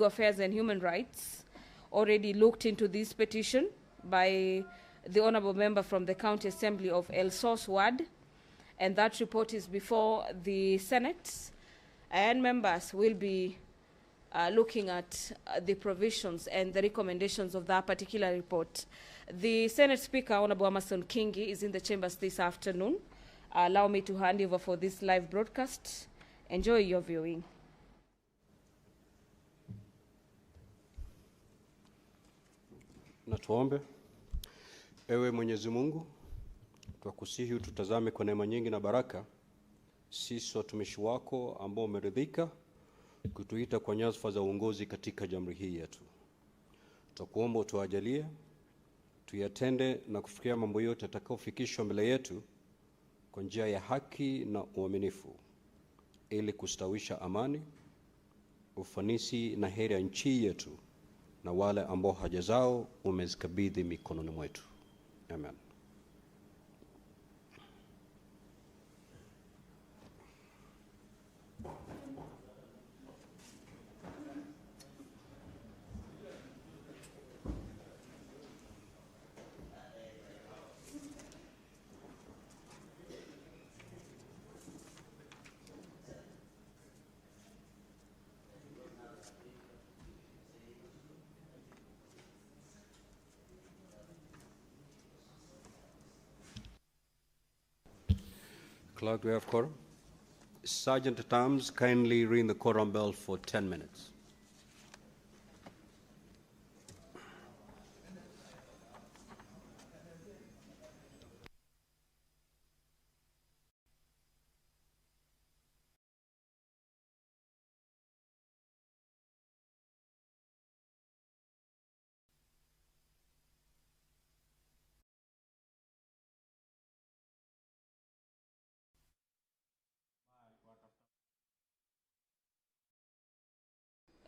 Affairs and Human Rights already looked into this petition by the honorable member from the County Assembly of El Sos Ward, and that report is before the Senate, and members will be looking at the provisions and the recommendations of that particular report. The Senate Speaker, Honorable Amason Kingi, is in the chambers this afternoon. Allow me to hand over for this live broadcast. Enjoy your viewing. Na tuombe. Ewe Mwenyezi Mungu, twakusihi ututazame kwa neema nyingi na baraka, sisi watumishi wako ambao umeridhika kutuita kwa nyadhifa za uongozi katika jamhuri hii yetu. Twakuomba utuajalie tuyatende na kufikia mambo yote yatakayofikishwa mbele yetu kwa njia ya haki na uaminifu, ili kustawisha amani, ufanisi na heri ya nchi yetu na wale ambao haja zao umezikabidhi mikononi mwetu. Amen. Clerk, do we have quorum? Sergeant at Arms, kindly ring the quorum bell for 10 minutes.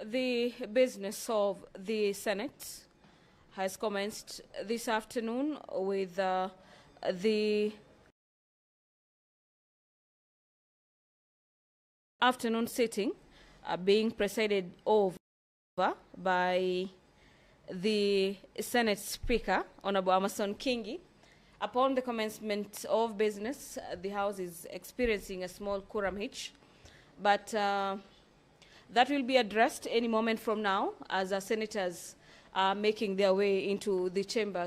The business of the Senate has commenced this afternoon with the afternoon sitting being presided over by the Senate Speaker, Honorable Amason Kingi. Upon the commencement of business, the House is experiencing a small quorum hitch, but that will be addressed any moment from now as our senators are making their way into the chamber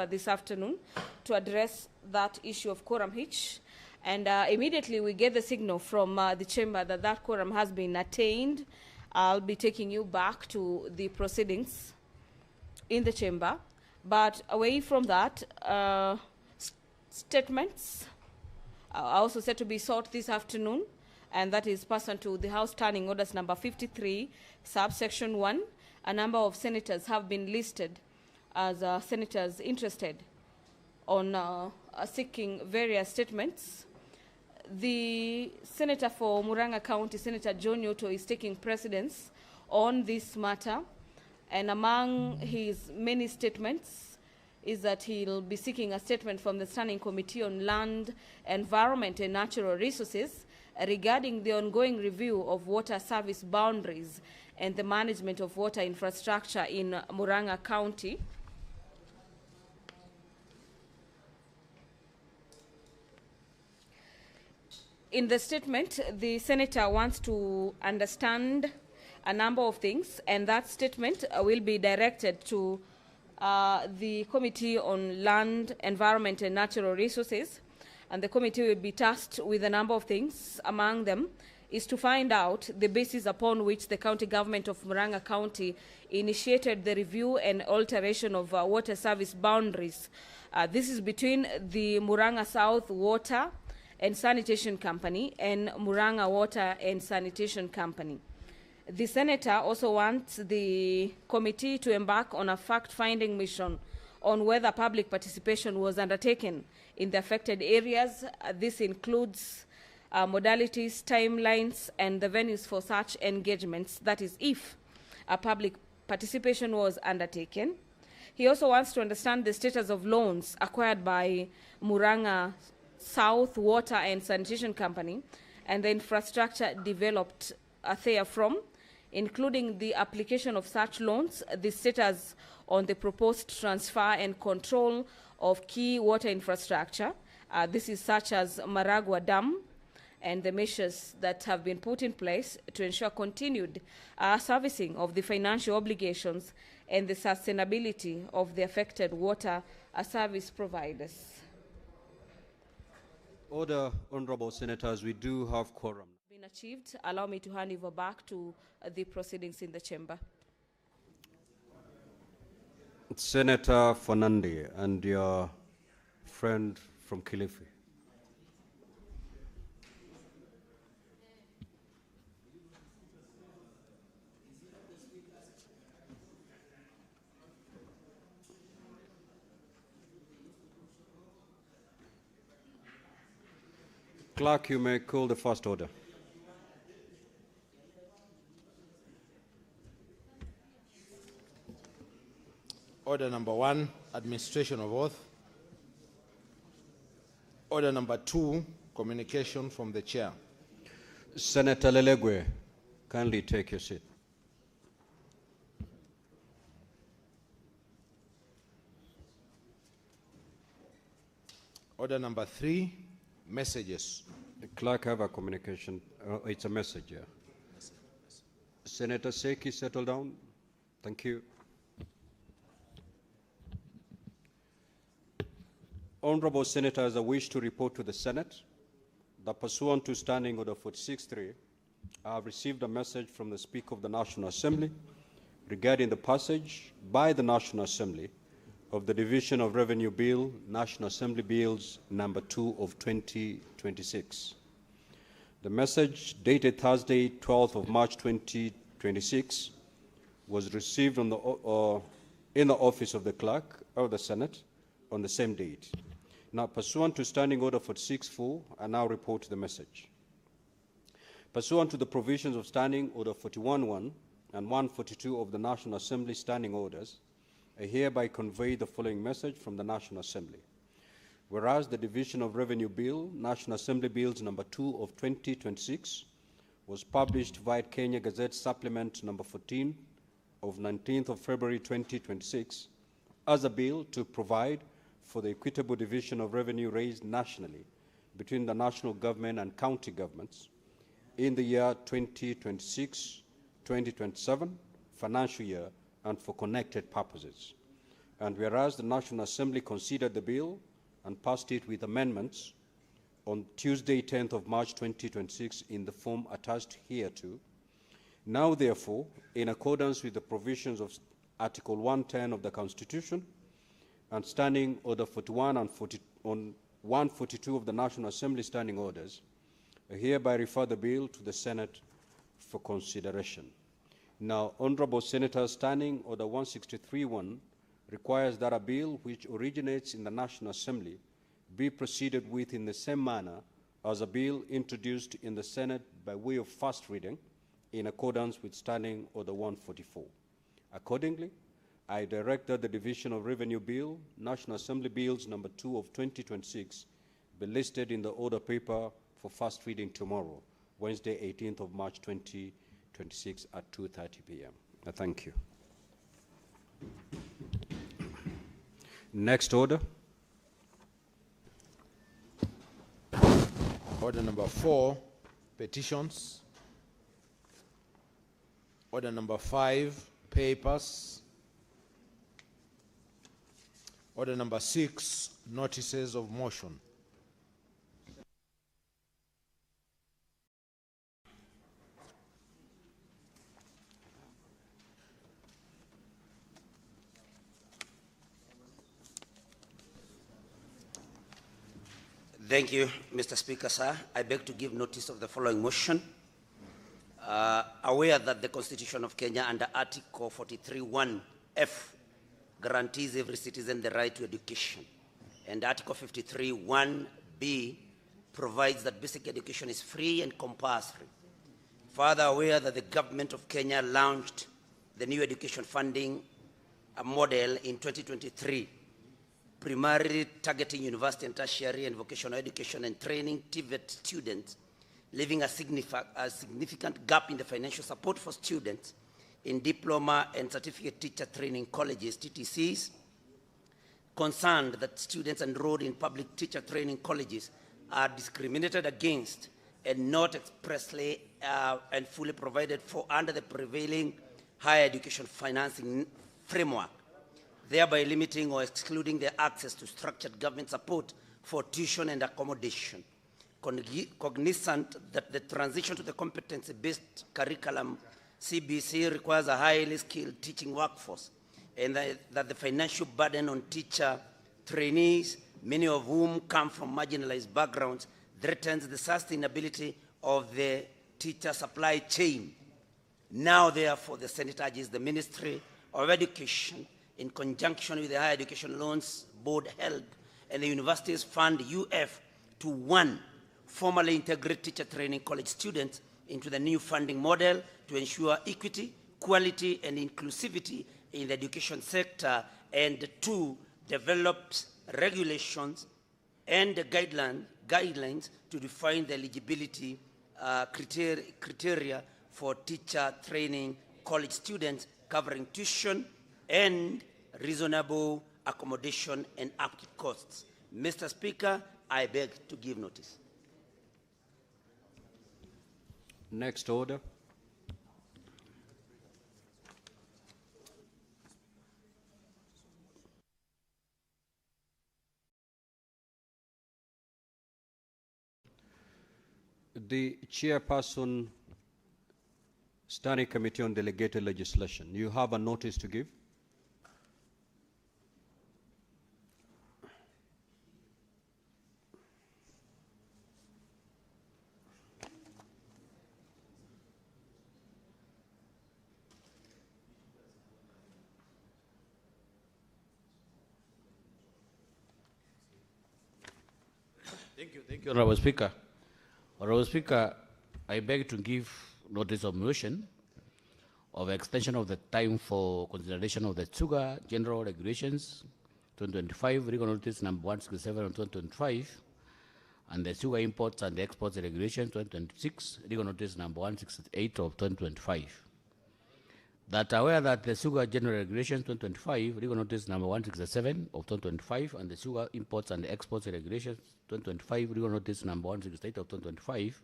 this afternoon to address that issue of quorum hitch. And immediately we get the signal from the chamber that that quorum has been attained. I'll be taking you back to the proceedings in the chamber. But away from that, statements are also set to be sought this afternoon, and that is pursuant to the House Standing Orders number 53, subsection 1. A number of senators have been listed as senators interested on seeking various statements. The Senator for Murang'a County, Senator John Nyoto, is taking precedence on this matter, and among his many statements is that he'll be seeking a statement from the Standing Committee on Land, Environment and Natural Resources regarding the ongoing review of water service boundaries and the management of water infrastructure in Murang'a County. In the statement, the senator wants to understand a number of things, and that statement will be directed to the Committee on Land, Environment and Natural Resources. And the committee will be tasked with a number of things. Among them is to find out the basis upon which the county government of Murang'a County initiated the review and alteration of water service boundaries. This is between the Murang'a South Water and Sanitation Company and Murang'a Water and Sanitation Company. The senator also wants the committee to embark on a fact-finding mission on whether public participation was undertaken in the affected areas. This includes modalities, timelines, and the venues for such engagements, that is, if a public participation was undertaken. He also wants to understand the status of loans acquired by Murang'a South Water and Sanitation Company and the infrastructure developed therefrom. including the application of such loans, the status on the proposed transfer and control of key water infrastructure. This is such as Maragua Dam, and the measures that have been put in place to ensure continued servicing of the financial obligations and the sustainability of the affected water service providers. Order, Honorable Senators, we do have quorum. Been achieved. Allow me to hand over back to the proceedings in the chamber. Senator Fernandi and your friend from Kilifi. Clerk, you may call the first order. Order number 1, administration of oath. Order number 2, communication from the chair. Senator Lelegwe, kindly take your seat. Order number 3, messages. The clerk have a communication. It's a message, yeah. Senator Seki, settle down. Thank you. Honorable Senators, I wish to report to the Senate that pursuant to Standing Order 46.3, I have received a message from the Speaker of the National Assembly regarding the passage by the National Assembly of the Division of Revenue Bill, National Assembly Bills number 2 of 2026. The message, dated Thursday, 12th of March 2026, was received on in the office of the Clerk of the Senate on the same date. Now, pursuant to Standing Order 46.4, I now report the message. Pursuant to the provisions of Standing Order 41.1 and 142 of the National Assembly Standing Orders, I hereby convey the following message from the National Assembly. Whereas the Division of Revenue Bill, National Assembly Bills number 2 of 2026, was published via Kenya Gazette Supplement number 14 of 19th of February 2026 as a bill to provide for the equitable division of revenue raised nationally between the national government and county governments in the year 2026-2027 financial year and for connected purposes. And whereas the National Assembly considered the bill and passed it with amendments on Tuesday, 10th of March 2026 in the form attached hereto, now therefore, in accordance with the provisions of Article 110 of the Constitution and Standing Order 41 and 142 of the National Assembly Standing Orders, I hereby refer the bill to the Senate for consideration. Now, Honorable Senator, Standing Order 163.1 requires that a bill which originates in the National Assembly be proceeded with in the same manner as a bill introduced in the Senate by way of first reading in accordance with Standing Order 144. Accordingly, I direct that the Division of Revenue Bill, National Assembly Bills number 2 of 2026, be listed in the order paper for first reading tomorrow, Wednesday, 18th of March 2026 at 2:30 p.m. Thank you. Next order. Order number 4, petitions. Order number 5, papers. Order number 6, notices of motion. Thank you, Mr. Speaker, sir. I beg to give notice of the following motion. Aware that the Constitution of Kenya under Article 43(1)(f guarantees every citizen the right to education, and Article 53(1)(b provides that basic education is free and compulsory. Further, aware that the government of Kenya launched the new education funding model in 2023, primarily targeting university and tertiary and vocational education and training TVET students leaving a significant gap in the financial support for students in diploma and certificate teacher training colleges, TTCs, concerned that students enrolled in public teacher training colleges are discriminated against and not expressly and fully provided for under the prevailing higher education financing framework, thereby limiting or excluding their access to structured government support for tuition and accommodation. Cognizant that the transition to the competency-based curriculum CBC requires a highly skilled teaching workforce, and that the financial burden on teacher trainees, many of whom come from marginalized backgrounds, threatens the sustainability of the teacher supply chain. Now, therefore, the Senate urges the Ministry of Education, in conjunction with the Higher Education Loans Board HELB and the Universities Fund UF, to 1, formally integrate teacher training college students into the new funding model to ensure equity, quality, and inclusivity in the education sector, and 2, develop regulations and guidelines to define the eligibility criteria for teacher training college students, covering tuition and reasonable accommodation and upkeep costs. Mr. Speaker, I beg to give notice. Next order. The chairperson, Standing Committee on Delegated Legislation, you have a notice to give. Thank you, Honorable Speaker. Honorable Speaker, I beg to give notice of motion of extension of the time for consideration of the Sugar General Regulations 2025, legal notice number 167 of 2025, and the Sugar Imports and Exports Regulation 2026, legal notice number 168 of 2025. That aware that the Sugar General Regulations 2025, legal notice number 167 of 2025, and the Sugar Imports and Exports Regulations 2025, legal notice number 168 of 2025,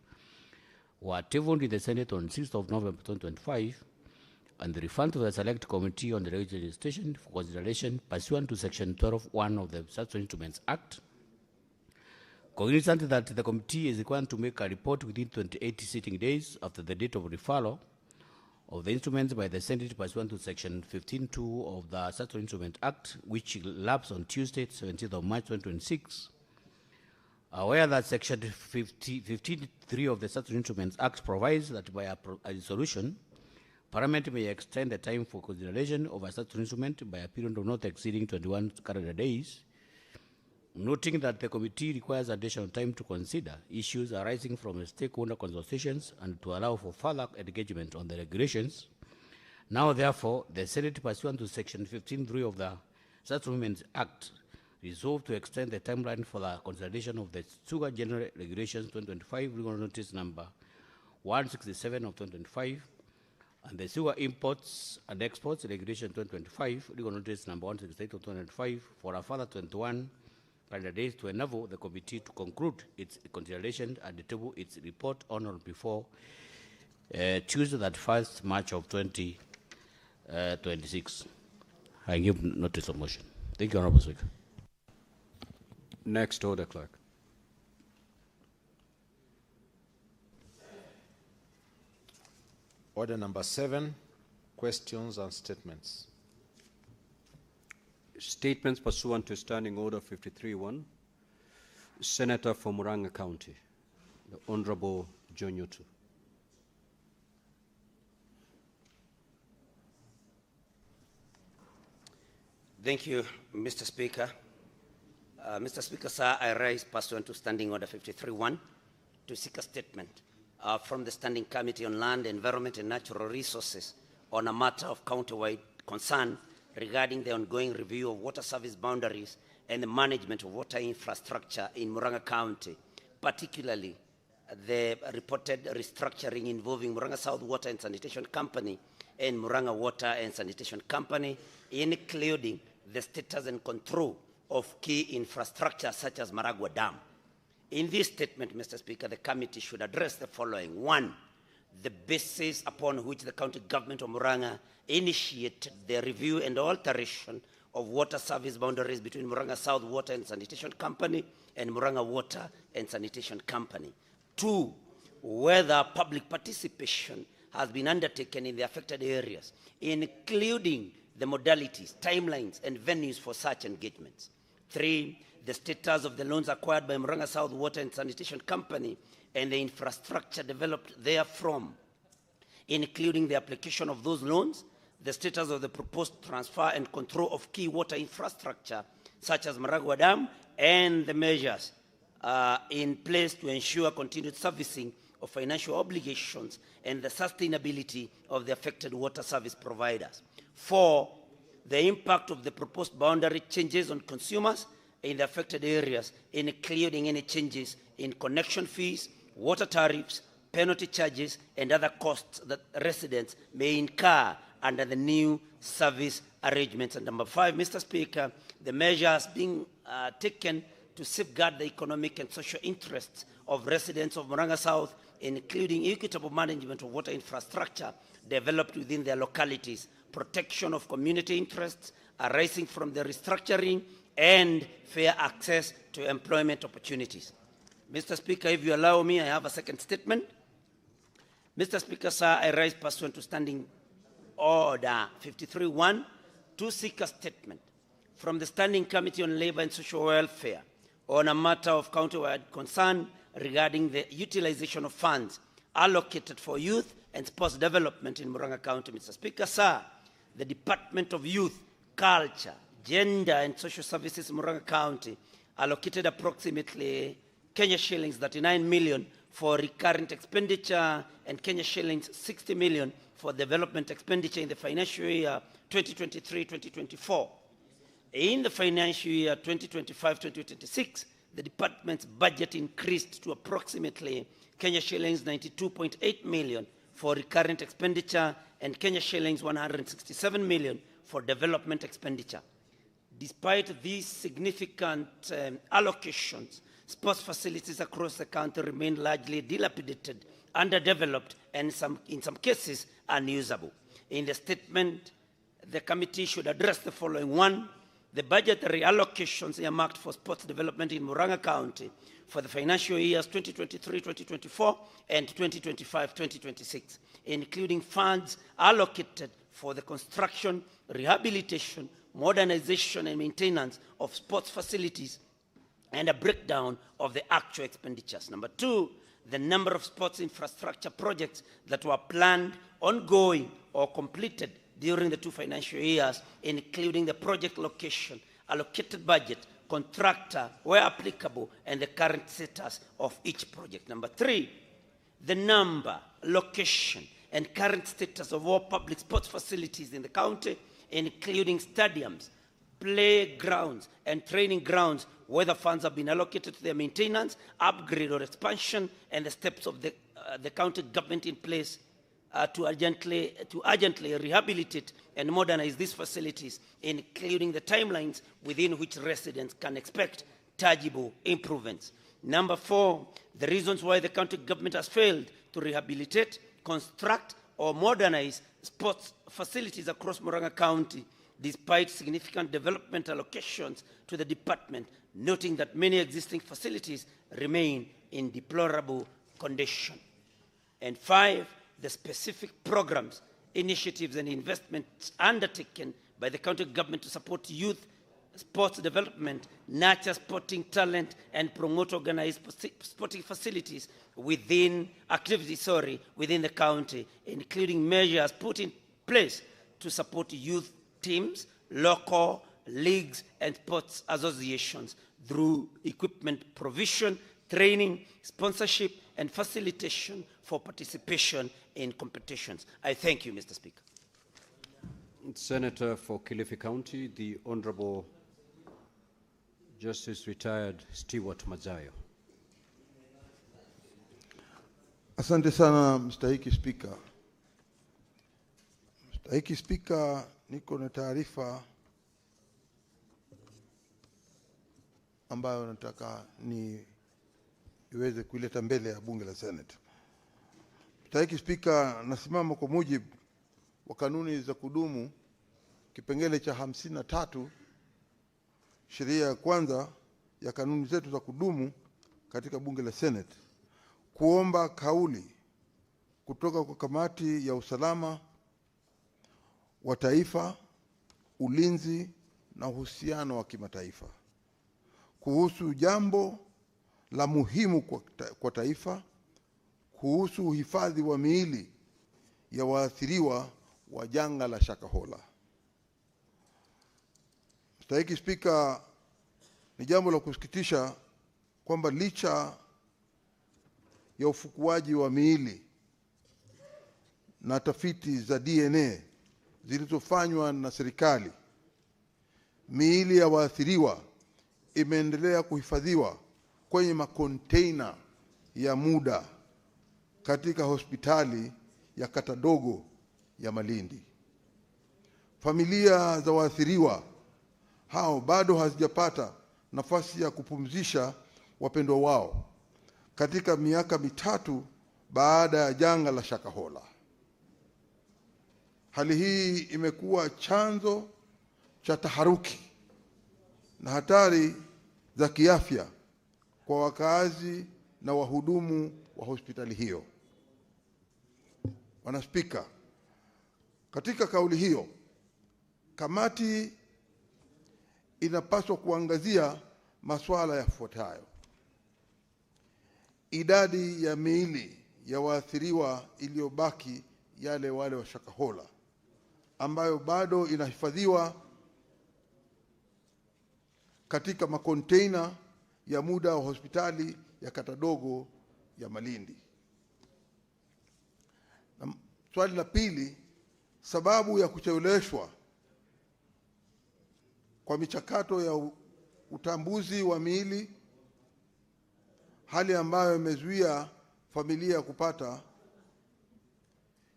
were tabled in the Senate on 6th of November 2025, and referred to the Select Committee on the Regulatory Legislation for consideration pursuant to Section 12(1) of the Such Instruments Act. Cognizant that the committee is required to make a report within 28 sitting days after the date of referral of the instruments by the Senate pursuant to Section 15(2) of the Such Instrument Act, which lapsed on Tuesday, 17th of March 2026. Aware that Section 15(3) of the Such Instruments Act provides that by a resolution, Parliament may extend the time for consideration of a such instrument by a period of not exceeding 21 calendar days, noting that the committee requires additional time to consider issues arising from stakeholder consultations and to allow for further engagement on the regulations. Now, therefore, the Senate, pursuant to Section 15(3) of the Such Instruments Act, resolved to extend the timeline for the consideration of the Sugar General Regulations 2025, legal notice number 167 of 2025, and the Sugar Imports and Exports Regulation 2025, legal notice number 168 of 2025, for a further 21 calendar days to enable the committee to conclude its consideration and table its report on or before Tuesday, that 1st March of 2026. I give notice of motion. Thank you, Honorable Speaker. Next order, Clerk. Order number 7, questions and statements. Statements pursuant to Standing Order 53-1. Senator from Murang'a County, the Honorable John Yutu. Thank you, Mr. Speaker. Mr. Speaker, sir, I rise pursuant to Standing Order 53-1 to seek a statement from the Standing Committee on Land, Environment and Natural Resources on a matter of county-wide concern regarding the ongoing review of water service boundaries and the management of water infrastructure in Murang'a County, particularly the reported restructuring involving Murang'a South Water and Sanitation Company and Murang'a Water and Sanitation Company, including the status and control of key infrastructure such as Maragua Dam. In this statement, Mr. Speaker, the committee should address the following. One, the basis upon which the county government of Murang'a initiated the review and alteration of water service boundaries between Murang'a South Water and Sanitation Company and Murang'a Water and Sanitation Company. Two, whether public participation has been undertaken in the affected areas, including the modalities, timelines, and venues for such engagements. Three, the status of the loans acquired by Murang'a South Water and Sanitation Company and the infrastructure developed therefrom, including the application of those loans, the status of the proposed transfer and control of key water infrastructure, such as Maragua Dam, and the measures in place to ensure continued servicing of financial obligations and the sustainability of the affected water service providers. Four, the impact of the proposed boundary changes on consumers in the affected areas, including any changes in connection fees, water tariffs, penalty charges, and other costs that residents may incur under the new service arrangements. And number five, Mr. Speaker, the measures being taken to safeguard the economic and social interests of residents of Murang'a South, including equitable management of water infrastructure developed within their localities, protection of community interests arising from the restructuring, and fair access to employment opportunities. Mr. Speaker, if you allow me, I have a second statement. Mr. Speaker, sir, I rise pursuant to Standing Order 53.1 to seek a statement from the Standing Committee on Labor and Social Welfare on a matter of county-wide concern regarding the utilization of funds allocated for youth and sports development in Murang'a County. Mr. Speaker, sir, the Department of Youth, Culture, Gender and Social Services in Murang'a County allocated approximately Kenya shillings 39 million for recurrent expenditure and Kenya shillings 60 million for development expenditure in the financial year 2023-2024. In the financial year 2025-2026, the department's budget increased to approximately Kenya shillings 92.8 million for recurrent expenditure and Kenya shillings 167 million for development expenditure. Despite these significant allocations, sports facilities across the country remain largely dilapidated, underdeveloped, and in some cases unusable. In the statement, the committee should address the following. One, the budgetary allocations earmarked for sports development in Murang'a County for the financial years 2023-2024 and 2025-2026, including funds allocated for the construction, rehabilitation, modernization, and maintenance of sports facilities, and a breakdown of the actual expenditures. Number two, the number of sports infrastructure projects that were planned, ongoing, or completed during the two financial years, including the project location, allocated budget, contractor, where applicable, and the current status of each project. Number three, the number, location, and current status of all public sports facilities in the county, including stadiums, playgrounds, and training grounds, whether funds have been allocated to their maintenance, upgrade, or expansion, and the steps of the county government in place to urgently rehabilitate and modernize these facilities, including the timelines within which residents can expect tangible improvements. Number four, the reasons why the county government has failed to rehabilitate, construct, or modernize sports facilities across Murang'a County, despite significant development allocations to the department, noting that many existing facilities remain in deplorable condition. And five, the specific programs, initiatives, and investments undertaken by the county government to support youth sports development, nurture sporting talent, and promote organized sporting facilities within the county, including measures put in place to support youth teams, local leagues, and sports associations through equipment provision, training, sponsorship, and facilitation for participation in competitions. I thank you, Mr. Speaker. Senator for Kilifi County, the Honorable Justice Retired Stewart Mazayo. Asante sana mstahiki Spika. Mstahiki Spika, niko na taarifa ambayo nataka iweze kuileta mbele ya bunge la Senate. Mstahiki Spika, nasimama kwa mujibu wa kanuni za kudumu kipengele cha 53 sheria ya kwanza ya kanuni zetu za kudumu katika bunge la Senate kuomba kauli kutoka kwa kamati ya usalama wa taifa, ulinzi na uhusiano wa kimataifa kuhusu jambo la muhimu kwa taifa kuhusu uhifadhi wa miili ya waathiriwa wa janga la Shakahola. Mstahiki Spika, ni jambo la kusikitisha kwamba licha ya ufukuaji wa miili na tafiti za DNA zilizofanywa na serikali, miili ya waathiriwa imeendelea kuhifadhiwa kwenye makonteina ya muda katika hospitali ya kata dogo ya Malindi. Familia za waathiriwa hao bado hazijapata nafasi ya kupumzisha wapendwa wao katika miaka mitatu baada ya janga la Shakahola. Hali hii imekuwa chanzo cha taharuki na hatari za kiafya kwa wakazi na wahudumu wa hospitali hiyo. Bwana Spika, katika kauli hiyo, kamati inapaswa kuangazia masuala yafuatayo: idadi ya miili ya waathiriwa iliyobaki, wale wa Shakahola, ambayo bado inahifadhiwa katika makonteina ya muda wa hospitali ya kata dogo ya Malindi. Na swali la pili, sababu ya kucheleweshwa kwa michakato ya utambuzi wa miili, hali ambayo imezuia familia kupata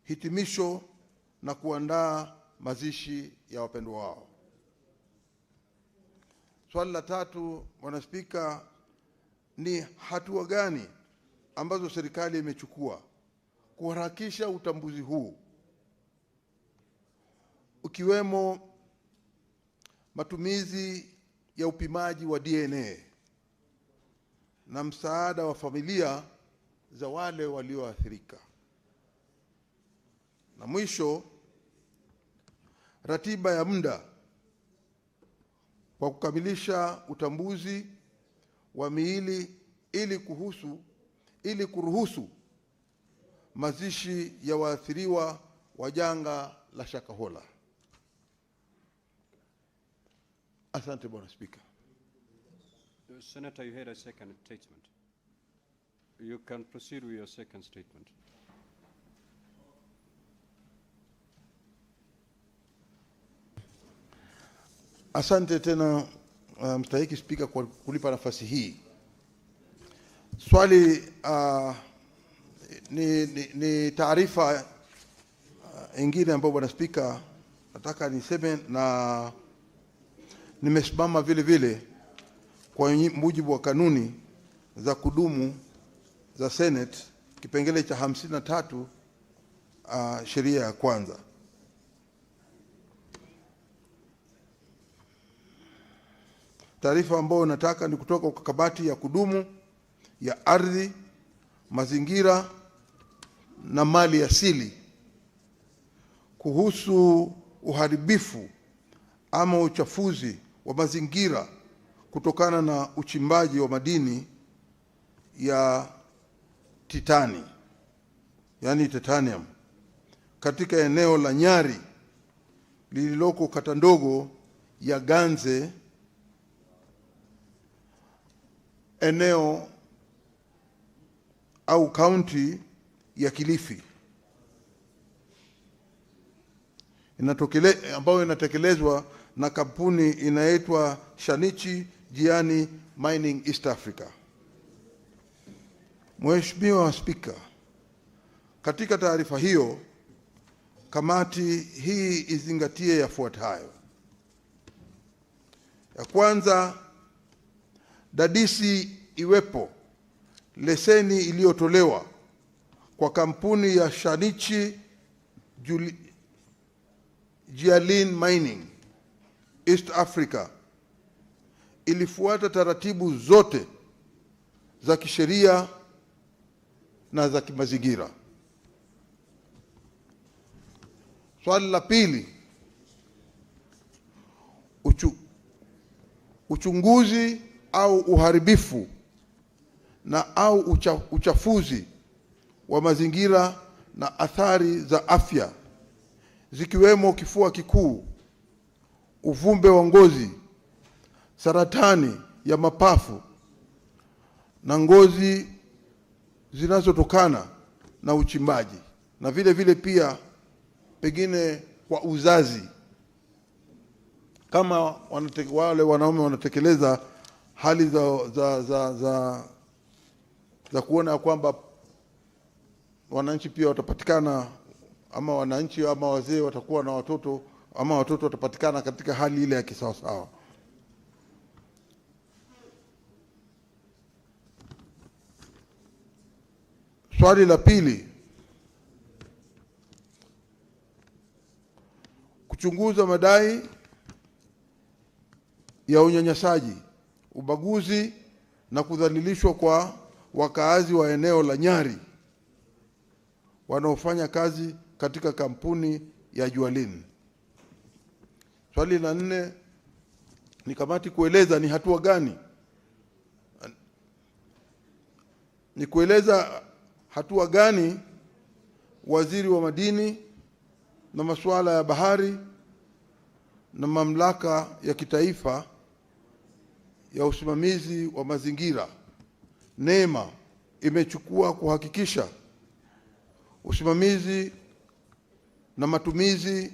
hitimisho na kuandaa mazishi ya wapendwa wao. Swali la tatu, Bwana Spika, ni hatua gani ambazo serikali imechukua kuharakisha utambuzi huu, ukiwemo matumizi ya upimaji wa DNA na msaada wa familia za wale walioathirika. Na mwisho, ratiba ya muda wa kukamilisha utambuzi wa miili ili kuruhusu mazishi ya waathiriwa wa janga la Shakahola. Asante Bwana Spika. Senator, you had a second statement. You can proceed with your second statement. Asante tena mstahiki Spika kwa kulipa nafasi hii. Swali ni taarifa ingine ambayo Bwana Spika nataka niseme, na nimesimama vile vile kwa mujibu wa kanuni za kudumu za Senate kipengele cha 53 sheria ya kwanza. Taarifa ambayo nataka ni kutoka kwa kamati ya kudumu ya ardhi, mazingira na mali asili kuhusu uharibifu ama uchafuzi wa mazingira kutokana na uchimbaji wa madini ya titani, yani titanium, katika eneo la Nyari lililoko kata ndogo ya Ganze, eneo au kaunti ya Kilifi, ambayo inatekelezwa na kampuni inaitwa Shanichi Jiani Mining East Africa. Mheshimiwa Spika, Katika taarifa hiyo, kamati hii izingatie yafuatayo. Ya kwanza, dadisi iwepo leseni iliyotolewa kwa kampuni ya Shanichi Jialin Mining East Africa ilifuata taratibu zote za kisheria na za kimazingira. Swali la pili, uchunguzi au uharibifu na au uchafuzi wa mazingira na athari za afya zikiwemo kifua kikuu, uvimbe wa ngozi, saratani ya mapafu na ngozi zinazotokana na uchimbaji, na vile vile pia pengine kwa uzazi, kama wale wanaume wanatekeleza hali za kuona kwamba wananchi pia watapatikana, ama wananchi ama wazee watakuwa na watoto, ama watoto watapatikana katika hali ile ya kisawasawa. Swali la pili, kuchunguza madai ya unyanyasaji, ubaguzi na kudhalilishwa kwa wakaazi wa eneo la Nyari wanaofanya kazi katika kampuni ya Jialin. Swali la nne ni kamati kueleza ni hatua gani, ni kueleza hatua gani waziri wa madini na masuala ya bahari na mamlaka ya kitaifa ya usimamizi wa mazingira NEMA imechukua kuhakikisha usimamizi na matumizi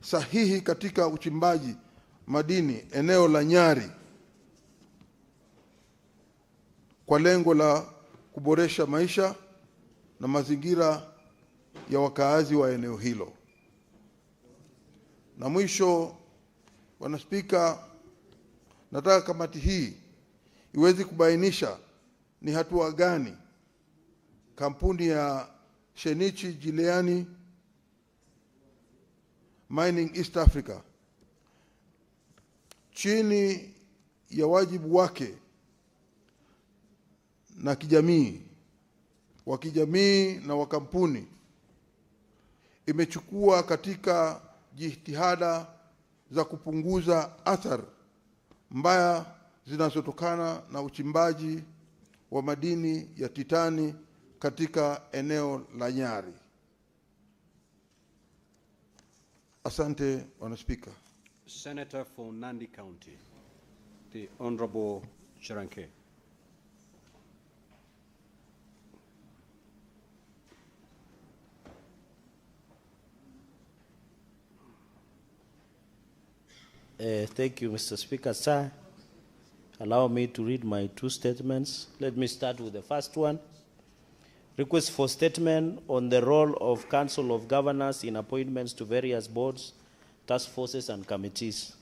sahihi katika uchimbaji madini eneo la Nyari kwa lengo la kuboresha maisha na mazingira ya wakaazi wa eneo hilo. Na mwisho, Bwana Spika, nataka kamati hii iweze kubainisha ni hatua gani kampuni ya Shanichi Jialin Mining East Africa chini ya wajibu wake na kijamii na wa kampuni imechukua katika jitihada za kupunguza athari mbaya zinazotokana na uchimbaji wa madini ya titani katika eneo la Nyari. Asante, Bwana Spika. Senator for Nandi County, the Honorable Chiranke. Thank you, Mr. Speaker. Sir, allow me to read my two statements. Let me start with the first one. Request for statement on the role of Council of Governors in appointments to various boards, task forces, and committees.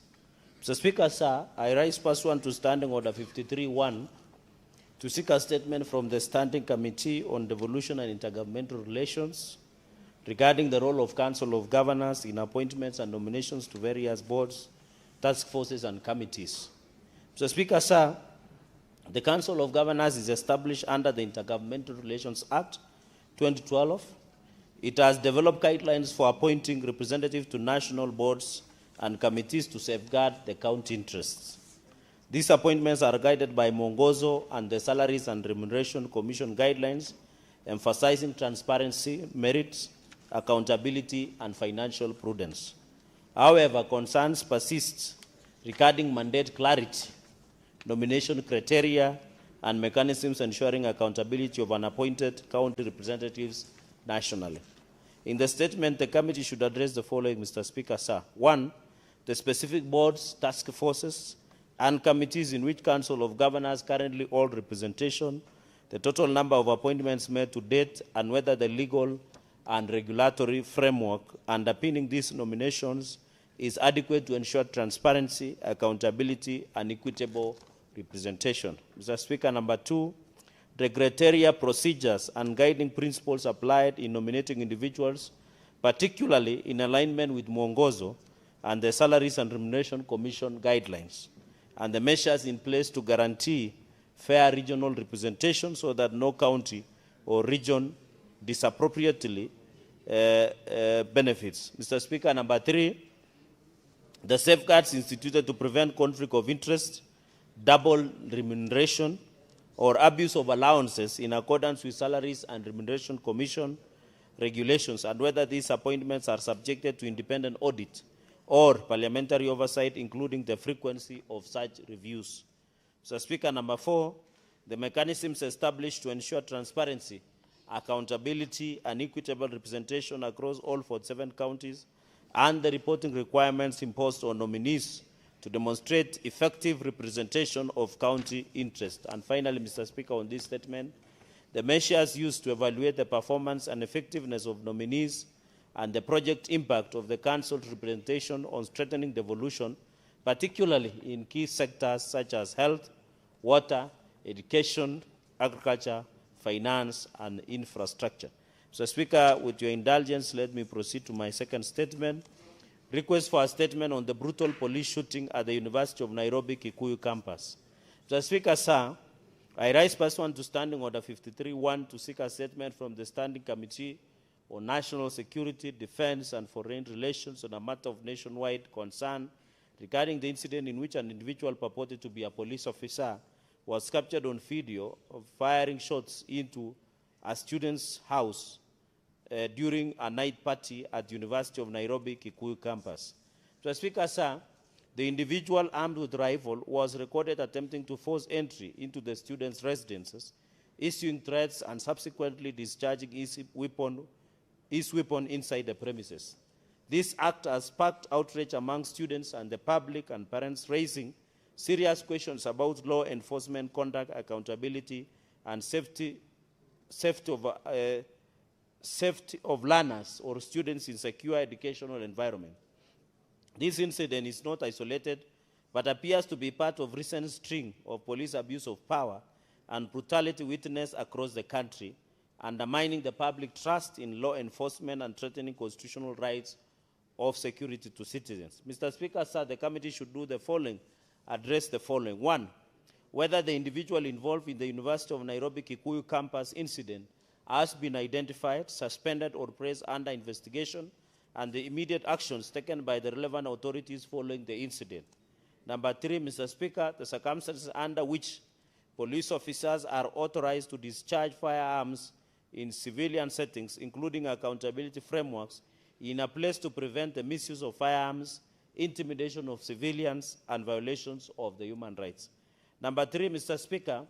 Mr. Speaker, sir, I rise pursuant to Standing Order 53.1 to seek a statement from the Standing Committee on Devolution and Intergovernmental Relations regarding the role of Council of Governors in appointments and nominations to various boards, task forces, and committees. Mr. Speaker, sir, the Council of Governors is established under the Intergovernmental Relations Act 2012. It has developed guidelines for appointing representatives to national boards and committees to safeguard the county interests. These appointments are guided by Mwongozo and the Salaries and Remuneration Commission guidelines, emphasizing transparency, merit, accountability, and financial prudence. However, concerns persist regarding mandate clarity, nomination criteria, and mechanisms ensuring accountability of unappointed county representatives nationally. In the statement, the committee should address the following, Mr. Speaker, sir. 1, the specific boards, task forces, and committees in which Council of Governors currently hold representation, the total number of appointments made to date, and whether the legal and regulatory framework underpinning these nominations is adequate to ensure transparency, accountability, and equitable representation. Mr. Speaker, number 2, the criteria, procedures, and guiding principles applied in nominating individuals, particularly in alignment with Mwongozo and the Salaries and Remuneration Commission guidelines, and the measures in place to guarantee fair regional representation so that no county or region disappropriately benefits. Mr. Speaker, number 3, the safeguards instituted to prevent conflict of interest, double remuneration, or abuse of allowances in accordance with Salaries and Remuneration Commission regulations, and whether these appointments are subjected to independent audit or parliamentary oversight, including the frequency of such reviews. Mr. Speaker, number 4, the mechanisms established to ensure transparency, accountability, and equitable representation across all 47 counties, and the reporting requirements imposed on nominees to demonstrate effective representation of county interest. And finally, Mr. Speaker, on this statement, the measures used to evaluate the performance and effectiveness of nominees and the project impact of the Council's representation on strengthening devolution, particularly in key sectors such as health, water, education, agriculture, finance, and infrastructure. Mr. Speaker, with your indulgence, let me proceed to my second statement. Request for a statement on the brutal police shooting at the University of Nairobi Kikuyu campus. Mr. Speaker, sir, I rise pursuant to Standing Order 53-1 to seek a statement from the Standing Committee on National Security, Defense, and Foreign Relations on a matter of nationwide concern regarding the incident in which an individual purported to be a police officer was captured on video of firing shots into a student's house during a night party at University of Nairobi Kikuyu campus. Mr. Speaker, sir, the individual armed with rifle was recorded attempting to force entry into the students' residences, issuing threats and subsequently discharging his weapon inside the premises. This act has sparked outrage among students and the public and parents, raising serious questions about law enforcement conduct, accountability, and safety of learners or students in secure educational environment. This incident is not isolated, but appears to be part of recent string of police abuse of power and brutality witnessed across the country, undermining the public trust in law enforcement and threatening constitutional rights of security to citizens. Mr. Speaker, sir, the committee should do the following, address the following. 1, whether the individual involved in the University of Nairobi Kikuyu campus incident has been identified, suspended, or placed under investigation, and the immediate actions taken by the relevant authorities following the incident. Number 3, Mr. Speaker, the circumstances under which police officers are authorized to discharge firearms in civilian settings, including accountability frameworks, in a place to prevent the misuse of firearms, intimidation of civilians, and violations of the human rights. Number 3, Mr. Speaker,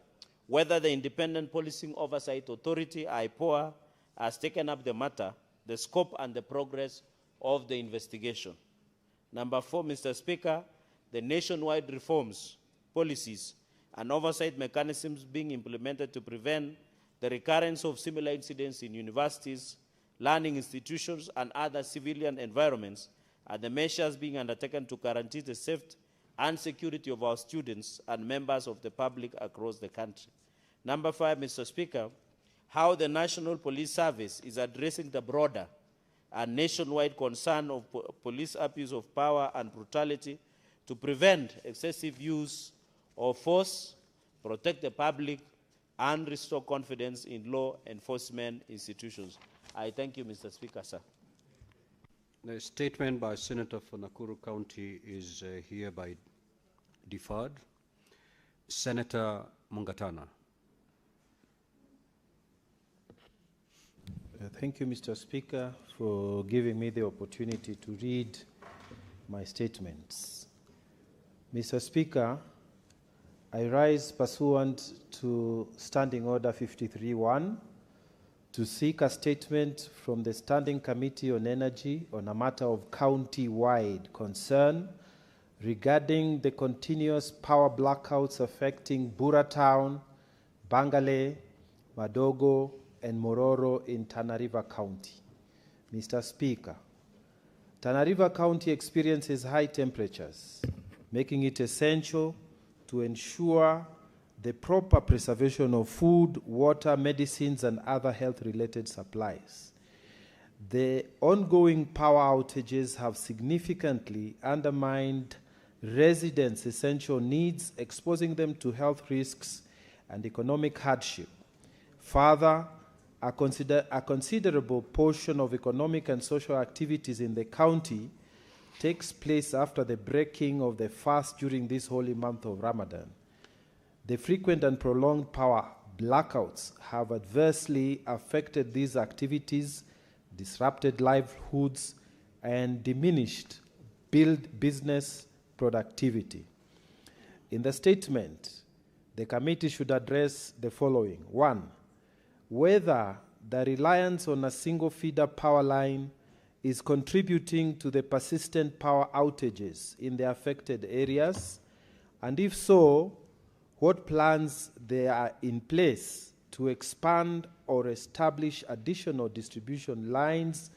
whether the Independent Policing Oversight Authority, IPOA, has taken up the matter, the scope and the progress of the investigation. Number 4, Mr. Speaker, the nationwide reforms, policies, and oversight mechanisms being implemented to prevent the recurrence of similar incidents in universities, learning institutions, and other civilian environments, are the measures being undertaken to guarantee the safety and security of our students and members of the public across the country. Number 5, Mr. Speaker, how the National Police Service is addressing the broader and nationwide concern of police abuse of power and brutality to prevent excessive use of force, protect the public, and restore confidence in law enforcement institutions. I thank you, Mr. Speaker, sir. The statement by Senator for Nakuru County is hereby deferred. Senator Mungatana. Thank you, Mr. Speaker, for giving me the opportunity to read my statements. Mr. Speaker, I rise pursuant to Standing Order 53-1 to seek a statement from the Standing Committee on Energy on a matter of county-wide concern regarding the continuous power blackouts affecting Bura Town, Bangale, Madogo, and Mororo in Tana River County. Mr. Speaker, Tana River County experiences high temperatures, making it essential to ensure the proper preservation of food, water, medicines, and other health-related supplies. The ongoing power outages have significantly undermined residents' essential needs, exposing them to health risks and economic hardship. Further, a considerable portion of economic and social activities in the county takes place after the breaking of the fast during this holy month of Ramadan. The frequent and prolonged power blackouts have adversely affected these activities, disrupted livelihoods, and diminished business productivity. In the statement, the committee should address the following. 1. Whether the reliance on a single feeder power line is contributing to the persistent power outages in the affected areas, and if so, what plans there are in place to expand or establish additional distribution lines,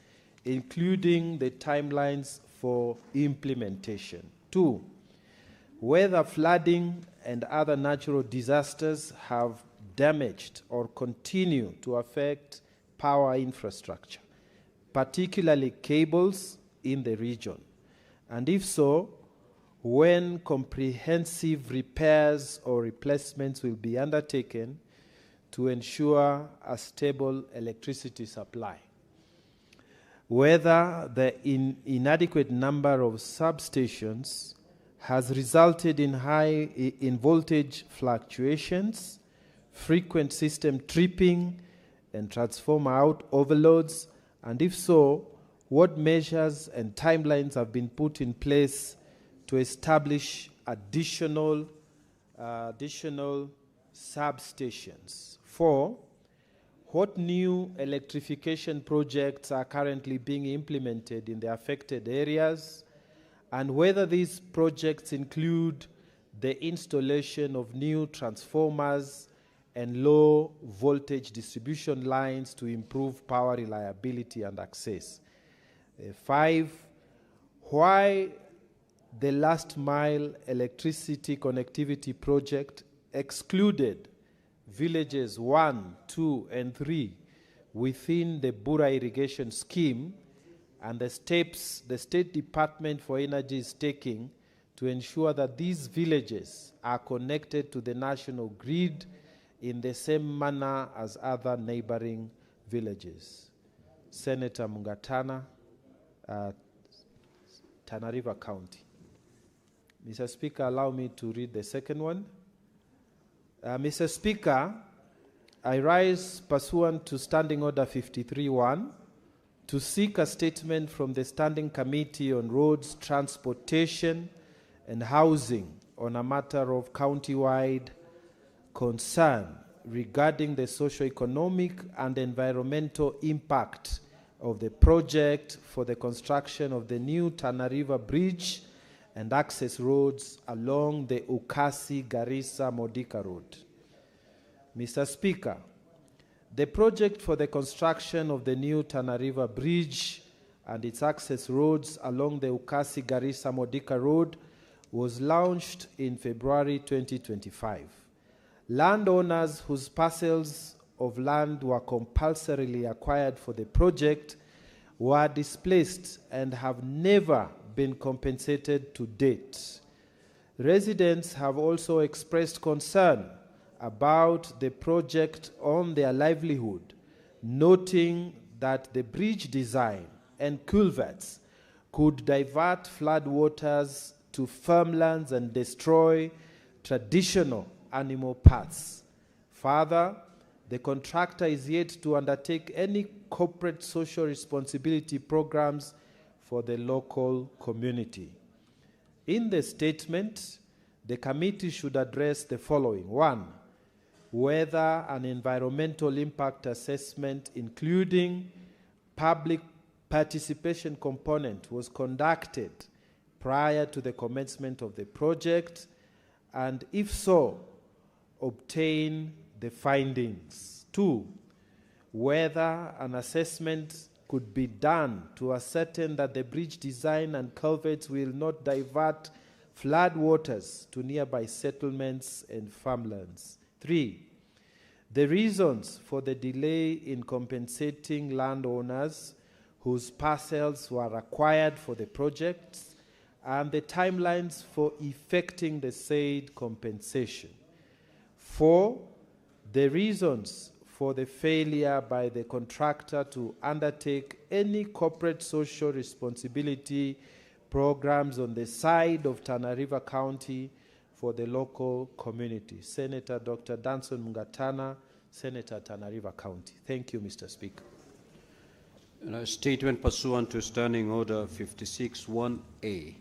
including the timelines for implementation. 2. Whether flooding and other natural disasters have damaged or continue to affect power infrastructure, particularly cables in the region, and if so, when comprehensive repairs or replacements will be undertaken to ensure a stable electricity supply. Whether the inadequate number of substations has resulted in high voltage fluctuations, frequent system tripping, and transformer overloads, and if so, what measures and timelines have been put in place to establish additional substations. 4. What new electrification projects are currently being implemented in the affected areas, and whether these projects include the installation of new transformers and low voltage distribution lines to improve power reliability and access. 5. Why the last mile electricity connectivity project excluded villages 1, 2, and 3 within the Bura irrigation scheme, and the steps the State Department for Energy is taking to ensure that these villages are connected to the national grid in the same manner as other neighboring villages. Senator Mungatana, Tana River County. Mr. Speaker, allow me to read the second one. Mr. Speaker, I rise pursuant to Standing Order 53-1 to seek a statement from the Standing Committee on Roads, Transportation, and Housing on a matter of county-wide concern regarding the socio-economic and environmental impact of the project for the construction of the new Tana River Bridge and access roads along the Ukasi-Garissa-Modika Road. Mr. Speaker, the project for the construction of the new Tana River Bridge and its access roads along the Ukasi-Garissa-Modika Road was launched in February 2025. Landowners whose parcels of land were compulsorily acquired for the project were displaced and have never been compensated to date. Residents have also expressed concern about the project on their livelihood, noting that the bridge design and culverts could divert floodwaters to farmlands and destroy traditional animal paths. Further, the contractor is yet to undertake any corporate social responsibility programs for the local community. In the statement, the committee should address the following. 1. Whether an environmental impact assessment, including public participation component, was conducted prior to the commencement of the project, and if so, obtain the findings. 2. Whether an assessment could be done to ascertain that the bridge design and culverts will not divert flood waters to nearby settlements and farmlands. 3, the reasons for the delay in compensating landowners whose parcels were acquired for the projects and the timelines for effecting the said compensation. 4, the reasons for the failure by the contractor to undertake any corporate social responsibility programs on the side of Tana River County for the local community. Senator Dr. Danson Mungatana, Senator Tana River County. Thank you, Mr. Speaker. A statement pursuant to Standing Order 56-1A.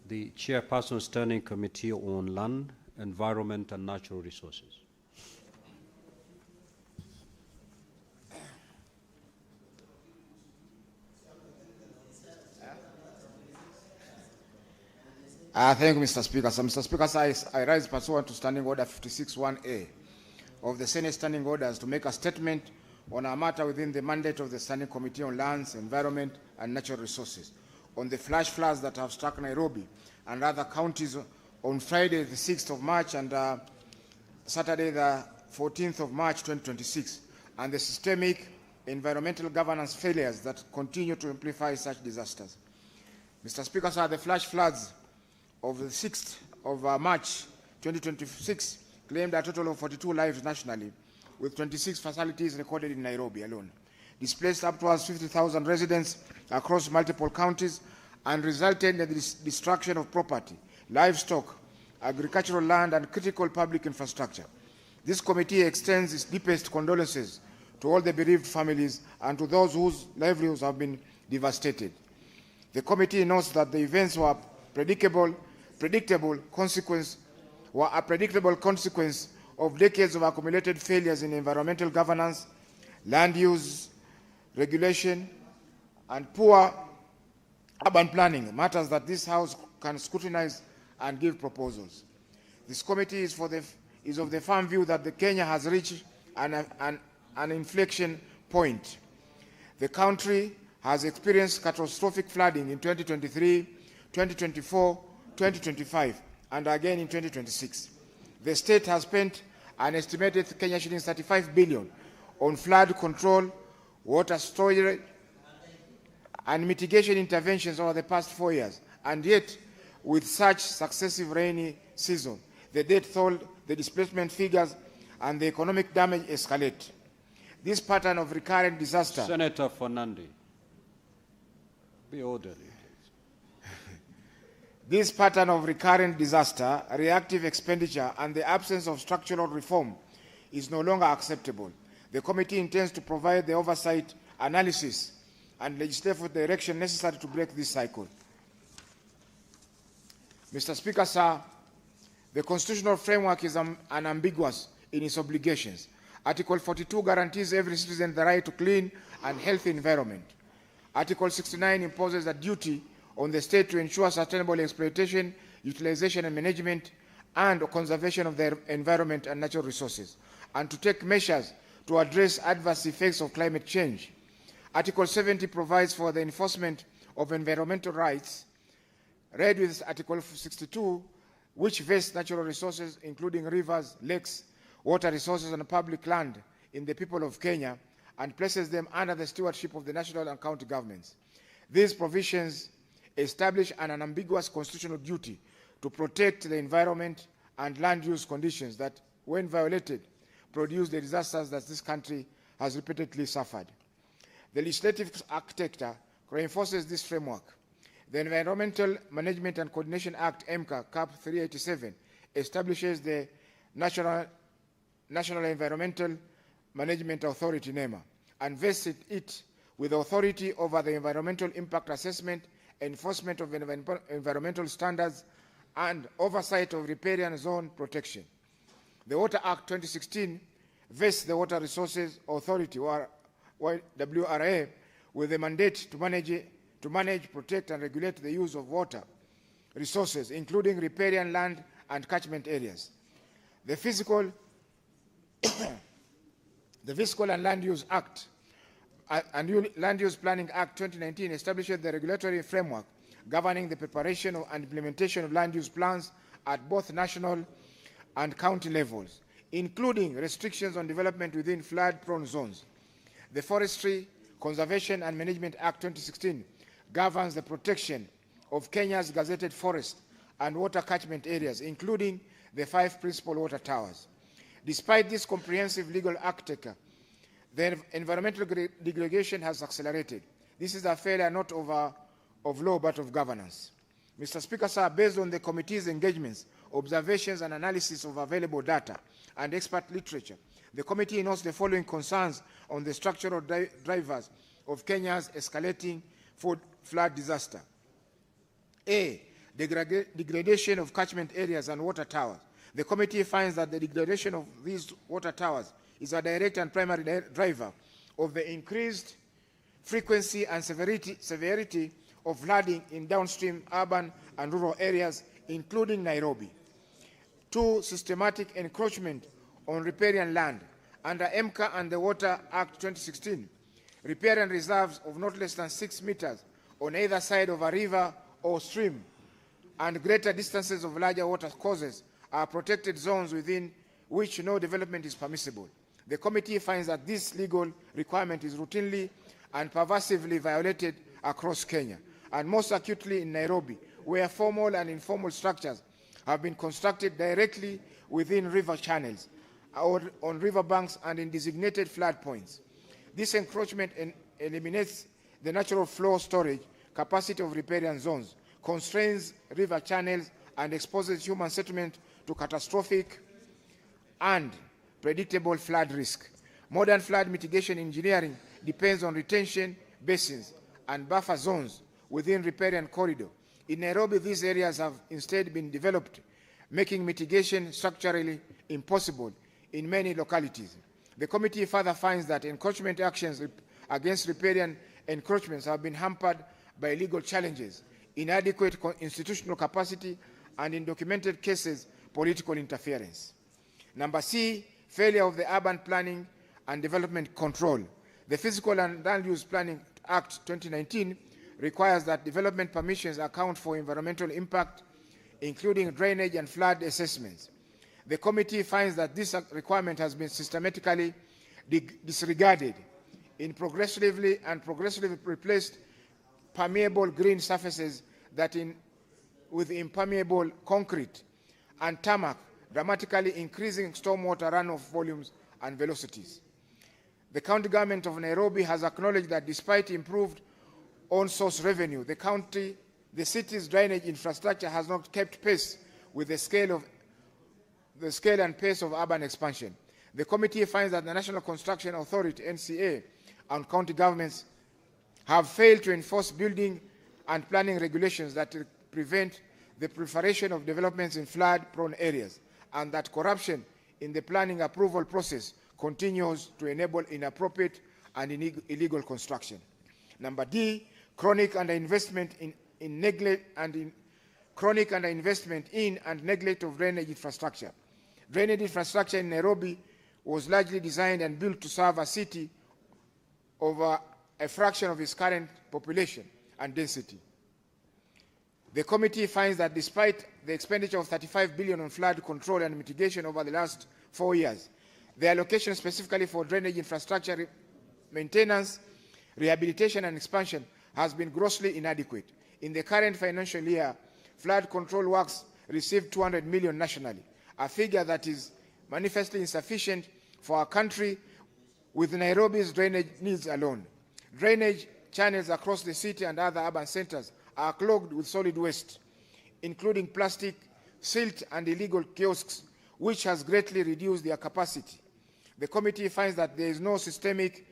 The Chairperson Standing Committee on Land, Environment and Natural Resources. Thank you, Mr. Speaker. So, Mr. Speaker, I rise pursuant to Standing Order 56-1A of the Senate Standing Orders to make a statement on a matter within the mandate of the Standing Committee on Lands, Environment and Natural Resources on the flash floods that have struck Nairobi and other counties on Friday, the 6th of March and Saturday, the 14th of March, 2026, and the systemic environmental governance failures that continue to amplify such disasters. Mr. Speaker, sir, the flash floods of the 6th of March 2026 claimed a total of 42 lives nationally, with 26 fatalities recorded in Nairobi alone, displaced upwards 50,000 residents across multiple counties, and resulted in the destruction of property, livestock, agricultural land, and critical public infrastructure. This committee extends its deepest condolences to all the bereaved families and to those whose livelihoods have been devastated. The committee notes that the events were a predictable consequence of decades of accumulated failures in environmental governance, land use, regulation, and poor urban planning, matters that this House can scrutinize and give proposals. This committee is of the firm view that Kenya has reached an inflection point. The country has experienced catastrophic flooding in 2023, 2024, 2025, and again in 2026. The state has spent an estimated Kenya shillings 35 billion on flood control, water storage, and mitigation interventions over the past 4 years. And yet, with such successive rainy season, the death toll, the displacement figures, and the economic damage escalate. This pattern of recurrent disaster... Senator Fernandi, be orderly. This pattern of recurrent disaster, reactive expenditure, and the absence of structural reform is no longer acceptable. The committee intends to provide the oversight, analysis, and legislative direction necessary to break this cycle. Mr. Speaker, sir, the constitutional framework is unambiguous in its obligations. Article 42 guarantees every citizen the right to clean and healthy environment. Article 69 imposes a duty on the state to ensure sustainable exploitation, utilization and management, and conservation of the environment and natural resources, and to take measures to address adverse effects of climate change. Article 70 provides for the enforcement of environmental rights, read with Article 62, which vests natural resources, including rivers, lakes, water resources, and public land in the people of Kenya, and places them under the stewardship of the national and county governments. These provisions establish an unambiguous constitutional duty to protect the environment and land use conditions that, when violated, produce the disasters that this country has repeatedly suffered. The Legislative Architecture reinforces this framework. The Environmental Management and Coordination Act, EMCA, Cap 387, establishes the National Environmental Management Authority, NEMA, and vests it with authority over the environmental impact assessment, enforcement of environmental standards, and oversight of riparian zone protection. The Water Act 2016 vests the Water Resources Authority, or WRA, with a mandate to manage, protect, and regulate the use of water resources, including riparian land and catchment areas. The Fiscal and Land Use Act and Land Use Planning Act 2019 establishes the regulatory framework governing the preparation and implementation of land use plans at both national and county levels, including restrictions on development within flood-prone zones. The Forestry, Conservation and Management Act 2016 governs the protection of Kenya's gazetted forest and water catchment areas, including the 5 principal water towers. Despite this comprehensive legal architecture, the environmental degradation has accelerated. This is a failure not of law but of governance. Mr. Speaker, sir, based on the committee's engagements, observations and analysis of available data and expert literature, the committee notes the following concerns on the structural drivers of Kenya's escalating flood disaster. A, degradation of catchment areas and water towers. The committee finds that the degradation of these water towers is a direct and primary driver of the increased frequency and severity of flooding in downstream urban and rural areas, including Nairobi. 2, systematic encroachment on riparian land. Under EMCA and the Water Act 2016, riparian reserves of not less than 6 meters on either side of a river or stream and greater distances of larger water courses are protected zones within which no development is permissible. The committee finds that this legal requirement is routinely and pervasively violated across Kenya, and most acutely in Nairobi, where formal and informal structures have been constructed directly within river channels, or on riverbanks and in designated flood points. This encroachment eliminates the natural flow storage capacity of riparian zones, constrains river channels, and exposes human settlement to catastrophic and predictable flood risk. Modern flood mitigation engineering depends on retention basins and buffer zones within riparian corridor. In Nairobi, these areas have instead been developed, making mitigation structurally impossible in many localities. The committee further finds that encroachment actions against riparian encroachments have been hampered by legal challenges, inadequate institutional capacity, and in documented cases, political interference. Number C, failure of the Urban Planning and Development Control. The Physical and Land Use Planning Act 2019 requires that development permissions account for environmental impact, including drainage and flood assessments. The committee finds that this requirement has been systematically disregarded in progressively replaced permeable green surfaces with impermeable concrete and tarmac, dramatically increasing stormwater runoff volumes and velocities. The county government of Nairobi has acknowledged that despite improved on-source revenue, the city's drainage infrastructure has not kept pace with the scale and pace of urban expansion. The committee finds that the National Construction Authority, NCA, and county governments have failed to enforce building and planning regulations that prevent the proliferation of developments in flood-prone areas, and that corruption in the planning approval process continues to enable inappropriate and illegal construction. Number D, chronic underinvestment in neglect and neglect of drainage infrastructure. Drainage infrastructure in Nairobi was largely designed and built to serve a city of a fraction of its current population and density. The committee finds that despite the expenditure of 35 billion on flood control and mitigation over the last 4 years, the allocation specifically for drainage infrastructure maintenance, rehabilitation and expansion has been grossly inadequate. In the current financial year, flood control works received 200 million nationally, a figure that is manifestly insufficient for a country with Nairobi's drainage needs alone. Drainage channels across the city and other urban centers are clogged with solid waste, including plastic, silt, and illegal kiosks, which has greatly reduced their capacity. The committee finds that there is no systematic,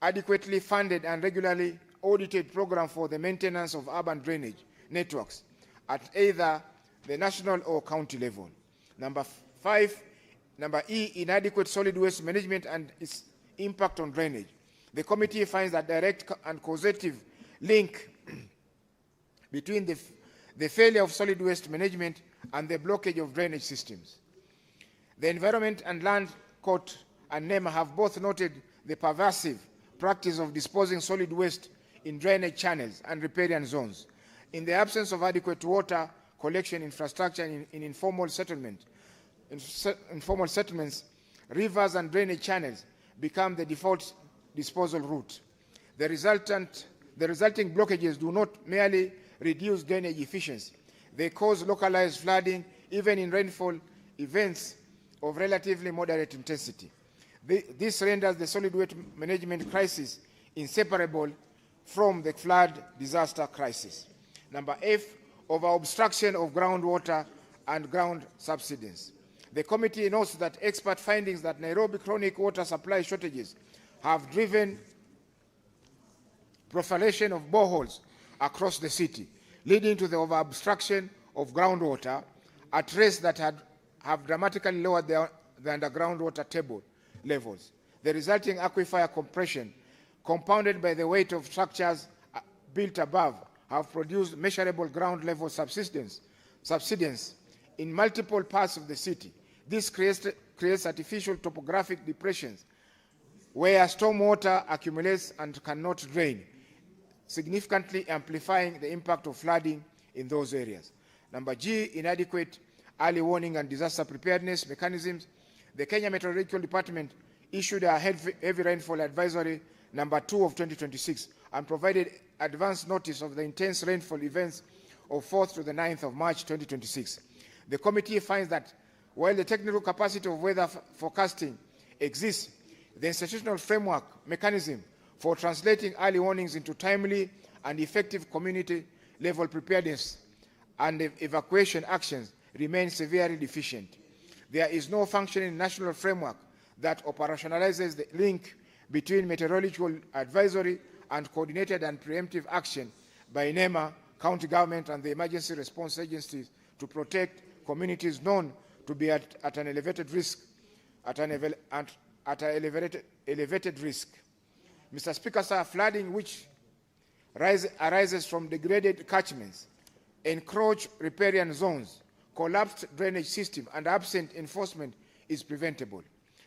adequately funded and regularly audited program for the maintenance of urban drainage networks at either the national or county level. Number E, inadequate solid waste management and its impact on drainage. The committee finds that direct and causative link between the failure of solid waste management and the blockage of drainage systems. The Environment and Land Court and NEMA have both noted the pervasive practice of disposing solid waste in drainage channels and riparian zones. In the absence of adequate water collection infrastructure in informal settlements, rivers and drainage channels become the default disposal route. The resulting blockages do not merely reduce drainage efficiency, they cause localized flooding even in rainfall events of relatively moderate intensity. This renders the solid waste management crisis inseparable from the flood disaster crisis. Number F, over obstruction of groundwater and ground subsidence. The committee notes that expert findings that Nairobi chronic water supply shortages have driven proliferation of boreholes across the city, leading to the over-obstruction of groundwater at rates that have dramatically lowered the underground water table levels. The resulting aquifer compression, compounded by the weight of structures built above, have produced measurable ground level subsidence in multiple parts of the city. This creates artificial topographic depressions where stormwater accumulates and cannot drain, significantly amplifying the impact of flooding in those areas. Number G, inadequate early warning and disaster preparedness mechanisms. The Kenya Meteorological Department issued a heavy rainfall advisory number 2 of 2026 and provided advance notice of the intense rainfall events of 4th to the 9th of March 2026. The committee finds that while the technical capacity of weather forecasting exists, the institutional framework mechanism for translating early warnings into timely and effective community-level preparedness and evacuation actions remains severely deficient. There is no functioning national framework that operationalizes the link between meteorological advisory and coordinated and preemptive action by NEMA, county government, and the emergency response agencies to protect communities known to be at an elevated risk. Elevated risk. Mr. Speaker, sir, flooding which arises from degraded catchments, encroached riparian zones, collapsed drainage system, and absent enforcement is preventable.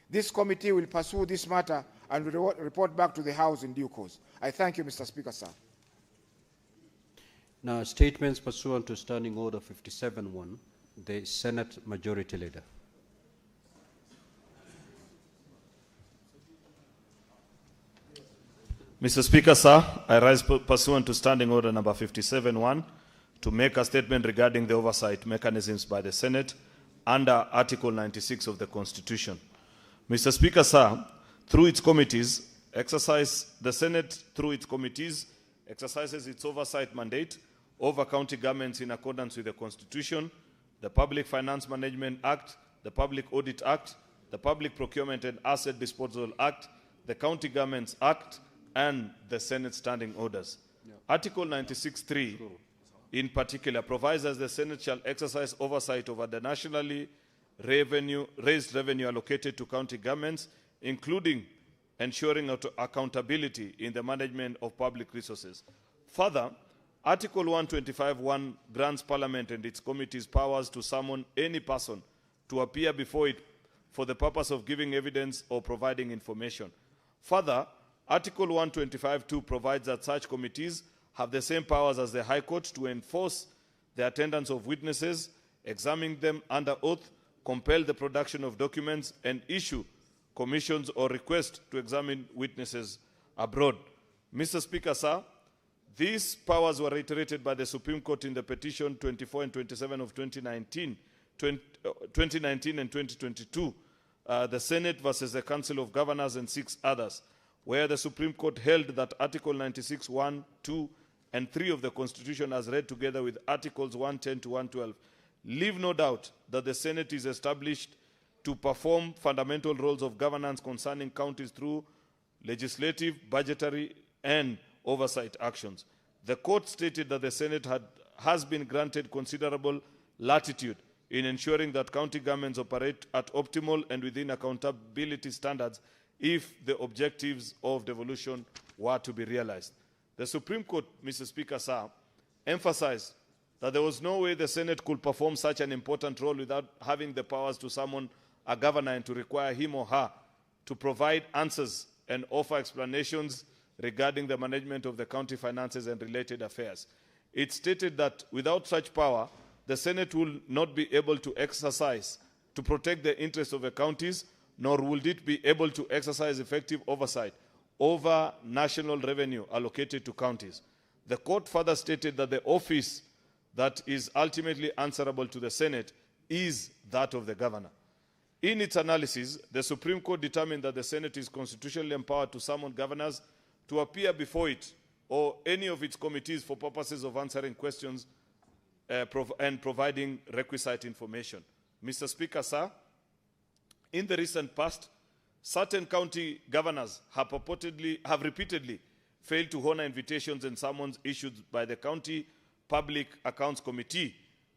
This committee will pursue this matter and will report back to the House in due course. I thank you, Mr. Speaker, sir. Now, statements pursuant to Standing Order 57-1, the Senate Majority Leader. Mr. Speaker, sir, I rise pursuant to Standing Order number 57-1 to make a statement regarding the oversight mechanisms by the Senate under Article 96 of the Constitution. Mr. Speaker, sir, through its committees, the Senate, through its committees, exercises its oversight mandate over county governments in accordance with the Constitution, the Public Finance Management Act, the Public Audit Act, the Public Procurement and Asset Disposal Act, the County Governments Act, and the Senate Standing Orders. Yeah. Article 96.3 in particular provides that the Senate shall exercise oversight over the nationally raised revenue allocated to county governments, including ensuring accountability in the management of public resources. Further, Article 125.1 grants Parliament and its committees powers to summon any person to appear before it for the purpose of giving evidence or providing information. Further, Article 125.2 provides that such committees have the same powers as the High Court to enforce the attendance of witnesses, examine them under oath, compel the production of documents, and issue commissions or request to examine witnesses abroad. Mr. Speaker, sir, these powers were reiterated by the Supreme Court in the petition 24 and 27 of 2019 and 2022, the Senate versus the Council of Governors and 6 others, where the Supreme Court held that Article 96, 1, 2, and 3 of the Constitution, as read together with Articles 110 to 112, leave no doubt that the Senate is established to perform fundamental roles of governance concerning counties through legislative, budgetary, and oversight actions. The court stated that the Senate has been granted considerable latitude in ensuring that county governments operate at optimal and within accountability standards if the objectives of devolution were to be realized. The Supreme Court, Mr. Speaker, sir, emphasized that there was no way the Senate could perform such an important role without having the powers to summon a governor and to require him or her to provide answers and offer explanations regarding the management of the county finances and related affairs. It stated that without such power, the Senate will not be able to exercise to protect the interests of the counties, nor will it be able to exercise effective oversight over national revenue allocated to counties. The court further stated that the office that is ultimately answerable to the Senate is that of the governor. In its analysis, the Supreme Court determined that the Senate is constitutionally empowered to summon governors to appear before it or any of its committees for purposes of answering questions and providing requisite information. Mr. Speaker, sir, in the recent past, certain county governors have repeatedly failed to honor invitations and summons issued by the County Public Accounts Committee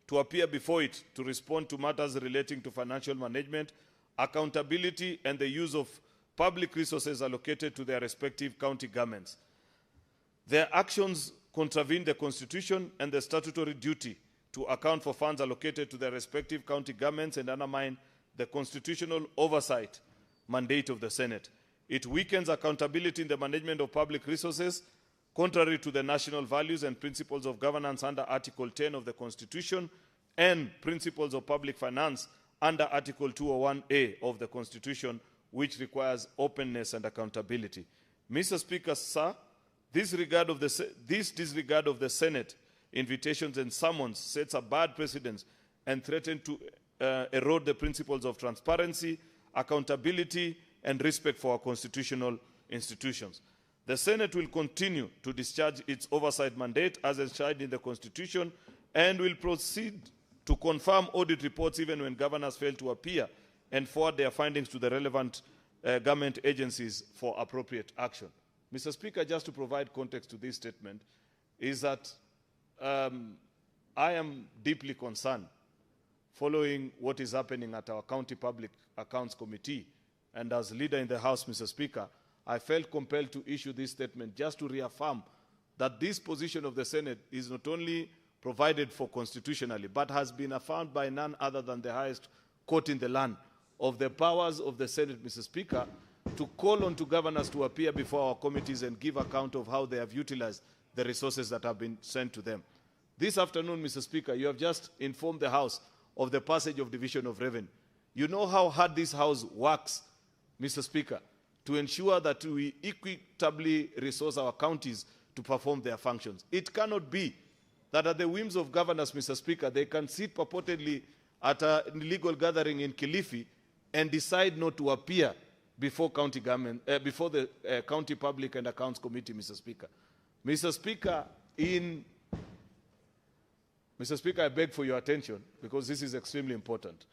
to appear before it to respond to matters relating to financial management, accountability, and the use of public resources allocated to their respective county governments. Their actions contravene the Constitution and the statutory duty to account for funds allocated to their respective county governments and undermine the constitutional oversight mandate of the Senate. It weakens accountability in the management of public resources, contrary to the national values and principles of governance under Article 10 of the Constitution and principles of public finance under Article 201A of the Constitution, which requires openness and accountability. Mr. Speaker, sir, this disregard of the Senate invitations and summons sets a bad precedent and threatens to erode the principles of transparency, accountability, and respect for our constitutional institutions. The Senate will continue to discharge its oversight mandate as enshrined in the Constitution and will proceed to confirm audit reports even when governors fail to appear and forward their findings to the relevant government agencies for appropriate action. Mr. Speaker, just to provide context to this statement, is that I am deeply concerned following what is happening at our County Public Accounts Committee. And as leader in the House, Mr. Speaker, I felt compelled to issue this statement just to reaffirm that this position of the Senate is not only provided for constitutionally, but has been affirmed by none other than the highest court in the land, of the powers of the Senate, Mr. Speaker, to call on to governors to appear before our committees and give account of how they have utilized the resources that have been sent to them. This afternoon, Mr. Speaker, you have just informed the House of the passage of division of revenue. You know how hard this House works, Mr. Speaker, to ensure that we equitably resource our counties to perform their functions. It cannot be that at the whims of governors, Mr. Speaker, they can sit purportedly at a legal gathering in Kilifi and decide not to appear before county government, before the County Public and Accounts Committee, Mr. Speaker. Mr. Speaker, Mr. Speaker, I beg for your attention because this is extremely important.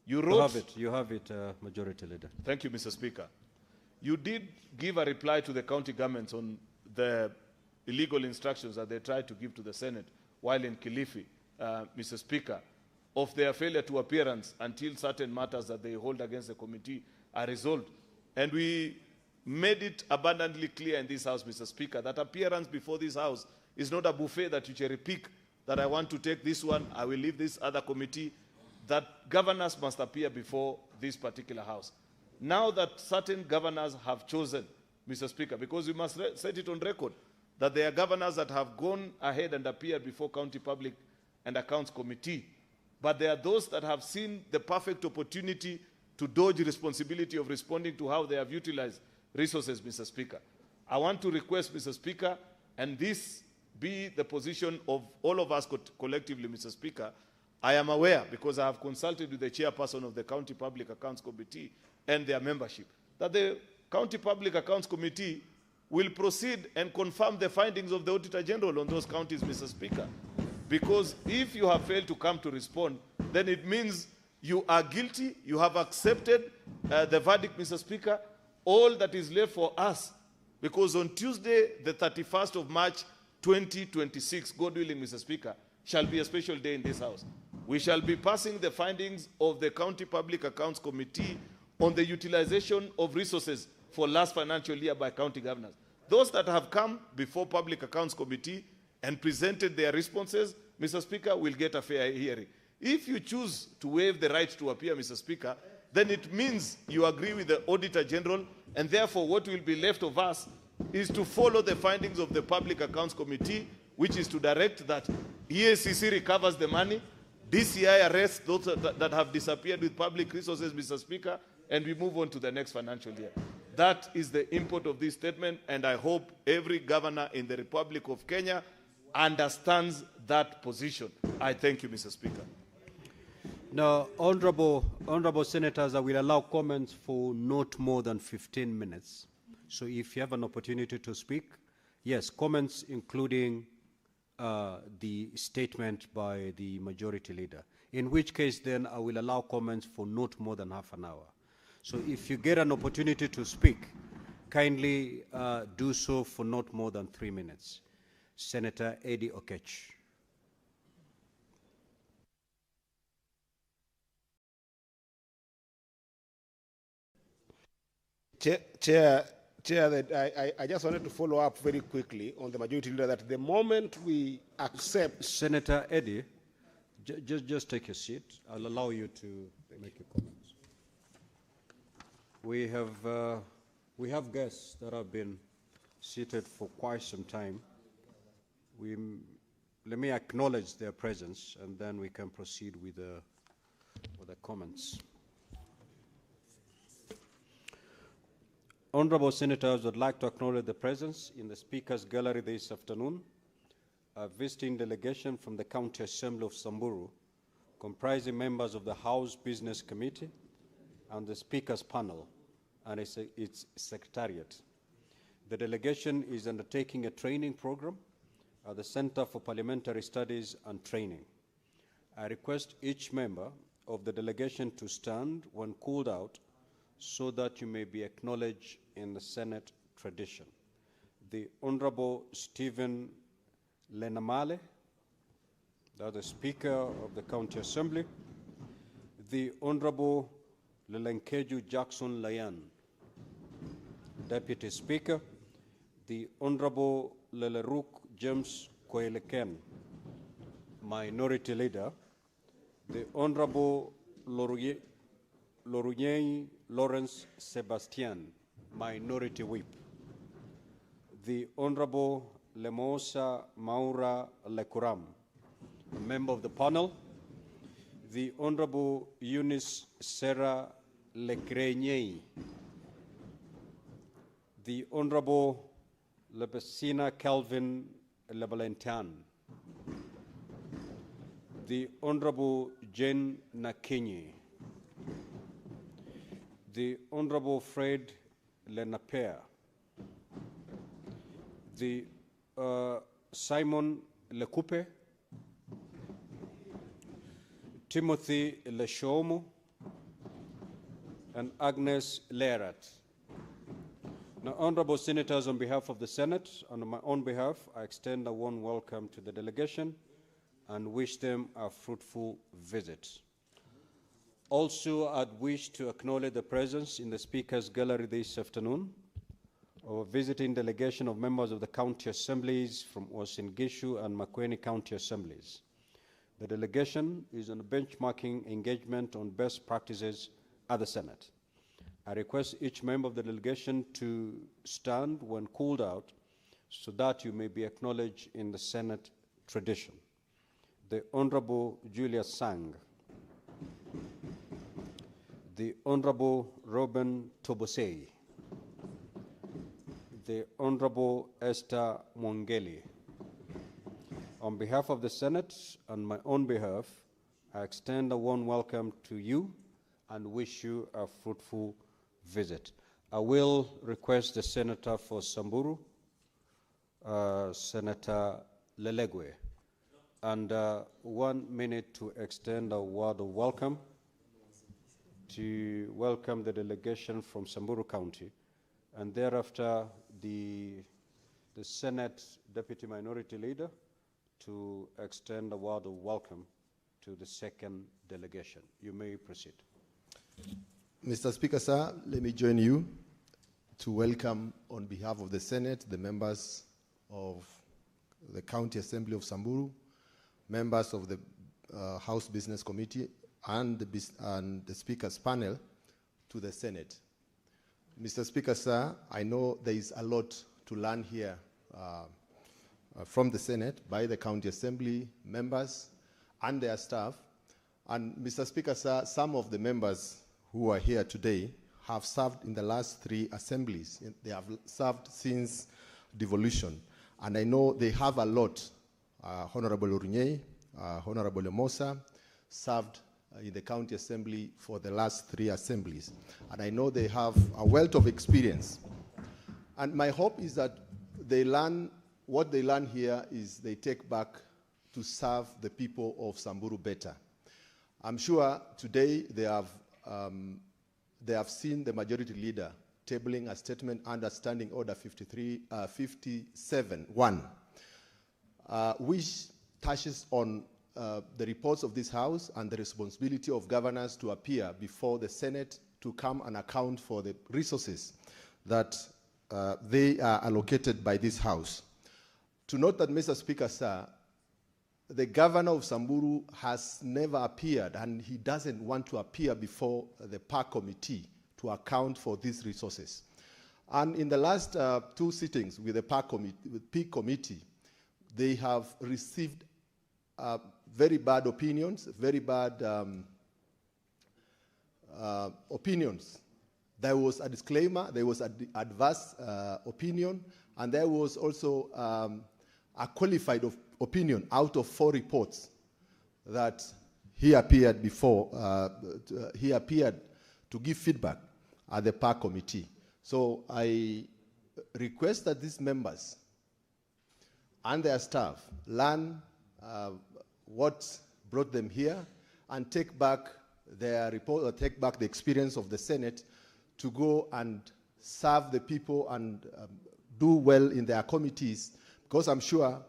You have it, Majority Leader. Thank you, Mr. Speaker. You did give a reply to the county governments on the illegal instructions that they tried to give to the Senate while in Kilifi, Mr. Speaker, of their failure to appearance until certain matters that they hold against the committee are resolved. And we made it abundantly clear in this House, Mr. Speaker, that appearance before this House is not a buffet that you cherry pick, that I want to take this one, I will leave this other committee, that governors must appear before this particular House. Now that certain governors have chosen, Mr. Speaker, because we must set it on record, that there are governors that have gone ahead and appeared before County Public and Accounts Committee, but there are those that have seen the perfect opportunity to dodge responsibility of responding to how they have utilized resources, Mr. Speaker. I want to request, Mr. Speaker, and this be the position of all of us collectively, Mr. Speaker. I am aware, because I have consulted with the chairperson of the County Public Accounts Committee and their membership, that the County Public Accounts Committee will proceed and confirm the findings of the Auditor General on those counties, Mr. Speaker. Because if you have failed to come to respond, then it means you are guilty, you have accepted the verdict, Mr. Speaker. All that is left for us, because on Tuesday, the 31st of March, 2026, God willing, Mr. Speaker, shall be a special day in this House. We shall be passing the findings of the County Public Accounts Committee on the utilization of resources for last financial year by county governors. Those that have come before Public Accounts Committee and presented their responses, Mr. Speaker, will get a fair hearing. If you choose to waive the right to appear, Mr. Speaker, then it means you agree with the Auditor General, and therefore what will be left of us is to follow the findings of the Public Accounts Committee, which is to direct that EACC recovers the money, DCI arrests those that have disappeared with public resources, Mr. Speaker, and we move on to the next financial year. That is the import of this statement, and I hope every governor in the Republic of Kenya understands that position. I thank you, Mr. Speaker. Now, honorable senators, I will allow comments for not more than 15 minutes. So if you have an opportunity to speak, yes, comments including the statement by the majority leader, in which case then I will allow comments for not more than half an hour. So if you get an opportunity to speak, kindly do so for not more than 3 minutes. Senator Eddie Okech. Chair, I just wanted to follow up very quickly on the majority leader that the moment we accept... Senator Eddie, just take your seat. I'll allow you to make your comments. We have guests that have been seated for quite some time. Let me acknowledge their presence, and then we can proceed with the comments. Honorable Senators, would like to acknowledge the presence in the Speaker's Gallery this afternoon, a visiting delegation from the County Assembly of Samburu, comprising members of the House Business Committee and the Speaker's panel and its Secretariat. The delegation is undertaking a training program at the Center for Parliamentary Studies and Training. I request each member of the delegation to stand when called out so that you may be acknowledged in the Senate tradition. The Honorable Stephen Lenamale, the Speaker of the County Assembly. The Honorable Lelenkeju Jackson Layan, Deputy Speaker. The Honorable Leleruk James Koeleken, Minority Leader. The Honorable Lorunyei Lawrence Sebastian, Minority Whip. The Honorable Lemosa Maura Lekuram, a member of the panel. The Honorable Eunice Sarah Lekrenyei. The Honorable Lebesina Calvin Lebalentan. The Honorable Jane Nakinyi. The Honorable Fred Lenapere. The Simon Lekupe. Timothy Leshomo. And Agnes Lerat. Now, honorable senators, on behalf of the Senate and on my own behalf, I extend a warm welcome to the delegation and wish them a fruitful visit. Also, I'd wish to acknowledge the presence in the Speaker's Gallery this afternoon of a visiting delegation of members of the county assemblies from Uasin Gishu and Makueni County Assemblies. The delegation is on a benchmarking engagement on best practices at the Senate. I request each member of the delegation to stand when called out so that you may be acknowledged in the Senate tradition. The Honorable Julia Sang. The Honorable Robin Tobosei. The Honorable Esther Mwangeli. On behalf of the Senate and my own behalf, I extend a warm welcome to you and wish you a fruitful visit. I will request the Senator for Samburu, Senator Lelegwe, and 1 minute to extend a word of welcome to welcome the delegation from Samburu County, and thereafter the Senate Deputy Minority Leader to extend a word of welcome to the second delegation. You may proceed. Mr. Speaker, sir, let me join you to welcome on behalf of the Senate the members of the County Assembly of Samburu, members of the House Business Committee, and the Speaker's panel to the Senate. Mr. Speaker, sir, I know there is a lot to learn here from the Senate by the County Assembly members and their staff. And Mr. Speaker, sir, some of the members who are here today have served in the last 3 assemblies. They have served since devolution. And I know they have a lot. Honorable Urunye, Honorable Mosa served in the County Assembly for the last 3 assemblies. And I know they have a wealth of experience. And my hope is that they learn, what they learn here is they take back to serve the people of Samburu better. I'm sure today they have seen the majority leader tabling a statement under Standing Order 57-1, which touches on the reports of this House and the responsibility of governors to appear before the Senate to come and account for the resources that they are allocated by this House. To note that, Mr. Speaker, sir, the governor of Samburu has never appeared, and he doesn't want to appear before the Park Committee to account for these resources. And in the last 2 sittings with the Park Committee, with Peak Committee, they have received very bad opinions, very bad opinions. There was a disclaimer, there was an adverse opinion, and there was also a qualified opinion out of 4 reports that he appeared before, he appeared to give feedback at the Park Committee. So I request that these members and their staff learn what brought them here and take back their report, or take back the experience of the Senate to go and serve the people and do well in their committees, because I'm sure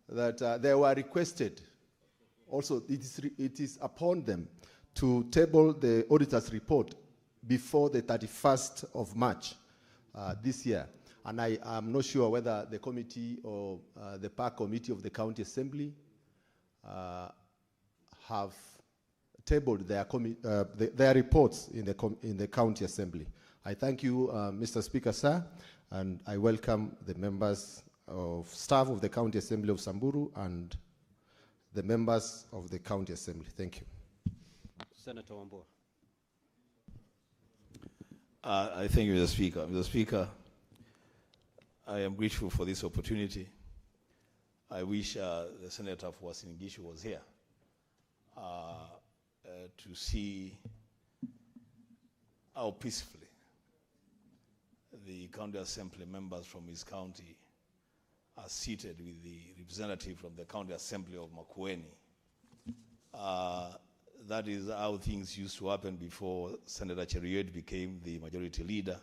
that they were requested. Also, it is upon them to table the auditor's report before the 31st of March this year. And I am not sure whether the committee or the Park Committee of the County Assembly have tabled their reports in the County Assembly. I thank you, Mr. Speaker, sir, and I welcome the members of staff of the County Assembly of Samburu and the members of the County Assembly. Thank you. Senator Wambua. I thank you, Mr. Speaker. Mr. Speaker, I am grateful for this opportunity. I wish the Senator for Uasin Gishu was here to see how peacefully the County Assembly members from his county are seated with the representative from the County Assembly of Makueni. That is how things used to happen before Senator Cheruiyot became the majority leader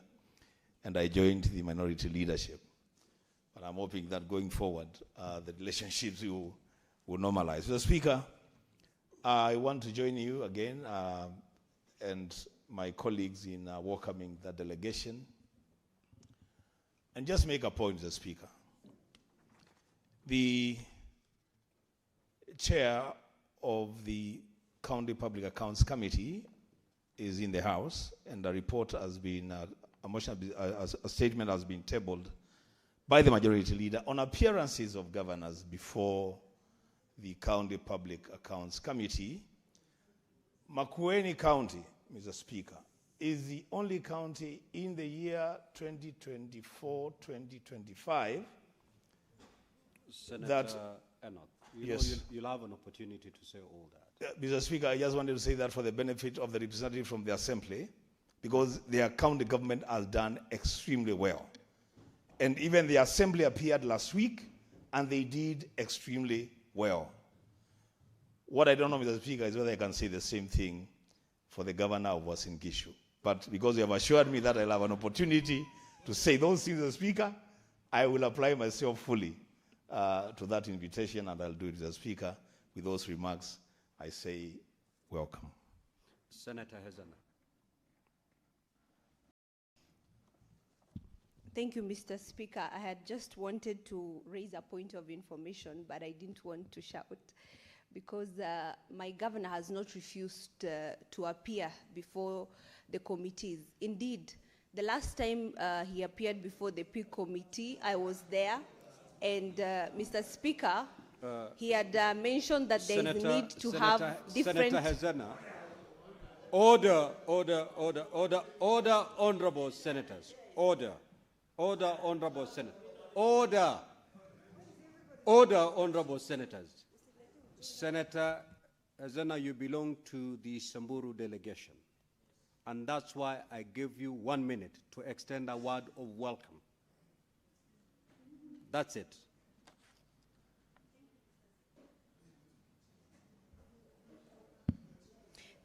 and I joined the minority leadership. But I'm hoping that going forward, the relationships will normalize. Mr. Speaker, I want to join you again and my colleagues in welcoming that delegation and just make a point, Mr. Speaker. The chair of the County Public Accounts Committee is in the House, and a report has been, a statement has been tabled by the majority leader on appearances of governors before the County Public Accounts Committee. Makueni County, Mr. Speaker, is the only county in the year 2024-2025 Senator that Enoch, yes. You'll have an opportunity to say all that. Mr. Speaker, I just wanted to say that for the benefit of the representative from the Assembly, because their county government has done extremely well. And even the Assembly appeared last week, and they did extremely well. What I don't know, Mr. Speaker, is whether I can say the same thing for the governor of Uasin Gishu. But because you have assured me that I'll have an opportunity to say those things, Mr. Speaker, I will apply myself fully to that invitation, and I'll do it, Mr. Speaker. With those remarks, I say welcome. Senator Hezana. Thank you, Mr. Speaker. I had just wanted to raise a point of information, but I didn't want to shout. because my governor has not refused to appear before the committees. Indeed, the last time he appeared before the PIC committee, I was there, and Mr. Speaker, he had mentioned that there is a need to have different... Senator Hezena, order, honorable senators, order, honorable senators, order, honorable senators. Senator Hezena, you belong to the Samburu delegation, and that's why I give you 1 minute to extend a word of welcome. That's it.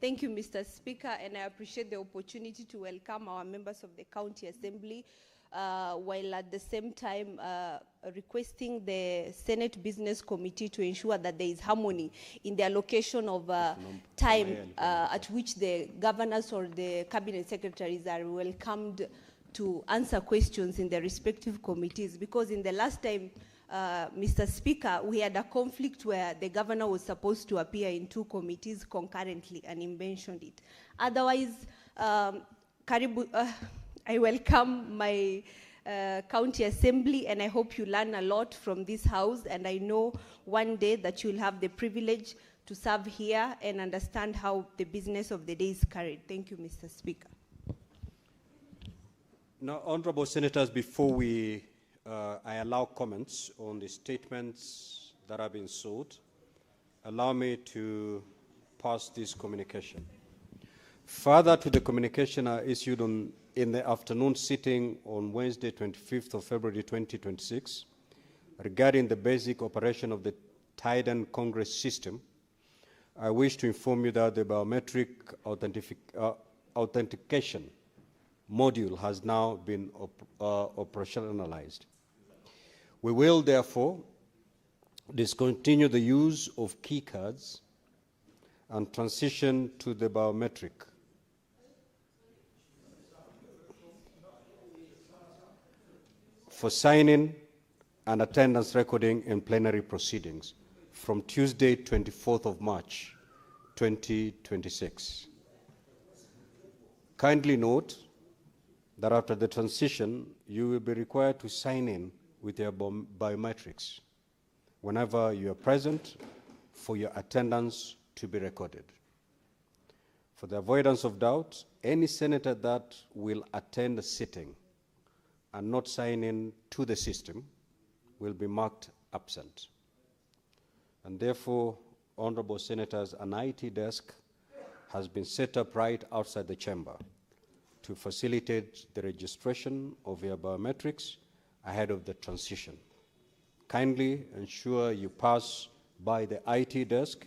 Thank you, Mr. Speaker, and I appreciate the opportunity to welcome our members of the County Assembly, while at the same time requesting the Senate Business Committee to ensure that there is harmony in the allocation of time at which the governors or the cabinet secretaries are welcomed to answer questions in the respective committees, because in the last time, Mr. Speaker, we had a conflict where the governor was supposed to appear in 2 committees concurrently, and he mentioned it. Otherwise, I welcome my county assembly, and I hope you learn a lot from this house, and I know one day that you'll have the privilege to serve here and understand how the business of the day is carried. Thank you, Mr. Speaker. Now, honorable senators, before I allow comments on the statements that have been sought, allow me to pass this communication. Further to the communication I issued in the afternoon sitting on Wednesday, 25th of February 2026, regarding the basic operation of the Titan Congress system, I wish to inform you that the biometric authentication module has now been operationalized. We will therefore discontinue the use of key cards and transition to the biometric. For sign-in and attendance recording in plenary proceedings from Tuesday, 24th of March, 2026. Kindly note that after the transition, you will be required to sign in with your biometrics whenever you are present for your attendance to be recorded. For the avoidance of doubt, any senator that will attend a sitting and not sign in to the system will be marked absent. And therefore, honorable senators, an IT desk has been set up right outside the chamber to facilitate the registration of your biometrics ahead of the transition. Kindly ensure you pass by the IT desk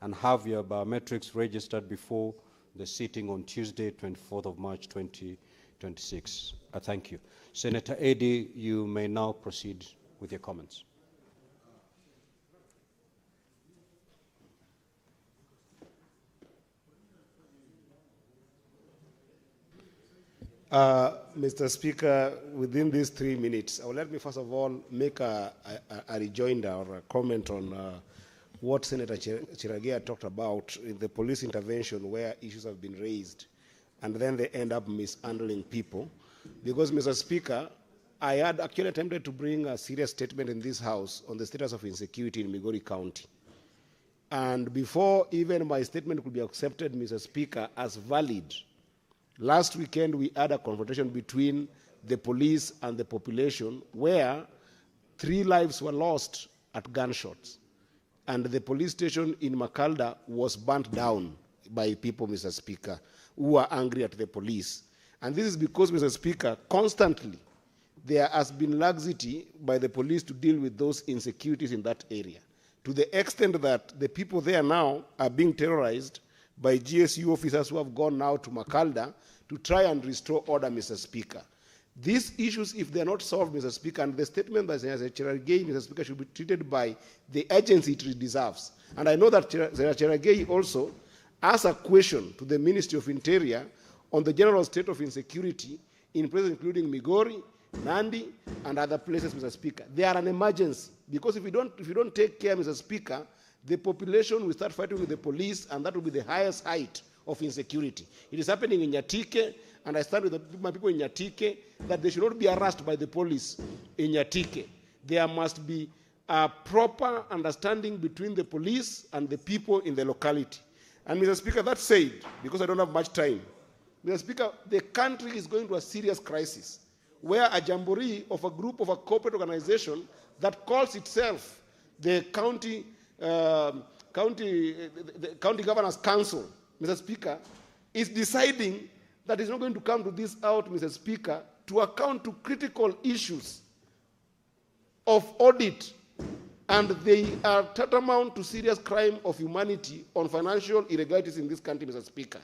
and have your biometrics registered before the sitting on Tuesday, 24th of March, 2026. I thank you. Senator Eddy, you may now proceed with your comments. Mr. Speaker, within these 3 minutes, let me first of all make a rejoinder or a comment on what Senator Chiragia talked about in the police intervention where issues have been raised and then they end up mishandling people. Because, Mr. Speaker, I had actually attempted to bring a serious statement in this House on the status of insecurity in Migori County. And before even my statement could be accepted, Mr. Speaker, as valid, last weekend we had a confrontation between the police and the population where 3 lives were lost at gunshots. And the police station in Makalda was burnt down by people, Mr. Speaker, who were angry at the police. And this is because, Mr. Speaker, constantly there has been laxity by the police to deal with those insecurities in that area, to the extent that the people there now are being terrorized by GSU officers who have gone now to Makalda to try and restore order, Mr. Speaker. These issues, if they're not solved, Mr. Speaker, and the statement by Senator Cherargei, Mr. Speaker, should be treated by the agency it deserves. And I know that Senator Cherargei also asked a question to the Ministry of Interior on the general state of insecurity in places including Migori, Nandi, and other places, Mr. Speaker. They are an emergency, because if you don't take care, Mr. Speaker, the population will start fighting with the police, and that will be the highest height of insecurity. It is happening in Nyatike, and I stand with my people in Nyatike that they should not be harassed by the police in Nyatike. There must be a proper understanding between the police and the people in the locality. And Mr. Speaker, that said, because I don't have much time, Mr. Speaker, the country is going to a serious crisis where a jamboree of a group of a corporate organization that calls itself the County Governors Council, Mr. Speaker, is deciding that it's not going to come to this out, Mr. Speaker, to account to critical issues of audit, and they are tantamount to serious crime of humanity on financial irregularities in this country, Mr. Speaker.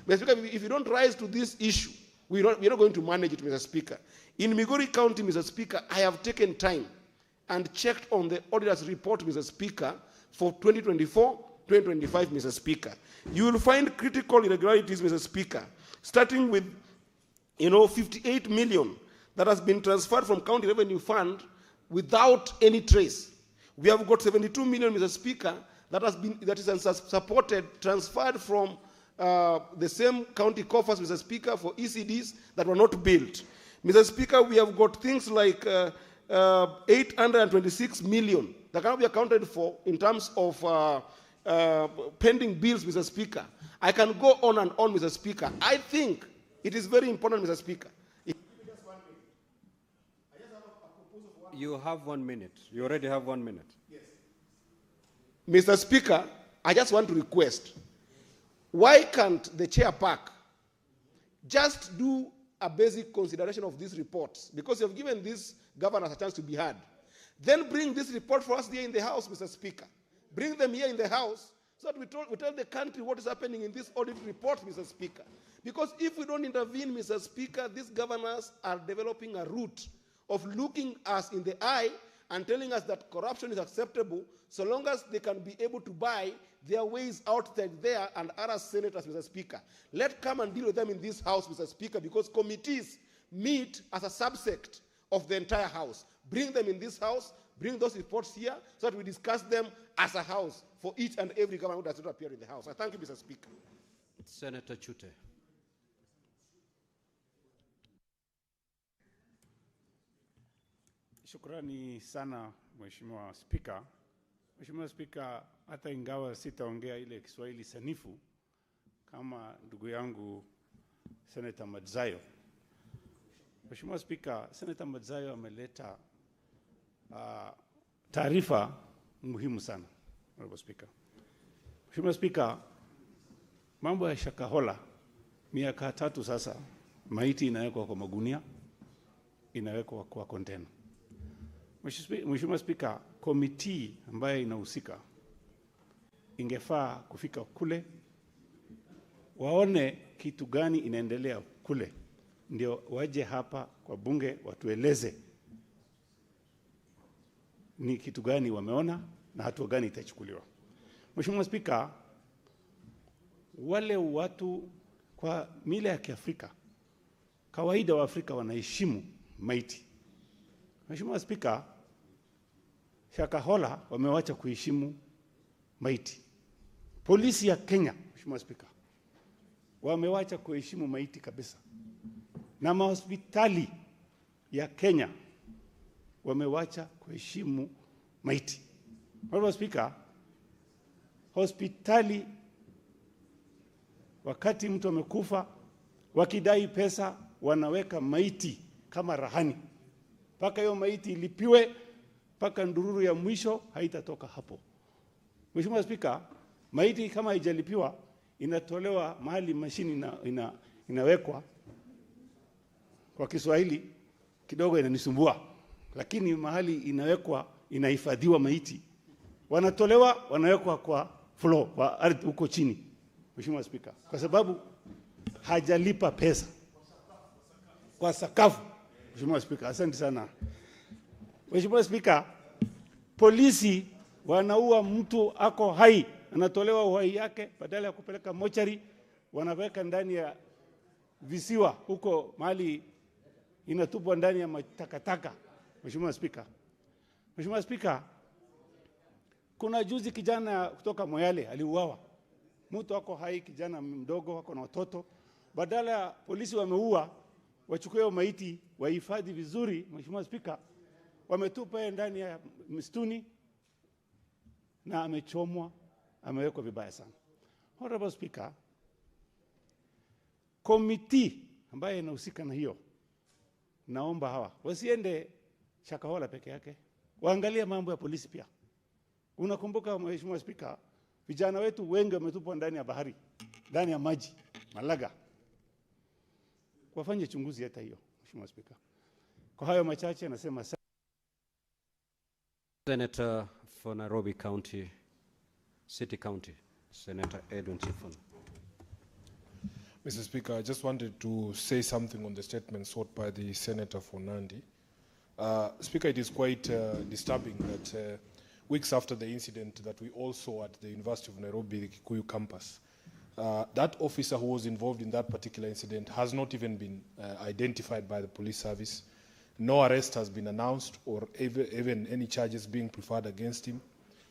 Mr. Speaker, if you don't rise to this issue, we're not going to manage it, Mr. Speaker. In Migori County, Mr. Speaker, I have taken time and checked on the auditor's report, Mr. Speaker, for 2024, 2025, Mr. Speaker. You will find critical irregularities, Mr. Speaker, starting with, 58 million that has been transferred from County Revenue Fund without any trace. We have got 72 million, Mr. Speaker, that is supported, transferred from the same county coffers, Mr. Speaker, for ECDs that were not built. Mr. Speaker, we have got things like 826 million that cannot be accounted for in terms of pending bills, Mr. Speaker. I can go on and on, Mr. Speaker. I think it is very important, Mr. Speaker. You have 1 minute. You already have 1 minute. Yes. Mr. Speaker, I just want to request, why can't the chair pack just do a basic consideration of these reports? Because you have given these governors a chance to be heard. Then bring this report for us here in the House, Mr. Speaker. Bring them here in the House so that we tell the country what is happening in this audit report, Mr. Speaker. Because if we don't intervene, Mr. Speaker, these governors are developing a route of looking us in the eye and telling us that corruption is acceptable so long as they can be able to buy their ways out there and other senators, Mr. Speaker. Let's come and deal with them in this House, Mr. Speaker, because committees meet as a subsect of the entire House. Bring them in this House, bring those reports here so that we discuss them as a House for each and every government who does not appear in the House. I thank you, Mr. Speaker. Senator Chute. Shukrani sana Mheshimiwa Spika. Mheshimiwa Spika, hata ingawa sitaongea ile Kiswahili sanifu kama ndugu yangu Senator Madzayo. Mheshimiwa Spika, Senator Madzayo ameleta taarifa muhimu sana. Mheshimiwa Spika. Mheshimiwa Spika, mambo ya Shakahola miaka 3 sasa, maiti inawekwa kwa magunia, inawekwa kwa container. Mheshimiwa Spika, komiti ambayo inahusika ingefaa kufika kule waone kitu gani inaendelea kule, ndio waje hapa kwa bunge watueleze ni kitu gani wameona na hatua gani itachukuliwa. Mheshimiwa Spika, wale watu kwa mila ya Kiafrika, kawaida wa Afrika wanaheshimu maiti. Mheshimiwa Spika, Shakahola wamewacha kuheshimu maiti. Polisi ya Kenya, Mheshimiwa Spika, wamewacha kuheshimu maiti kabisa. Na mahospitali ya Kenya wamewacha kuheshimu maiti. Mheshimiwa Spika, hospitali wakati mtu amekufa wakidai pesa wanaweka maiti kama rahani. Paka hiyo maiti ilipiwe, paka ndururu ya mwisho haitatoka hapo. Mheshimiwa Spika, maiti kama haijalipiwa inatolewa mahali mashini inawekwa. Kwa Kiswahili kidogo inanisumbua, lakini mahali inawekwa inahifadhiwa maiti, wanatolewa wanawekwa kwa floor, kwa ardhi huko chini. Mheshimiwa Spika, kwa sababu hajalipa pesa kwa sakafu. Mheshimiwa Spika, asante sana. Mheshimiwa Spika, polisi wanaua mtu ako hai, anatolewa uhai yake, badala ya kupeleka mochari wanaweka ndani ya visiwa huko mahali inatupwa ndani ya matakataka. Mheshimiwa Spika, Mheshimiwa Spika, Kuna juzi kijana kutoka Moyale aliuawa. Mtu wako hai, kijana mdogo, wako na watoto. Badala ya polisi wameua, wachukue maiti, wahifadhi vizuri, Mheshimiwa Spika, wametupa yeye ndani ya msituni na amechomwa, amewekwa vibaya sana. Honorable Speaker, committee ambayo inahusika na hiyo, naomba hawa wasiende Shakahola peke yake, waangalie mambo ya polisi pia. Unakumbuka Mheshimiwa Speaker, vijana wetu wengi wametupwa ndani ya bahari, ndani ya maji, Malaga. Wafanye chunguzi hata hiyo, Mheshimiwa Speaker. Kwa hayo machache nasema Senator for Nairobi County, City County, Senator Edwin Sifuna. Mr. Speaker, I just wanted to say something on the statement sought by the Senator for Nandi. Speaker, it is quite disturbing that weeks after the incident that we all saw at the University of Nairobi, the Kikuyu campus, that officer who was involved in that particular incident has not even been identified by the police service. No arrest has been announced or even any charges being preferred against him.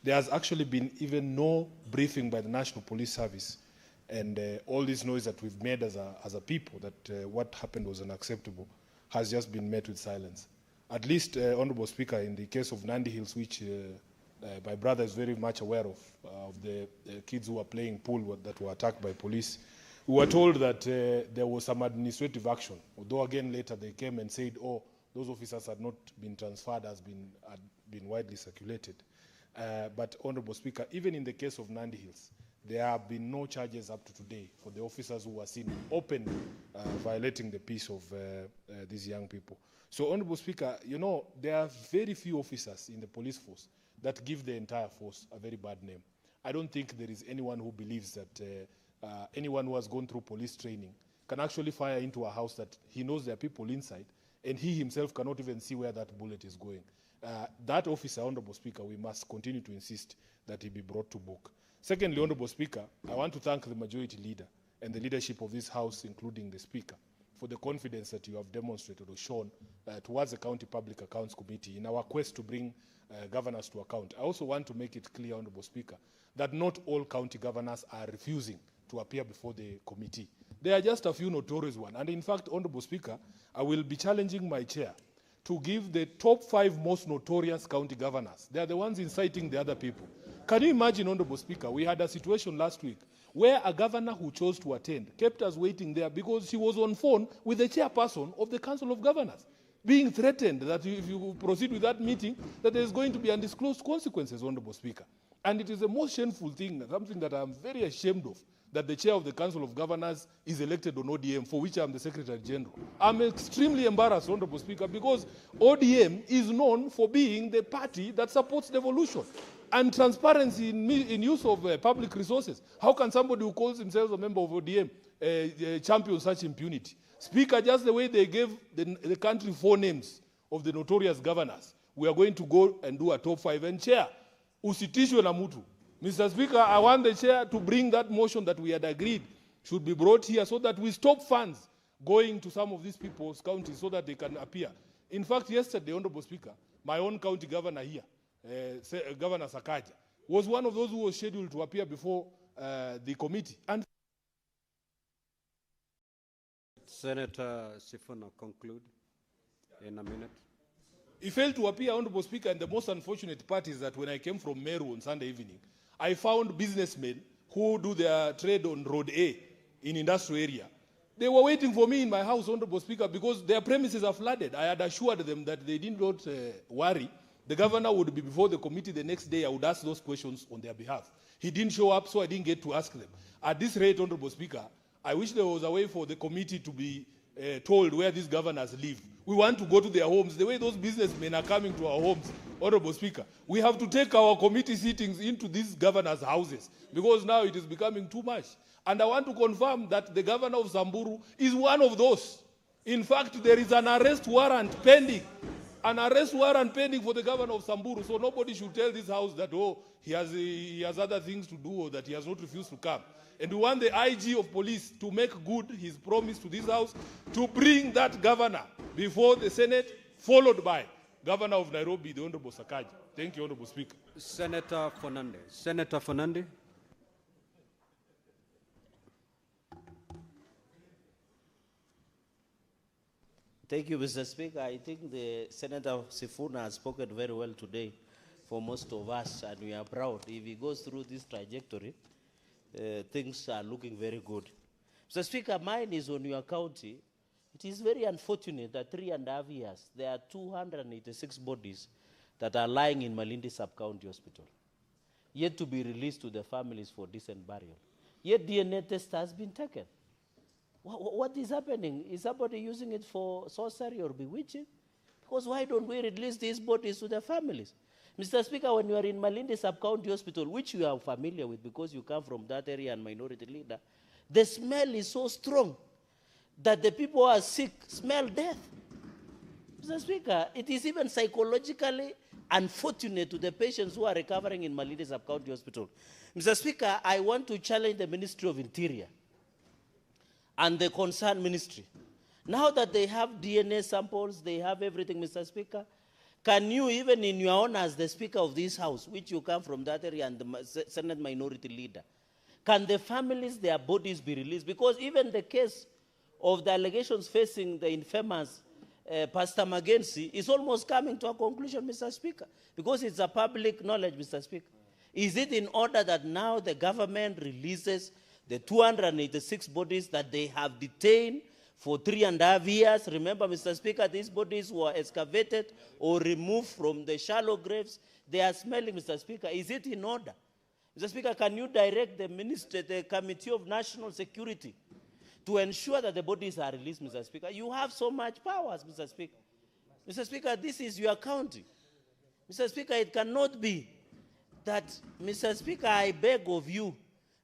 There has actually been even no briefing by the National Police Service. And all this noise that we've made as a people, that what happened was unacceptable, has just been met with silence. At least, Honorable Speaker, in the case of Nandi Hills, which my brother is very much aware of the kids who were playing pool that were attacked by police, we were told that there was some administrative action, although again later they came and said, oh, those officers had not been transferred, had been widely circulated. But Honorable Speaker, even in the case of Nandi Hills, there have been no charges up to today for the officers who were seen openly violating the peace of these young people. So, Honorable Speaker, you know, there are very few officers in the police force that give the entire force a very bad name. I don't think there is anyone who believes that anyone who has gone through police training can actually fire into a house that he knows there are people inside, and he himself cannot even see where that bullet is going. That officer, Honorable Speaker, we must continue to insist that he be brought to book. Secondly, Honorable Speaker, I want to thank the Majority Leader and the leadership of this House, including the Speaker, for the confidence that you have demonstrated or shown towards the County Public Accounts Committee in our quest to bring governors to account. I also want to make it clear, Honorable Speaker, that not all county governors are refusing to appear before the committee. There are just a few notorious ones. And in fact, Honorable Speaker, I will be challenging my chair to give the top 5 most notorious county governors. They are the ones inciting the other people. Can you imagine, Honorable Speaker, we had a situation last week where a governor who chose to attend kept us waiting there because she was on phone with the chairperson of the Council of Governors, being threatened that if you proceed with that meeting, that there is going to be undisclosed consequences, Honorable Speaker. And it is the most shameful thing, something that I'm very ashamed of, that the chair of the Council of Governors is elected on ODM, for which I'm the Secretary General. I'm extremely embarrassed, Honorable Speaker, because ODM is known for being the party that supports devolution and transparency in use of public resources. How can somebody who calls himself a member of ODM champion such impunity? Speaker, just the way they gave the country 4 names of the notorious governors, we are going to go and do a top 5. And chair, usitishwe na mutu. Mr. Speaker, I want the chair to bring that motion that we had agreed should be brought here so that we stop funds going to some of these people's counties so that they can appear. In fact, yesterday, Honorable Speaker, my own county governor here, Governor Sakaja, was one of those who was scheduled to appear before the committee. And Senator Sifuna, conclude in a minute. He failed to appear, Honorable Speaker, and the most unfortunate part is that when I came from Meru on Sunday evening, I found businessmen who do their trade on Road A in industrial area. They were waiting for me in my house, Honorable Speaker, because their premises are flooded. I had assured them that they did not worry. The governor would be before the committee the next day. I would ask those questions on their behalf. He didn't show up, so I didn't get to ask them. At this rate, Honorable Speaker, I wish there was a way for the committee to be told where these governors live. We want to go to their homes. The way those businessmen are coming to our homes, Honorable Speaker, we have to take our committee sittings into these governors' houses because now it is becoming too much. And I want to confirm that the governor of Samburu is one of those. In fact, there is an arrest warrant pending. An arrest warrant pending for the governor of Samburu. So nobody should tell this house that, oh, he has other things to do or that he has not refused to come. And we want the IG of police to make good his promise to this house to bring that governor before the Senate, followed by Governor of Nairobi, the Honorable Sakaja. Thank you, Honorable Speaker. Senator Fernandez. Senator Fernandez. Thank you, Mr. Speaker. I think the Senator Sifuna has spoken very well today for most of us, and we are proud. If he goes through this trajectory, things are looking very good. Mr. Speaker, mine is on your county. It is very unfortunate that 3.5 years, there are 286 bodies that are lying in Malindi Sub-County Hospital, yet to be released to the families for decent burial. Yet DNA test has been taken. What is happening? Is somebody using it for sorcery or bewitching? Because why don't we release these bodies to the families? Mr. Speaker, when you are in Malindi Sub-County Hospital, which you are familiar with because you come from that area and minority leader, the smell is so strong that the people who are sick smell death. Mr. Speaker, it is even psychologically unfortunate to the patients who are recovering in Malindi Sub-County Hospital. Mr. Speaker, I want to challenge the Ministry of Interior and the concerned ministry. Now that they have DNA samples, they have everything, Mr. Speaker, can you, even in your honor as the Speaker of this House, which you come from that area and the Senate Minority Leader, can the families, their bodies be released? Because even the case of the allegations facing the infamous Pastor Magensi is almost coming to a conclusion, Mr. Speaker, because it's a public knowledge, Mr. Speaker. Is it in order that now the government releases the 286 bodies that they have detained for 3.5 years? Remember, Mr. Speaker, these bodies were excavated or removed from the shallow graves. They are smelling, Mr. Speaker. Is it in order? Mr. Speaker, can you direct the minister, the Committee of National Security, to ensure that the bodies are released, Mr. Speaker? You have so much powers, Mr. Speaker. Mr. Speaker, this is your county. Mr. Speaker, it cannot be that, Mr. Speaker, I beg of you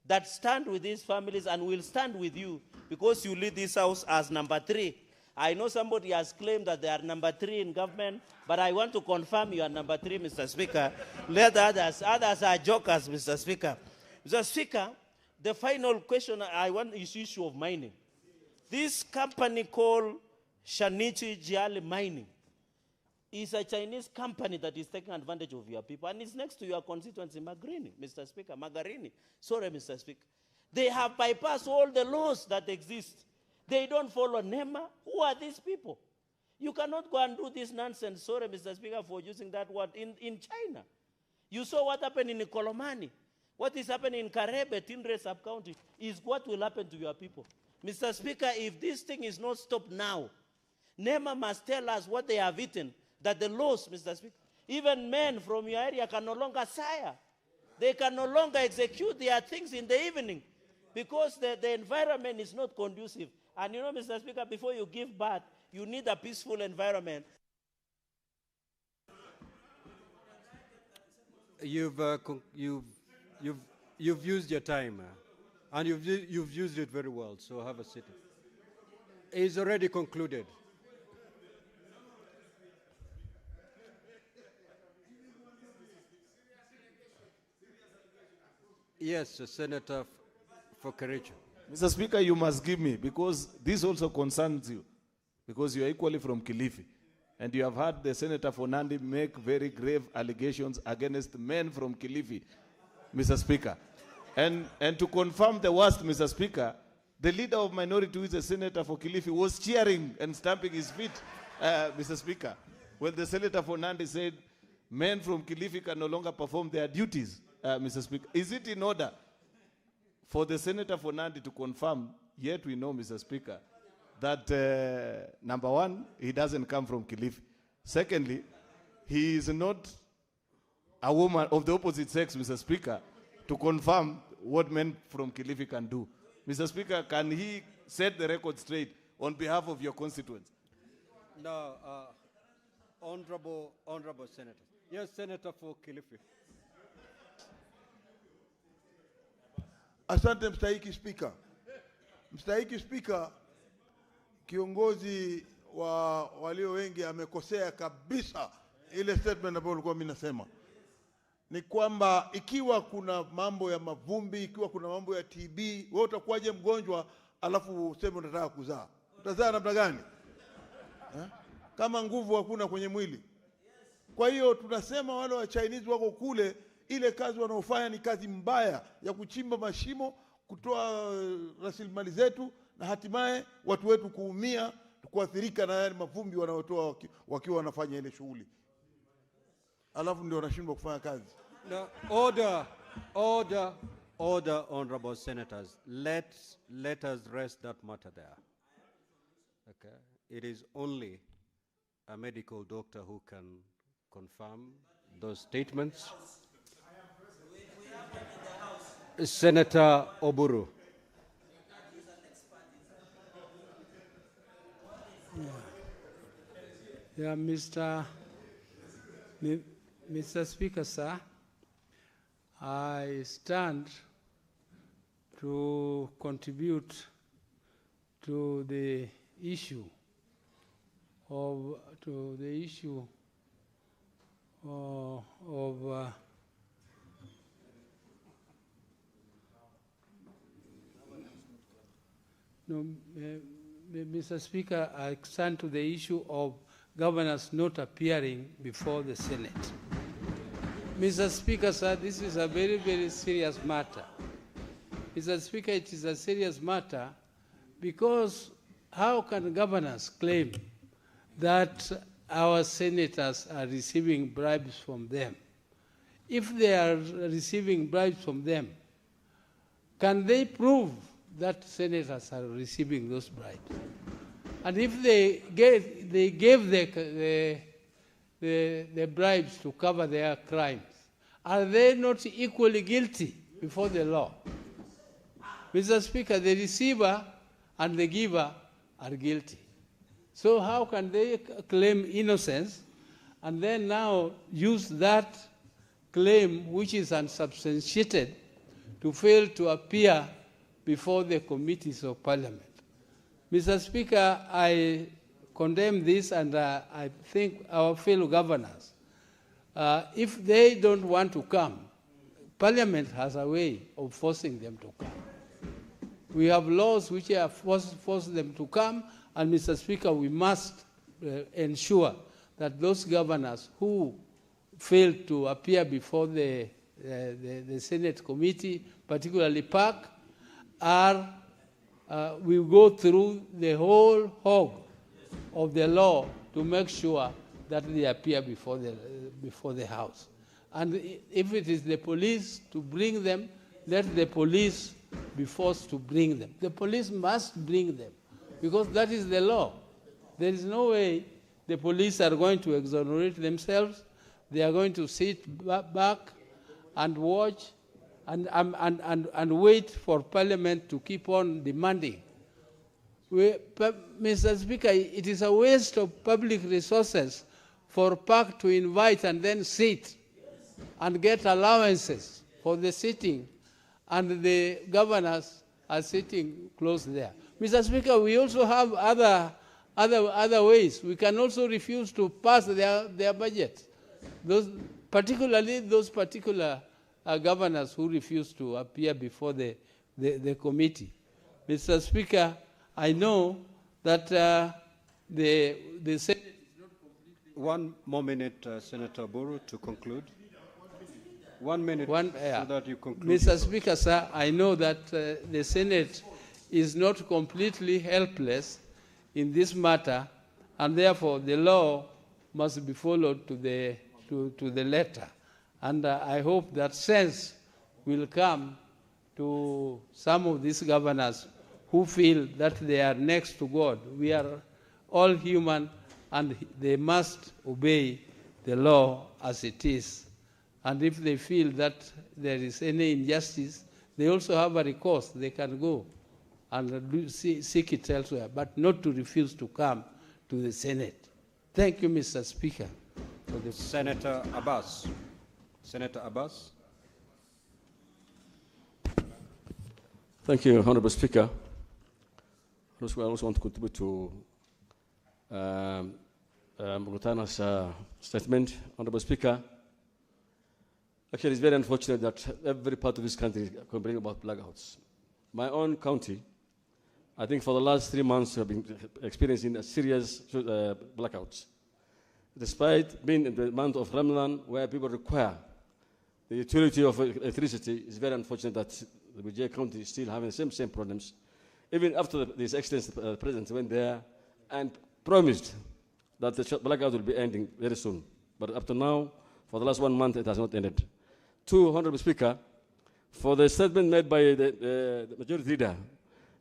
that stand with these families and will stand with you because you lead this house as number 3. I know somebody has claimed that they are number 3 in government, but I want to confirm you are number 3, Mr. Speaker. Let others are jokers, Mr. Speaker. Mr. Speaker, the final question I want is issue of mining. This company called Shanichi Jiali Mining is a Chinese company that is taking advantage of your people, and it's next to your constituency, Magarini, Mr. Speaker. Magarini. Sorry, Mr. Speaker. They have bypassed all the laws that exist. They don't follow NEMA. Who are these people? You cannot go and do this nonsense. Sorry, Mr. Speaker, for using that word in China. You saw what happened in Kolomani. What is happening in Karebe, Tindre sub-county, is what will happen to your people. Mr. Speaker, if this thing is not stopped now, NEMA must tell us what they have eaten, that the laws, Mr. Speaker, even men from your area can no longer sire. They can no longer execute their things in the evening because the environment is not conducive. And you know, Mr. Speaker, before you give birth, you need a peaceful environment. You've used your time, and you've used it very well, so have a seat. It's already concluded. Yes, Senator for Kericho. Mr. Speaker, you must give me, because this also concerns you, because you are equally from Kilifi. And you have heard the Senator for Nandi make very grave allegations against men from Kilifi, Mr. Speaker. And to confirm the worst, Mr. Speaker, the leader of minority, who is a senator for Kilifi, was cheering and stamping his feet, Mr. Speaker, when the Senator for Nandi said men from Kilifi can no longer perform their duties, Mr. Speaker. Is it in order for the Senator for Nandi to confirm, yet we know, Mr. Speaker, that number one, he doesn't come from Kilifi. Secondly, he is not a woman of the opposite sex, Mr. Speaker, to confirm what men from Kilifi can do. Mr. Speaker, can he set the record straight on behalf of your constituents? No, honorable Senator. Yes, Senator for Kilifi. Asante mstahiki Spika. Mstahiki Spika, kiongozi wa walio wengi amekosea kabisa ile statement ambayo ulikuwa mimi nasema. Ni kwamba ikiwa kuna mambo ya mavumbi, ikiwa kuna mambo ya TB, wewe utakuwaje mgonjwa alafu useme unataka kuzaa? Utazaa namna gani? Kama nguvu hakuna kwenye mwili. Kwa hiyo tunasema wale wa Chinese wako kule ile kazi wanaofanya ni kazi mbaya ya kuchimba mashimo, kutoa rasilimali zetu, na hatimaye watu wetu kuumia, kuathirika na yale mavumbi wanayotoa wakiwa wanafanya ile shughuli, alafu ndio wanashindwa kufanya kazi. No, order, honorable senators. Let us rest that matter there. Okay, it is only a medical doctor who can confirm those statements. Senator Oburu. Yeah, Mr. Speaker, sir, I stand to contribute to the issue of Mr. Speaker, I stand to the issue of governors not appearing before the Senate. Mr. Speaker, sir, this is a very, very serious matter. Mr. Speaker, it is a serious matter because how can governors claim that our senators are receiving bribes from them? If they are receiving bribes from them, can they prove that senators are receiving those bribes? And if they gave the bribes to cover their crimes, are they not equally guilty before the law? Mr. Speaker, the receiver and the giver are guilty. So how can they claim innocence and then now use that claim, which is unsubstantiated, to fail to appear before the committees of Parliament? Mr. Speaker, I condemn this, and I think our fellow governors, if they don't want to come, Parliament has a way of forcing them to come. We have laws which are force them to come, and Mr. Speaker, we must ensure that those governors who fail to appear before the Senate committee, particularly PAC, will go through the whole hog of the law to make sure that they appear before the House. And if it is the police to bring them, let the police be forced to bring them. The police must bring them because that is the law. There is no way the police are going to exonerate themselves. They are going to sit back and watch and wait for Parliament to keep on demanding. Mr. Speaker, it is a waste of public resources for PAC to invite and then sit and get allowances for the sitting, and the governors are sitting close there. Mr. Speaker, we also have other ways. We can also refuse to pass their budget. Particularly those particular governors who refuse to appear before the committee. Mr. Speaker, I know that the Senate is not completely... One more minute, Senator Buru, to conclude. 1 minute so that you conclude. Mr. Speaker, sir, I know that the Senate is not completely helpless in this matter, and therefore the law must be followed to the letter. And I hope that sense will come to some of these governors who feel that they are next to God. We are all human, and they must obey the law as it is. And if they feel that there is any injustice, they also have a recourse. They can go and seek it elsewhere, but not to refuse to come to the Senate. Thank you, Mr. Speaker. Senator Abbas. Senator Abbas. Thank you, Honorable Speaker. I also want to contribute to Rutana's statement. Honorable Speaker, actually it's very unfortunate that every part of this country is complaining about blackouts. My own county, I think for the last 3 months we have been experiencing a serious blackouts. Despite being in the month of Ramadan, where people require the utility of electricity, is very unfortunate that the Bujia County is still having the same problems. Even after this extent, the President went there and promised that the blackout will be ending very soon. But up to now, for the last 1 month, it has not ended. Two, Honorable Speaker, for the statement made by the majority leader,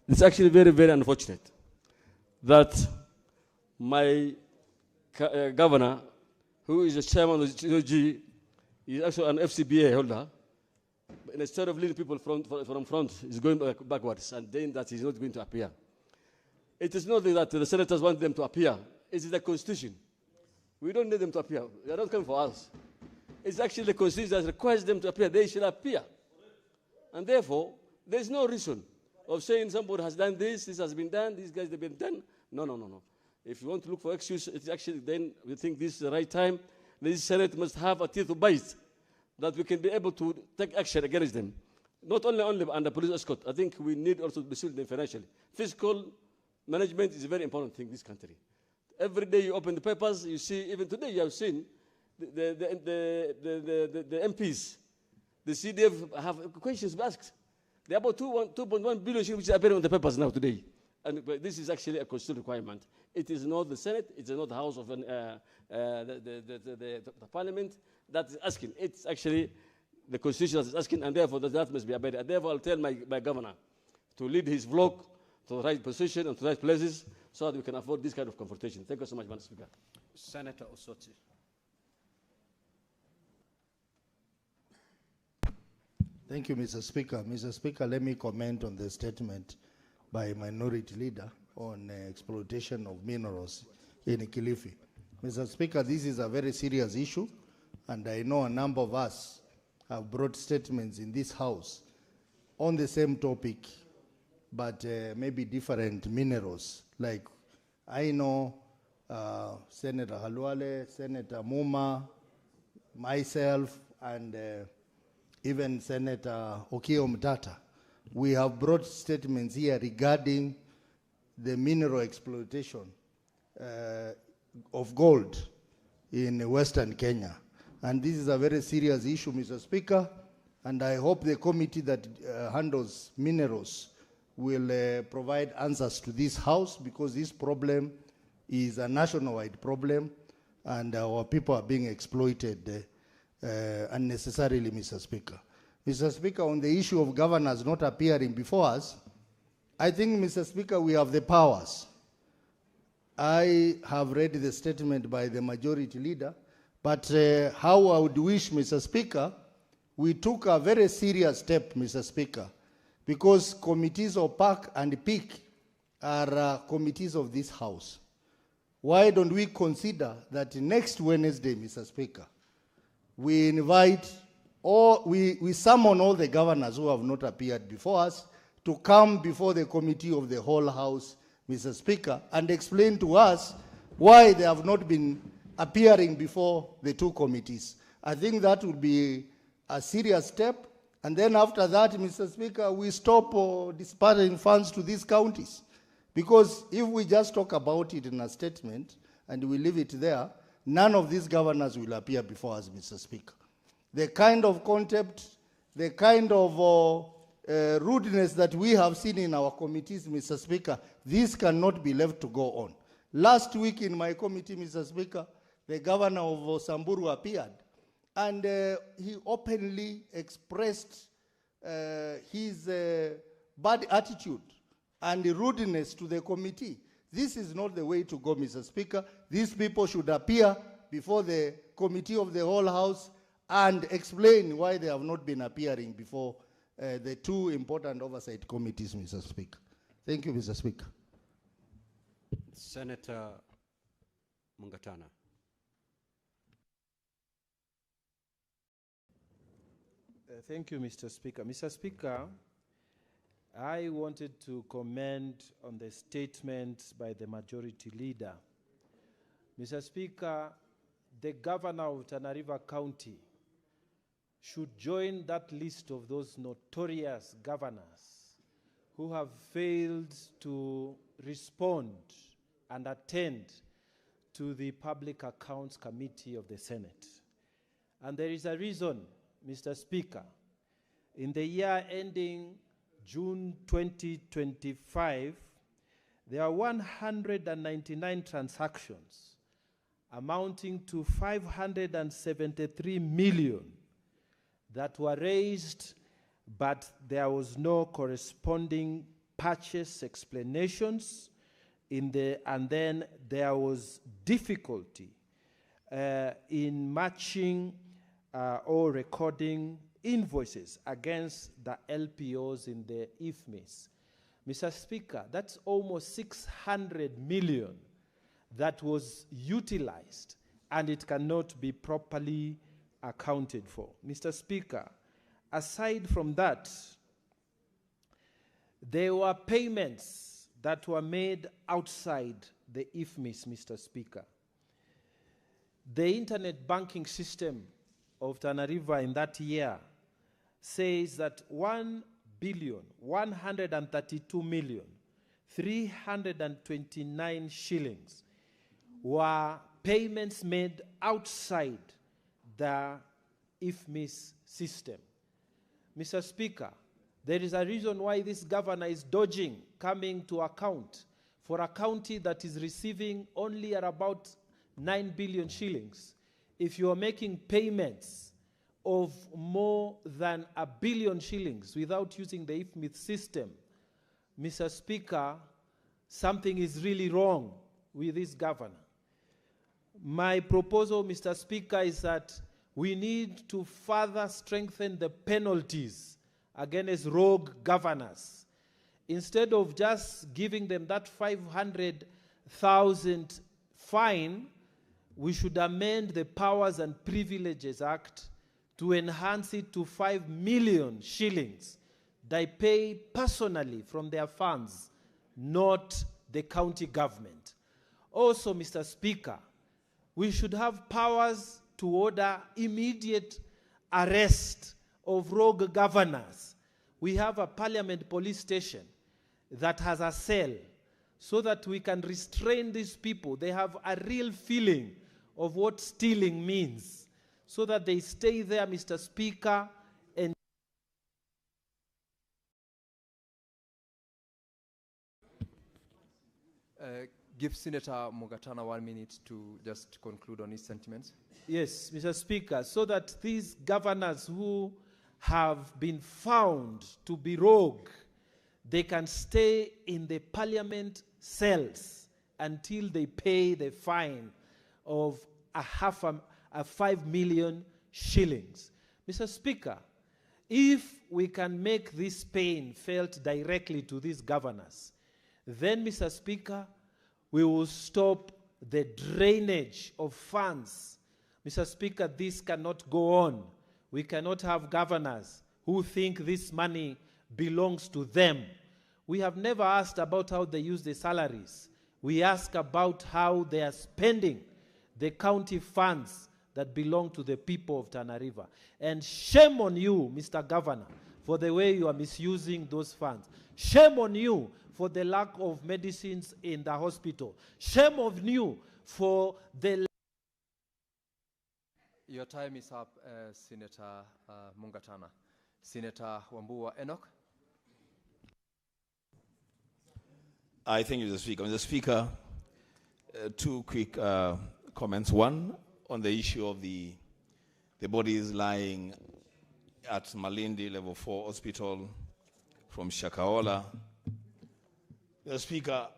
it's actually very, very unfortunate that my governor, who is the chairman of the COG, is also an FCBA holder. But instead of leading people from front, he's going backwards, and then that he's not going to appear. It is not that the senators want them to appear. It is the Constitution. We don't need them to appear. They are not coming for us. It's actually the Constitution that requires them to appear. They should appear. And therefore, there is no reason of saying somebody has done this, this has been done, these guys have been done. No, no, no, no. If you want to look for excuse, it's actually then we think this is the right time. This Senate must have a teeth to bite, that we can be able to take action against them. Not only under police escort. I think we need also to shield them financially. Fiscal management is a very important thing in this country. Every day you open the papers, you see, even today you have seen the MPs, the CDF have questions asked. There are about 2.1 billion which are appearing on the papers now today. And this is actually a constitutional requirement. It is not the Senate, it is not the House of the Parliament that is asking. It's actually the Constitution that is asking, and therefore that must be obeyed. And therefore I'll tell my governor to lead his flock to the right position and to the right places so that we can afford this kind of confrontation. Thank you so much, Madam Speaker. Senator Osoti. Thank you, Mr. Speaker. Mr. Speaker, let me comment on the statement by Minority Leader on exploitation of minerals in Kilifi. Mr. Speaker, this is a very serious issue, and I know a number of us have brought statements in this House on the same topic, but maybe different minerals. Like I know Senator Halwale, Senator Muma, myself, and even Senator Okio Mtata, we have brought statements here regarding the mineral exploitation of gold in Western Kenya. And this is a very serious issue, Mr. Speaker, and I hope the committee that handles minerals will provide answers to this House, because this problem is a national-wide problem and our people are being exploited unnecessarily, Mr. Speaker. Mr. Speaker, on the issue of governors not appearing before us, I think, Mr. Speaker, we have the powers. I have read the statement by the majority leader, but how I would wish, Mr. Speaker, we took a very serious step, Mr. Speaker, because committees of PAC and PIC are committees of this House. Why don't we consider that next Wednesday, Mr. Speaker, we invite we summon all the governors who have not appeared before us to come before the committee of the whole House, Mr. Speaker, and explain to us why they have not been appearing before the two committees. I think that would be a serious step. And then after that, Mr. Speaker, we stop dispersing funds to these counties. Because if we just talk about it in a statement and we leave it there, none of these governors will appear before us, Mr. Speaker. The kind of contempt, the kind of rudeness that we have seen in our committees, Mr. Speaker, this cannot be left to go on. Last week in my committee, Mr. Speaker, the governor of Samburu appeared, and he openly expressed his bad attitude and rudeness to the committee. This is not the way to go, Mr. Speaker. These people should appear before the committee of the whole House and explain why they have not been appearing before the two important oversight committees, Mr. Speaker. Thank you, Mr. Speaker. Senator Mungatana. Thank you, Mr. Speaker. Mr. Speaker, I wanted to comment on the statement by the majority leader. Mr. Speaker, the governor of Tana River County should join that list of those notorious governors who have failed to respond and attend to the Public Accounts Committee of the Senate. And there is a reason, Mr. Speaker, in the year ending June 2025, there are 199 transactions amounting to 573 million that were raised, but there was no corresponding purchase explanations and then there was difficulty in matching or recording invoices against the LPOs in the IFMIS. Mr. Speaker, that's almost 600 million that was utilized and it cannot be properly accounted for. Mr. Speaker, aside from that, there were payments that were made outside the IFMIS, Mr. Speaker. The internet banking system of Tana River in that year says that 1,132,329 shillings were payments made outside the IFMIS system. Mr. Speaker, there is a reason why this governor is dodging coming to account for a county that is receiving only at about 9 billion shillings. If you are making payments of more than 1 billion shillings without using the IFMIS system, Mr. Speaker, something is really wrong with this governor. My proposal, Mr. Speaker, is that we need to further strengthen the penalties against rogue governors. Instead of just giving them that 500,000 fine, we should amend the Powers and Privileges Act to enhance it to 5 million shillings. They pay personally from their funds, not the county government. Also, Mr. Speaker, we should have powers to order immediate arrest of rogue governors. We have a parliament police station that has a cell so that we can restrain these people. They have a real feeling of what stealing means, so that they stay there, Mr. Speaker, and give Senator Mugatana 1 minute to just conclude on his sentiments. yes, Mr. Speaker, so that these governors who have been found to be rogue, they can stay in the parliament cells until they pay the fine of 5 million shillings. Mr. Speaker, if we can make this pain felt directly to these governors, then, Mr. Speaker, we will stop the drainage of funds. Mr. Speaker, this cannot go on. We cannot have governors who think this money belongs to them. We have never asked about how they use the salaries. We ask about how they are spending the county funds that belong to the people of Tana River. And shame on you, Mr. Governor, for the way you are misusing those funds. Shame on you for the lack of medicines in the hospital. Shame on you for the... Your time is up, Senator Mungatana. Senator Wambua Enoch. I thank you, Mr. Speaker. Mr. Speaker, two quick comments. One, on the issue of the bodies lying at Malindi Level 4 Hospital from Shakaola. Mr. Speaker,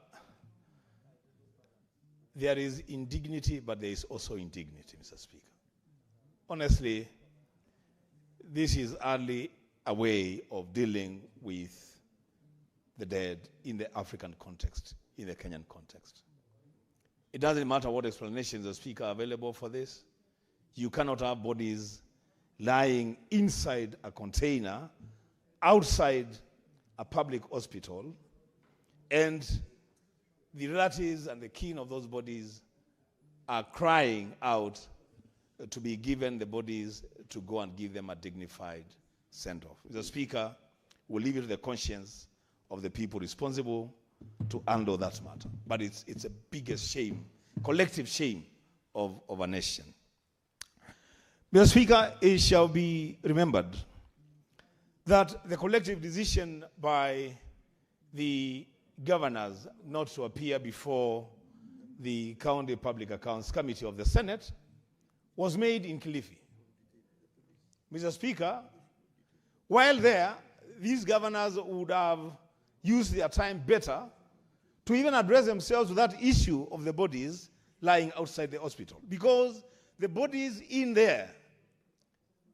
there is indignity, but there is also indignity, Mr. Speaker. Honestly, this is hardly a way of dealing with the dead in the African context, in the Kenyan context. It doesn't matter what explanations the Speaker are available for this. You cannot have bodies lying inside a container outside a public hospital, and the relatives and the kin of those bodies are crying out to be given the bodies to go and give them a dignified send-off. Mr. Speaker, we'll leave it to the conscience of the people responsible to handle that matter. But it's the biggest shame, collective shame of a nation. Mr. Speaker, it shall be remembered that the collective decision by the governors not to appear before the County Public Accounts Committee of the Senate was made in Kilifi. Mr. Speaker, while there, these governors would have used their time better to even address themselves to that issue of the bodies lying outside the hospital. Because the bodies in there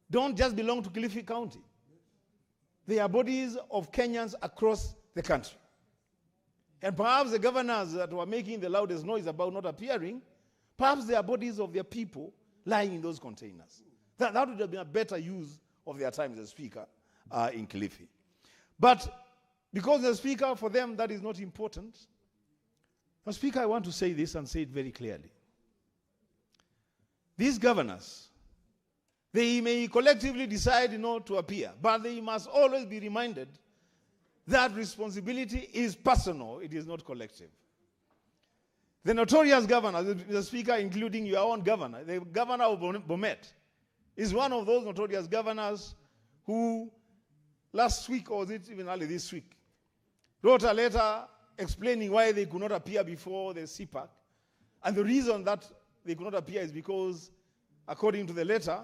don't just belong to Kilifi County. They are bodies of Kenyans across the country. And perhaps the governors that were making the loudest noise about not appearing, perhaps they are bodies of their people lying in those containers. That would have been a better use of their time, as Speaker, in Kilifi. But because the Speaker, for them, that is not important. Mr. Speaker, I want to say this and say it very clearly. These governors, they may collectively decide not to appear, but they must always be reminded that responsibility is personal, it is not collective. The notorious governor, the Speaker, including your own governor, the governor of Bomet, is one of those notorious governors who last week, or was it even early this week, wrote a letter explaining why they could not appear before the CPAC. And the reason that they could not appear is because, according to the letter,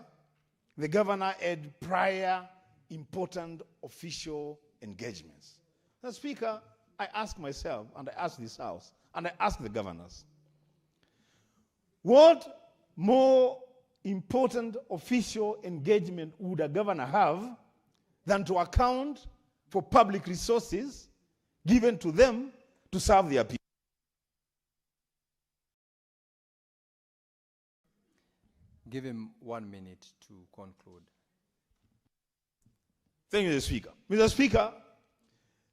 the governor had prior important official engagements. Now, Speaker, I ask myself, and I ask this House, and I ask the governors, what more important official engagement would a governor have than to account for public resources given to them to serve their people? Give him 1 minute to conclude. Thank you, Mr. Speaker. Mr. Speaker,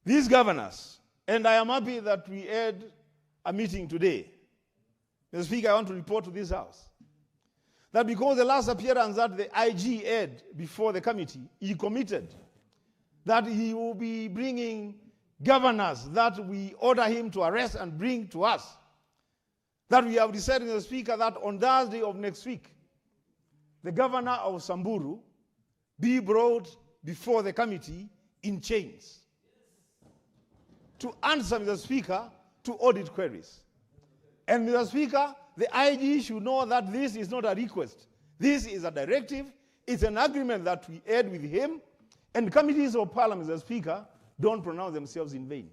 these governors, and I am happy that we had a meeting today. Mr. Speaker, I want to report to this House that because the last appearance that the IG had before the committee, he committed that he will be bringing governors that we order him to arrest and bring to us. That we have decided, Mr. Speaker, that on Thursday of next week, the governor of Samburu be brought before the committee in chains to answer, Mr. Speaker, to audit queries. And Mr. Speaker, the IG should know that this is not a request. This is a directive. It's an agreement that we had with him. And committees of parliament, Mr. Speaker, don't pronounce themselves in vain.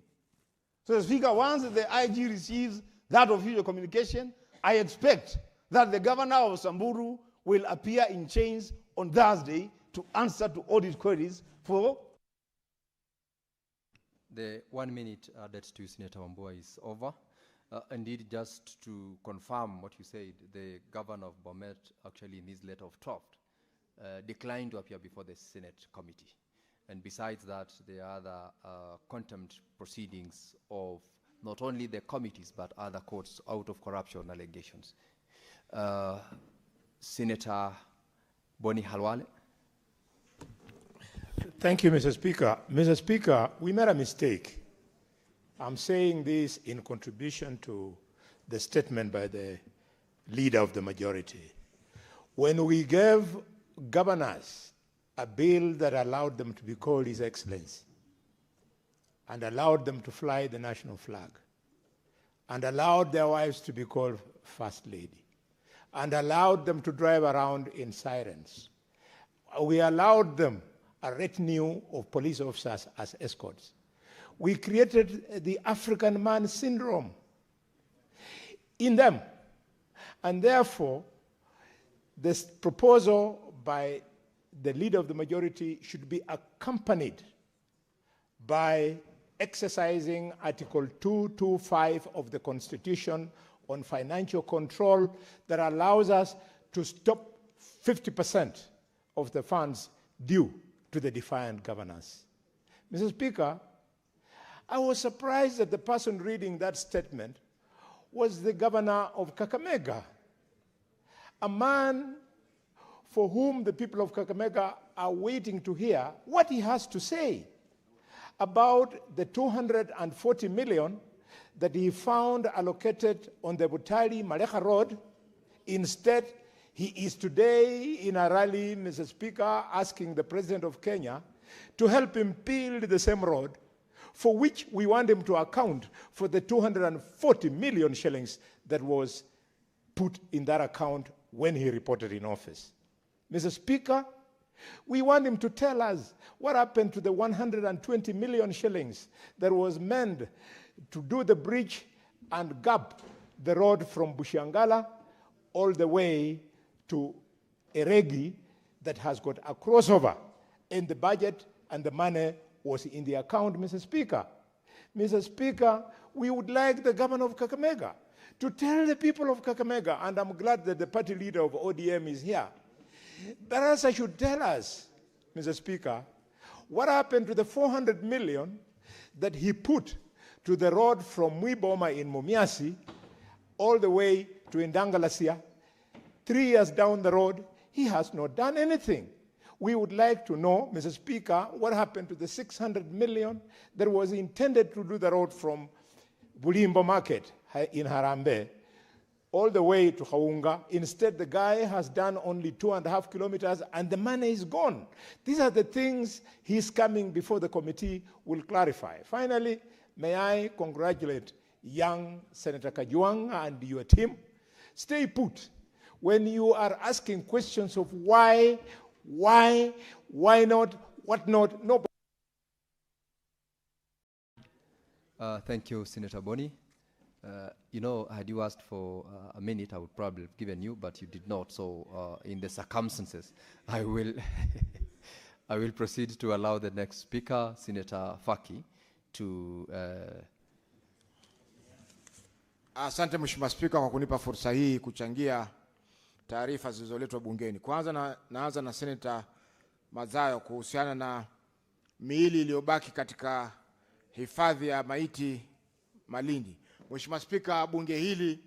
So, Mr. Speaker, once the IG receives that official communication, I expect that the governor of Samburu will appear in chains on Thursday to answer to audit queries for... The 1 minute added to Senator Wambua is over. Indeed, just to confirm what you said, the governor of Bomet actually in his letter of trust declined to appear before the Senate committee. And besides that, there are other contempt proceedings of not only the committees but other courts out of corruption allegations. Senator Boni Halwale. Thank you, Mr. Speaker. Mr. Speaker, we made a mistake. I'm saying this in contribution to the statement by the leader of the majority. When we gave governors a bill that allowed them to be called His Excellency, and allowed them to fly the national flag, and allowed their wives to be called First Lady, and allowed them to drive around in sirens, we allowed them a retinue of police officers as escorts. We created the African man syndrome in them. And therefore, this proposal by the leader of the majority should be accompanied by exercising Article 225 of the Constitution on financial control that allows us to stop 50% of the funds due to the defiant governors. Mr. Speaker, I was surprised that the person reading that statement was the governor of Kakamega, a man for whom the people of Kakamega are waiting to hear what he has to say about the 240 million that he found allocated on the Butali-Malecha Road. Instead, He is today in a rally, Mr. Speaker, asking the President of Kenya to help him build the same road, for which we want him to account for the 240 million shillings that was put in that account when he reported in office. Mr. Speaker, we want him to tell us what happened to the 120 million shillings that was meant to do the bridge and gap the road from Bushiangala all the way to Eregi that has got a crossover in the budget, and the money was in the account, Mr. Speaker. Mr. Speaker, we would like the governor of Kakamega to tell the people of Kakamega, and I'm glad that the party leader of ODM is here, Barasa should tell us, Mr. Speaker, what happened to the 400 million that he put to the road from Mwiboma in Mumiasi all the way to Indangalasia. 3 years down the road, he has not done anything. We would like to know, Mr. Speaker, what happened to the 600 million that was intended to do the road from Bulimbo Market in Harambe all the way to Haunga. Instead, the guy has done only 2.5 kilometers and the money is gone. These are the things he's coming before the committee will clarify. Finally, may I congratulate young Senator Kajwang and your team. Stay put. When you are asking questions of why not, what not, nobody. Thank you, Senator Boni. You know, had you asked for a minute, I would probably have given you, but you did not. So, in the circumstances, I will, I will proceed to allow the next speaker, Senator Faki, to. Asante Mheshimiwa Spika kwa kunipa fursa hii kuchangia taarifa zilizoletwa bungeni. Kwanza naanza na Senator Mazayo kuhusiana na miili iliyobaki katika hifadhi ya maiti Malindi. Mheshimiwa Spika, bunge hili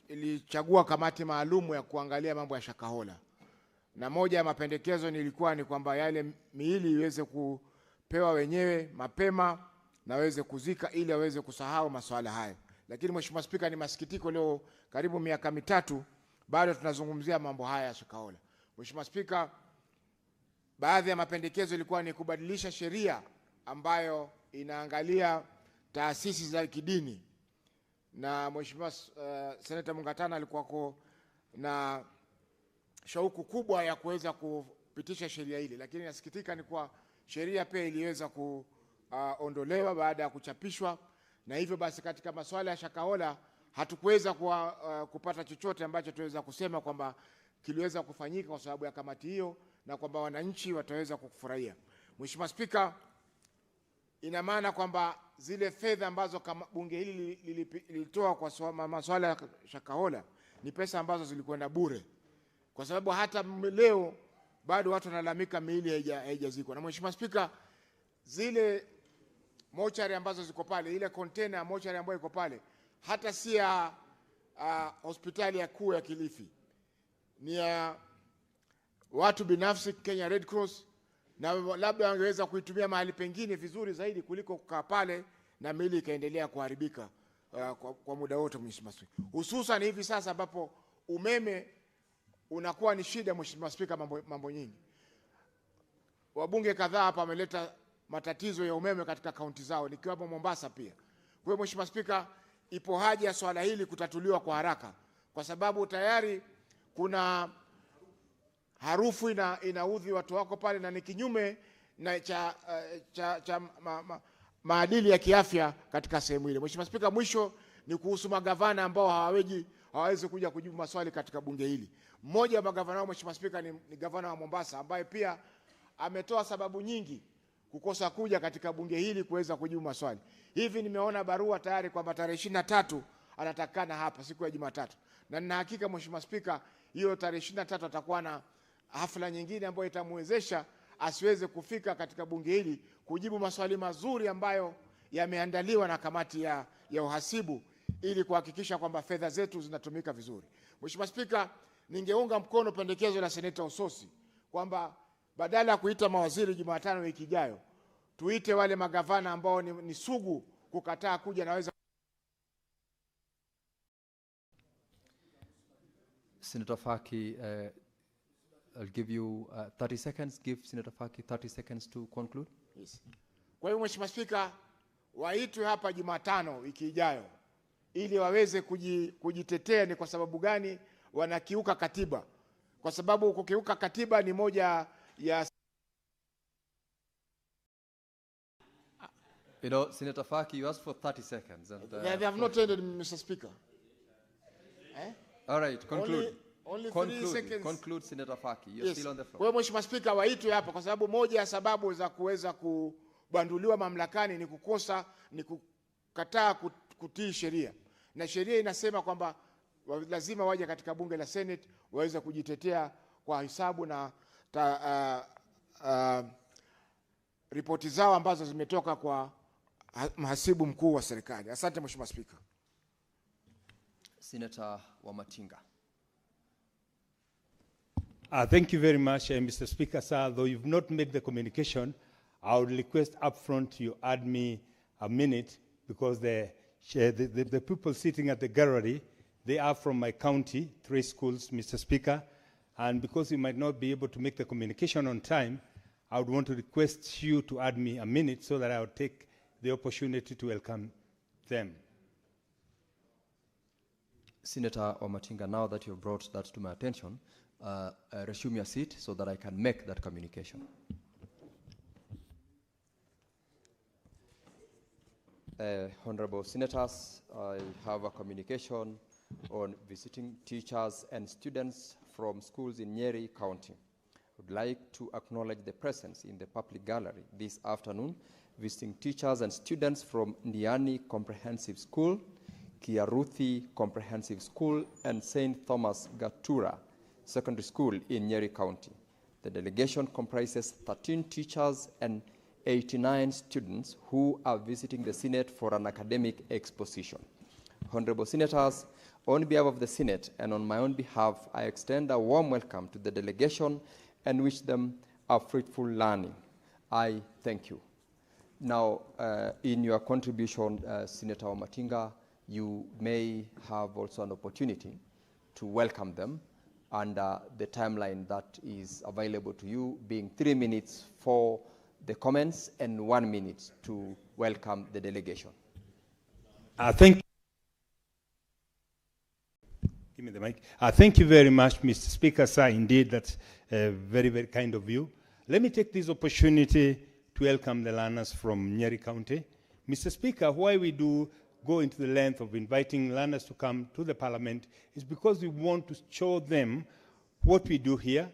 lilichagua kamati maalumu ya kuangalia mambo ya Shakahola. Na moja ya mapendekezo nilikuwa ni kwamba yale miili iweze kupewa wenyewe mapema na waweze kuzika ili waweze kusahau masuala hayo. Lakini Mheshimiwa Spika, ni masikitiko leo karibu miaka mitatu bado tunazungumzia mambo haya ya Shakahola. Mheshimiwa Spika, baadhi ya mapendekezo ilikuwa ni kubadilisha sheria ambayo inaangalia taasisi za kidini. Na Mheshimiwa Senator Mungatana alikuwa na shauku kubwa ya kuweza kupitisha sheria hili, lakini nasikitika ni kwa sheria pia iliweza kuondolewa baada ya kuchapishwa, na hivyo basi katika masuala ya Shakahola hatukuweza kupata chochote ambacho tuweza kusema kwamba kiliweza kufanyika kwa sababu ya kamati hiyo na kwamba wananchi wataweza kufurahia. Mheshimiwa Spika, ina maana kwamba zile fedha ambazo bunge hili lilitoa kwa masuala ya Shakahola ni pesa ambazo zilikwenda bure, kwa sababu hata leo bado watu wanalalamika miili haijazikwa. Na Mheshimiwa Spika, zile mochari ambazo ziko pale, ile container ya mochari ambayo iko pale, hata si ya hospitali ya kuu ya Kilifi, ni ya watu binafsi, Kenya Red Cross, na labda wangeweza kuitumia mahali pengine vizuri zaidi kuliko kukaa pale na miili ikaendelea kuharibika kwa muda wote. Mheshimiwa Spika, hususan hivi sasa ambapo umeme unakuwa ni shida. Mheshimiwa Spika, mambo nyingi, wabunge kadhaa hapa wameleta matatizo ya umeme katika kaunti zao, nikiwapo Mombasa pia. Kwa hiyo Mheshimiwa Spika, ipo haja ya swala hili kutatuliwa kwa haraka, kwa sababu tayari kuna harufu inaudhi watu wako pale na ni kinyume na maadili ya kiafya katika sehemu ile. Mheshimiwa Spika, mwisho ni kuhusu magavana ambao hawawezi kuja kujibu maswali katika bunge hili. Mmoja wa magavana wao Mheshimiwa Spika ni gavana wa Mombasa, ambaye pia ametoa sababu nyingi kukosa kuja katika bunge hili kuweza kujibu maswali. Hivi nimeona barua tayari kwamba tarehe 23 anatakana hapa siku ya Jumatatu. Na nina hakika Mheshimiwa Spika, hiyo tarehe 23 atakuwa na hafla nyingine ambayo itamwezesha asiweze kufika katika bunge hili kujibu maswali mazuri ambayo yameandaliwa na kamati ya uhasibu ili kuhakikisha kwamba fedha zetu zinatumika vizuri. Mheshimiwa Spika, ningeunga mkono pendekezo la Seneta Ososi kwamba badala ya kuita mawaziri Jumatano wiki ijayo, tuite wale magavana ambao ni sugu kukataa kuja, naweza Senator Faki, I'll give you 30 seconds. Give Senator Faki 30 seconds to conclude. Yes. Kwa hiyo Mheshimiwa Spika, waitwe hapa Jumatano wiki ijayo ili waweze kujitetea ni kwa sababu gani wanakiuka katiba. Kwa sababu kukiuka katiba ni moja ya You know, Senator Faki, you asked for 30 seconds. And, they have not ended, Mr. Speaker. All right, conclude. Only 3 conclude, seconds. conclude, Senator Faki. You're still on the floor. Kwa hiyo Mheshimiwa Spika, waitwe hapa kwa sababu moja ya sababu za kuweza kubanduliwa mamlakani ni kukataa kutii sheria. Na sheria inasema kwamba lazima waje katika bunge la Senate waweze kujitetea kwa hisabu na ripoti zao ambazo zimetoka kwa mhasibu mkuu wa serikali. Asante Mheshimiwa Spika. Senator Wamatinga. Thank you very much, Mr. Speaker, sir. Though you've not made the communication, I would request up front you add me a minute because the people sitting at the gallery, they are from my county, 3 schools, Mr. Speaker, and because you might not be able to make the communication on time, I would want to request you to add me a minute so that I would take the opportunity to welcome them. Senator Wamatinga, now that you've brought that to my attention, resume your seat so that I can make that communication. Honorable Senators, I have a communication on visiting teachers and students from schools in Nyeri County. I would like to acknowledge the presence in the public gallery this afternoon, visiting teachers and students from Ndiani Comprehensive School, Kiaruthi Comprehensive School, and St. Thomas Gatura Secondary School in Nyeri County. The delegation comprises 13 teachers and 89 students who are visiting the Senate for an academic exposition. Honorable Senators, on behalf of the Senate and on my own behalf, I extend a warm welcome to the delegation and wish them a fruitful learning. I thank you. Now, in your contribution, Senator Wamatinga, you may have also an opportunity to welcome them under the timeline that is available to you, being 3 minutes for the comments and 1 minute to welcome the delegation. Thank Give me the mic. Thank you very much, Mr. Speaker, sir. Indeed, that's very, very kind of you. Let me take this opportunity to welcome the learners from Nyeri County. Mr. Speaker, why we do go into the length of inviting learners to come to the Parliament is because we want to show them what we do here.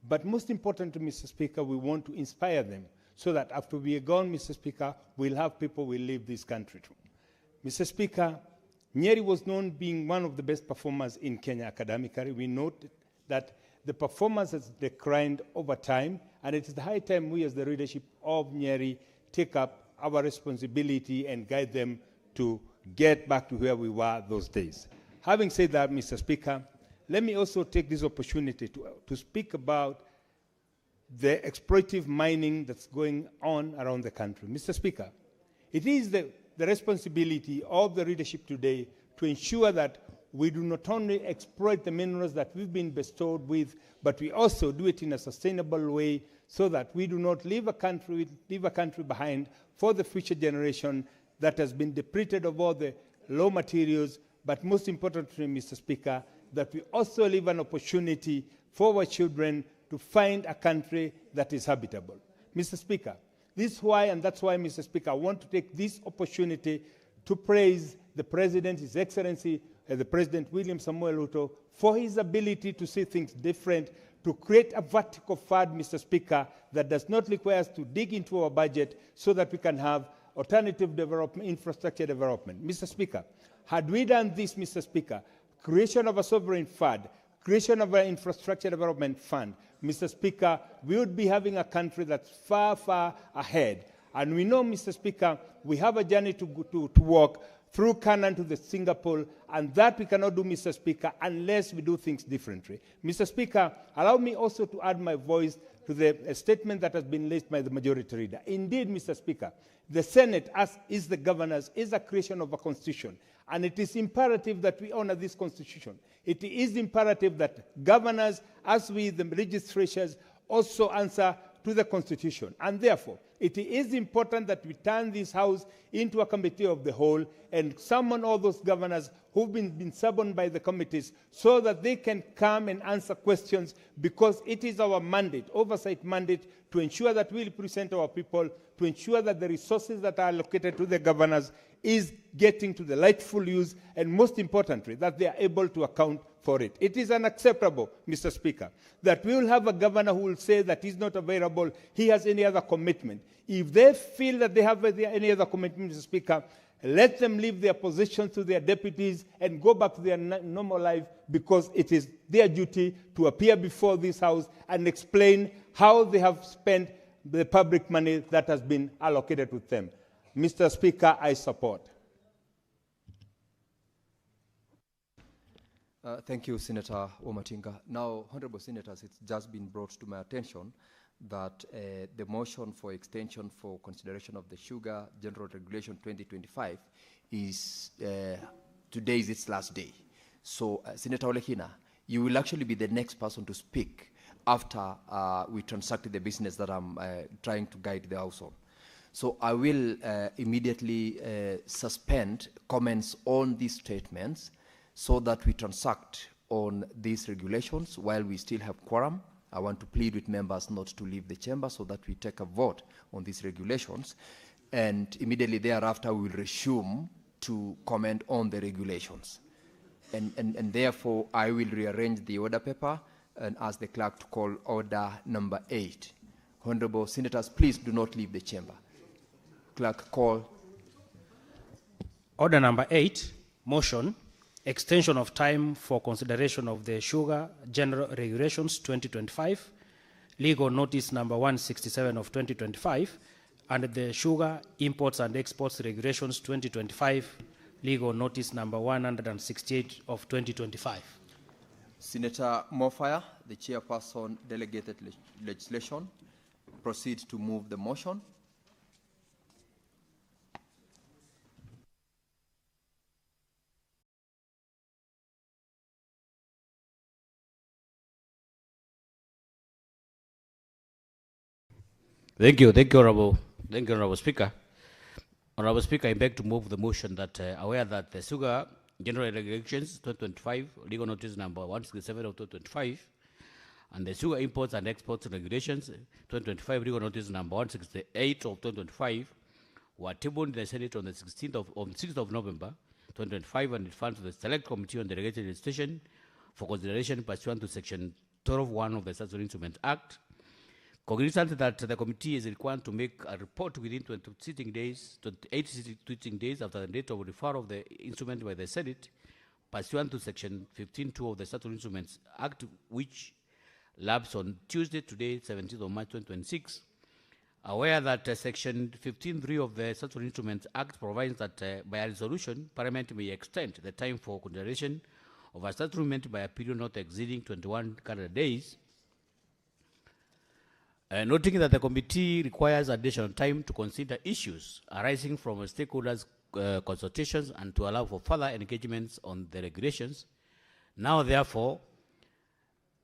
But most importantly, Mr. Speaker, we want to inspire them so that after we are gone, Mr. Speaker, we'll have people who will leave this country too. Mr. Speaker, Nyeri was known being one of the best performers in Kenya academically. We note that the performance has declined over time, and it is the high time we as the leadership of Nyeri take up our responsibility and guide them to get back to where we were those days. Having said that, Mr. Speaker, let me also take this opportunity to speak about the exploitative mining that's going on around the country. Mr. Speaker, it is the responsibility of the leadership today to ensure that we do not only exploit the minerals that we've been bestowed with, but we also do it in a sustainable way so that we do not leave a country behind for the future generation that has been depleted of all the raw materials, but most importantly, Mr. Speaker, that we also leave an opportunity for our children to find a country that is habitable. Mr. Speaker, this is why, and that's why, Mr. Speaker, I want to take this opportunity to praise the President, His Excellency, the President William Samuel Ruto, for his ability to see things different, to create a vertical fund, Mr. Speaker, that does not require us to dig into our budget so that we can have alternative development, infrastructure development. Mr. Speaker, had we done this, Mr. Speaker, creation of a sovereign fund, creation of an infrastructure development fund, Mr. Speaker, we would be having a country that's far, far ahead. And we know, Mr. Speaker, we have a journey to walk through Canaan to the Singapore, and that we cannot do, Mr. Speaker, unless we do things differently. Mr. Speaker, allow me also to add my voice to the statement that has been raised by the majority leader. Indeed, Mr. Speaker, the Senate, as is the governors, is a creation of a constitution. And it is imperative that we honor this constitution. It is imperative that governors, as we, the legislatures, also answer to the constitution. And therefore, it is important that we turn this house into a committee of the whole and summon all those governors who've been summoned by the committees so that they can come and answer questions, because it is our mandate, oversight mandate, to ensure that we represent our people, to ensure that the resources that are allocated to the governors is getting to the rightful use, and most importantly, that they are able to account for it. It is unacceptable, Mr. Speaker, that we will have a governor who will say that he's not available, he has any other commitment. If they feel that they have any other commitment, Mr. Speaker, let them leave their positions to their deputies and go back to their normal life, because it is their duty to appear before this House and explain how they have spent the public money that has been allocated to them. Mr. Speaker, I support. Thank you, Senator Omatinga. Now, Honorable Senators, it's just been brought to my attention that the motion for extension for consideration of the Sugar General Regulation 2025 is, today is its last day. So, Senator Olekina, you will actually be the next person to speak after we transact the business that I'm trying to guide the House on. So I will immediately suspend comments on these statements so that we transact on these regulations while we still have quorum. I want to plead with members not to leave the chamber so that we take a vote on these regulations. And immediately thereafter, we will resume to comment on the regulations. And therefore, I will rearrange the order paper and ask the clerk to call order number 8. Honorable Senators, please do not leave the chamber. Clerk, call. Order number 8, motion, extension of time for consideration of the Sugar General Regulations 2025, legal notice number 167 of 2025, and the Sugar Imports and Exports Regulations 2025, legal notice number 168 of 2025. Senator Mofire, the chairperson, delegated legislation, proceed to move the motion. Thank you, Honorable Speaker. Honorable Speaker, I beg to move the motion that aware that the Sugar General Regulations 2025, legal notice number 167 of 2025, and the Sugar Imports and Exports Regulations 2025, legal notice number 168 of 2025, were tabled in the Senate on the 6th of November 2025 and referred to the Select Committee on Delegated Legislation for consideration pursuant to Section 12(1) of the Statutory Instruments Act. Cognizant that the committee is required to make a report within 28 sitting days after the date of referral of the instrument by the Senate, pursuant to Section 15(2) of the Statutory Instruments Act, which lapsed on Tuesday, today, 17th of March 2026. Aware that Section 15(3) of the Statutory Instruments Act provides that by a resolution, Parliament may extend the time for consideration of a statutory amendment by a period not exceeding 21 calendar days. Noting that the committee requires additional time to consider issues arising from stakeholders' consultations and to allow for further engagements on the regulations. Now, therefore,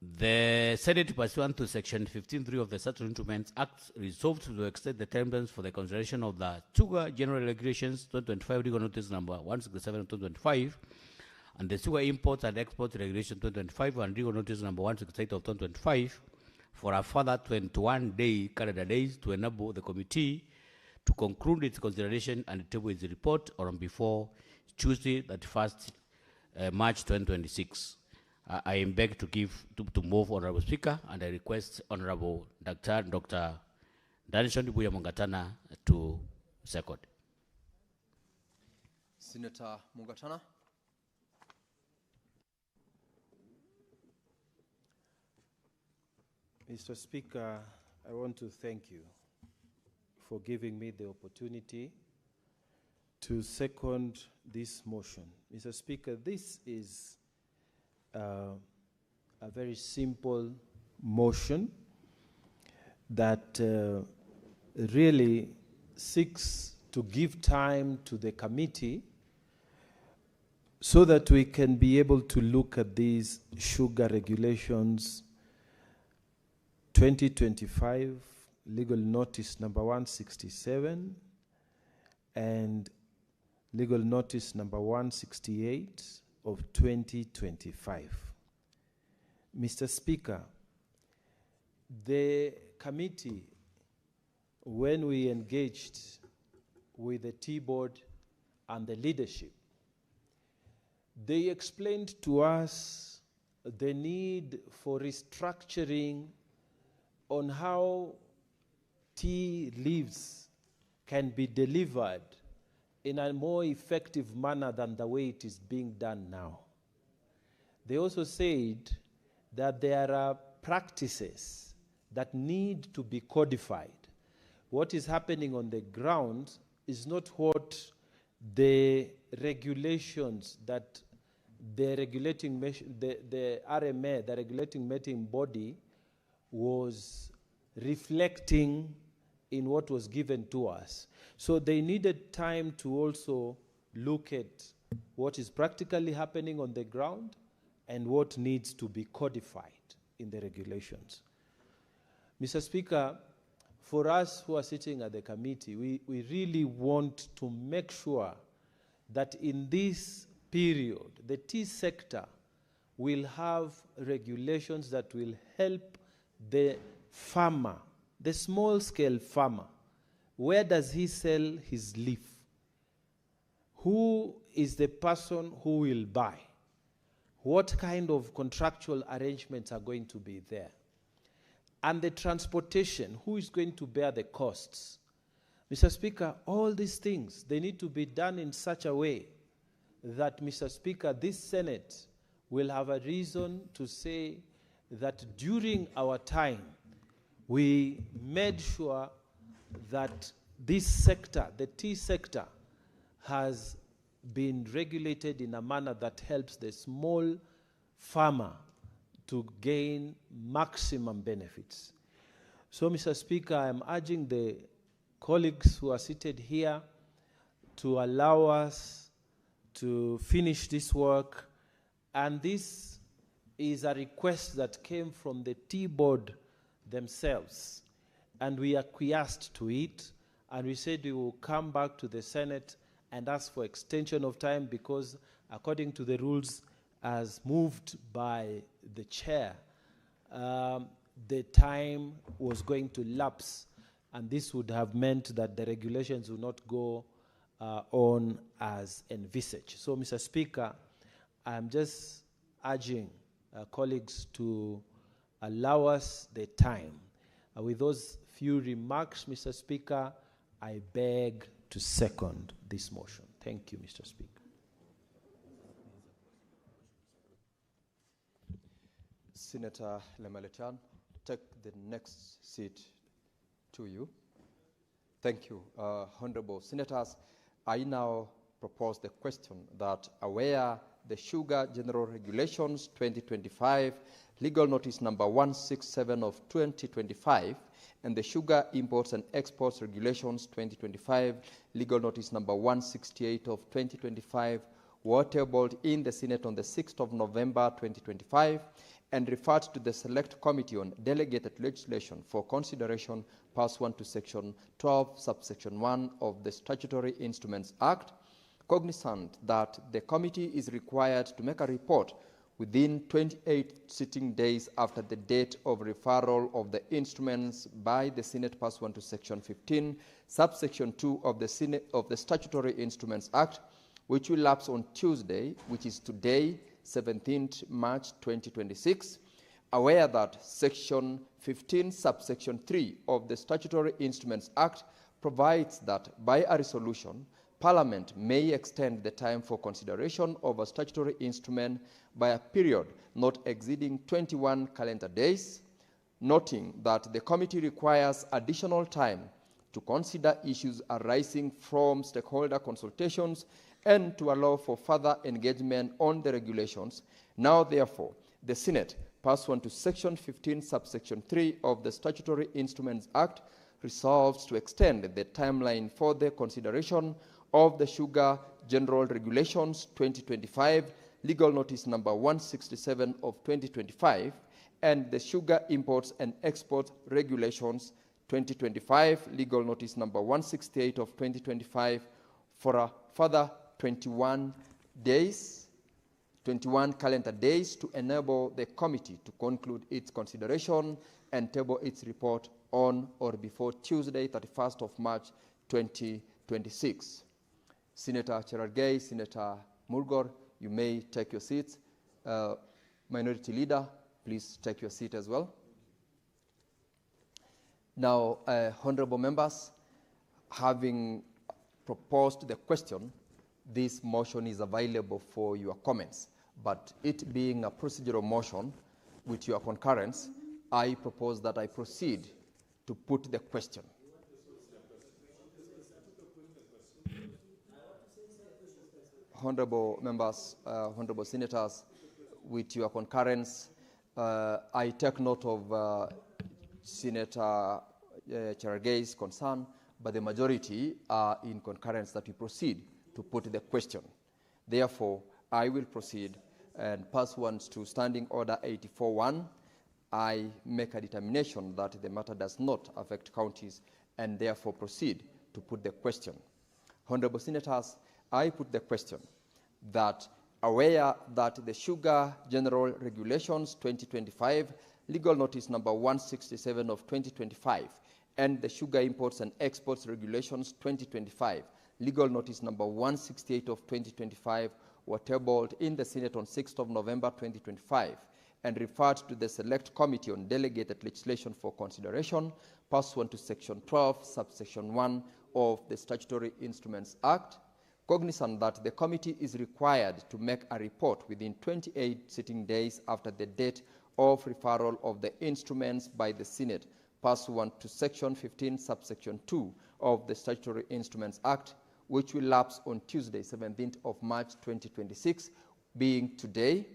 the Senate, pursuant to Section 15(3) of the Statutory Instruments Act, resolved to extend the terms for the consideration of the Sugar General Regulations 2025, legal notice number 167 of 2025, and the Sugar Imports and Exports Regulation 2025, and legal notice number 168 of 2025, for a further 21 calendar days to enable the committee to conclude its consideration and table its report on before Tuesday, 31st March 2026. I am begged to move, Honorable Speaker, and I request Honorable Dr. Danishon Buya Mungatana to second. Senator Mungatana. Mr. Speaker, I want to thank you for giving me the opportunity to second this motion. Mr. Speaker, this is a very simple motion that really seeks to give time to the committee so that we can be able to look at these sugar regulations 2025, legal notice number 167, and legal notice number 168 of 2025. Mr. Speaker, the committee, when we engaged with the T-board and the leadership, they explained to us the need for restructuring on how tea leaves can be delivered in a more effective manner than the way it is being done now. They also said that there are practices that need to be codified. What is happening on the ground is not what the regulations that the regulating the RMA, the regulating meeting body, was reflecting in what was given to us. So they needed time to also look at what is practically happening on the ground and what needs to be codified in the regulations. Mr. Speaker, for us who are sitting at the committee, we really want to make sure that in this period, the tea sector will have regulations that will help the farmer, the small-scale farmer. Where does he sell his leaf? Who is the person who will buy? What kind of contractual arrangements are going to be there? And the transportation, who is going to bear the costs? Mr. Speaker, all these things, they need to be done in such a way that, Mr. Speaker, this Senate will have a reason to say that during our time, we made sure that this sector, the tea sector, has been regulated in a manner that helps the small farmer to gain maximum benefits. So, Mr. Speaker, I'm urging the colleagues who are seated here to allow us to finish this work. And this is a request that came from the T-board themselves. And we acquiesced to it. And we said we will come back to the Senate and ask for extension of time because, according to the rules as moved by the chair, the time was going to lapse, and this would have meant that the regulations would not go on as envisaged. So, Mr. Speaker, I'm just urging colleagues to allow us the time. With those few remarks, Mr. Speaker, I beg to second this motion. Thank you, Mr. Speaker. Senator Lemaletan, take the next seat to you. Thank you. Honorable Senators, I now propose the question that aware the Sugar General Regulations 2025, legal notice number 167 of 2025, and the Sugar Imports and Exports Regulations 2025, legal notice number 168 of 2025, were tabled in the Senate on the 6th of November 2025 and referred to the Select Committee on Delegated Legislation for consideration pursuant to Section 12, subsection 1 of the Statutory Instruments Act, cognizant that the committee is required to make a report within 28 sitting days after the date of referral of the instruments by the Senate pursuant to Section 15, subsection 2 of the Statutory Instruments Act, which will lapse on Tuesday, which is today, 17th March 2026, aware that Section 15, subsection 3 of the Statutory Instruments Act provides that by a resolution, Parliament may extend the time for consideration of a statutory instrument by a period not exceeding 21 calendar days, noting that the committee requires additional time to consider issues arising from stakeholder consultations and to allow for further engagement on the regulations. Now, therefore, the Senate, pursuant to Section 15, subsection 3 of the Statutory Instruments Act, resolves to extend the timeline for the consideration of the Sugar General Regulations 2025, Legal Notice number 167 of 2025, and the Sugar Imports and Exports Regulations 2025, Legal Notice number 168 of 2025, for a further 21 calendar days to enable the committee to conclude its consideration and table its report on or before Tuesday, 31st of March, 2026. Senator Cherargei, Senator Mulgor, you may take your seats. Minority Leader, please take your seat as well. Now, honorable members, having proposed the question, this motion is available for your comments. But it being a procedural motion, with your concurrence, I propose that I proceed to put the question. Honorable members, honorable senators, with your concurrence, I take note of Senator Cherargei's concern, but the majority are in concurrence that we proceed to put the question. Therefore, I will proceed, and pursuant to Standing Order 84.1, I make a determination that the matter does not affect counties, and therefore proceed to put the question. Honorable senators, I put the question that, aware that the Sugar General Regulations 2025, Legal Notice number 167 of 2025, and the Sugar Imports and Exports Regulations 2025, Legal Notice number 168 of 2025, were tabled in the Senate on 6th of November 2025 and referred to the Select Committee on Delegated Legislation for consideration pursuant to Section 12, subsection 1 of the Statutory Instruments Act, cognizant that the committee is required to make a report within 28 sitting days after the date of referral of the instruments by the Senate pursuant to Section 15, subsection 2 of the Statutory Instruments Act, which will lapse on Tuesday, 17th of March 2026, being today,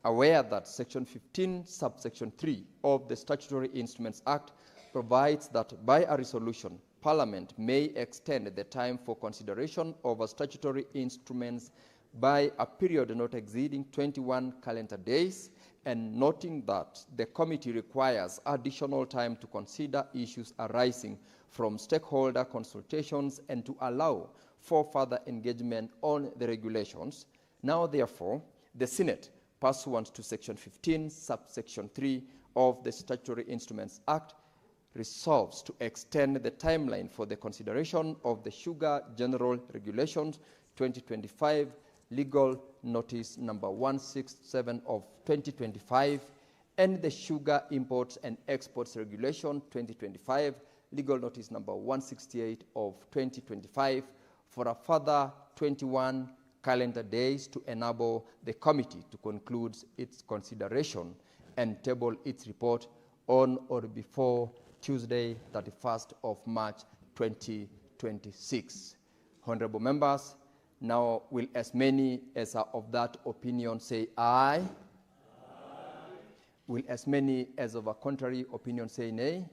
aware that Section 15, subsection 3 of the Statutory Instruments Act provides that by a resolution, Parliament may extend the time for consideration of statutory instruments by a period not exceeding 21 calendar days, and noting that the committee requires additional time to consider issues arising from stakeholder consultations and to allow for further engagement on the regulations. Now, therefore, the Senate, pursuant to Section 15, subsection 3 of the Statutory Instruments Act, resolves to extend the timeline for the consideration of the Sugar General Regulations 2025, Legal Notice number 167 of 2025, and the Sugar Imports and Exports Regulation 2025, Legal Notice number 168 of 2025, for a further 21 calendar days to enable the committee to conclude its consideration and table its report on or before Tuesday, 31st of March 2026. Honorable members, now will as many as are of that opinion say aye? Aye. Will as many as of a contrary opinion say nay?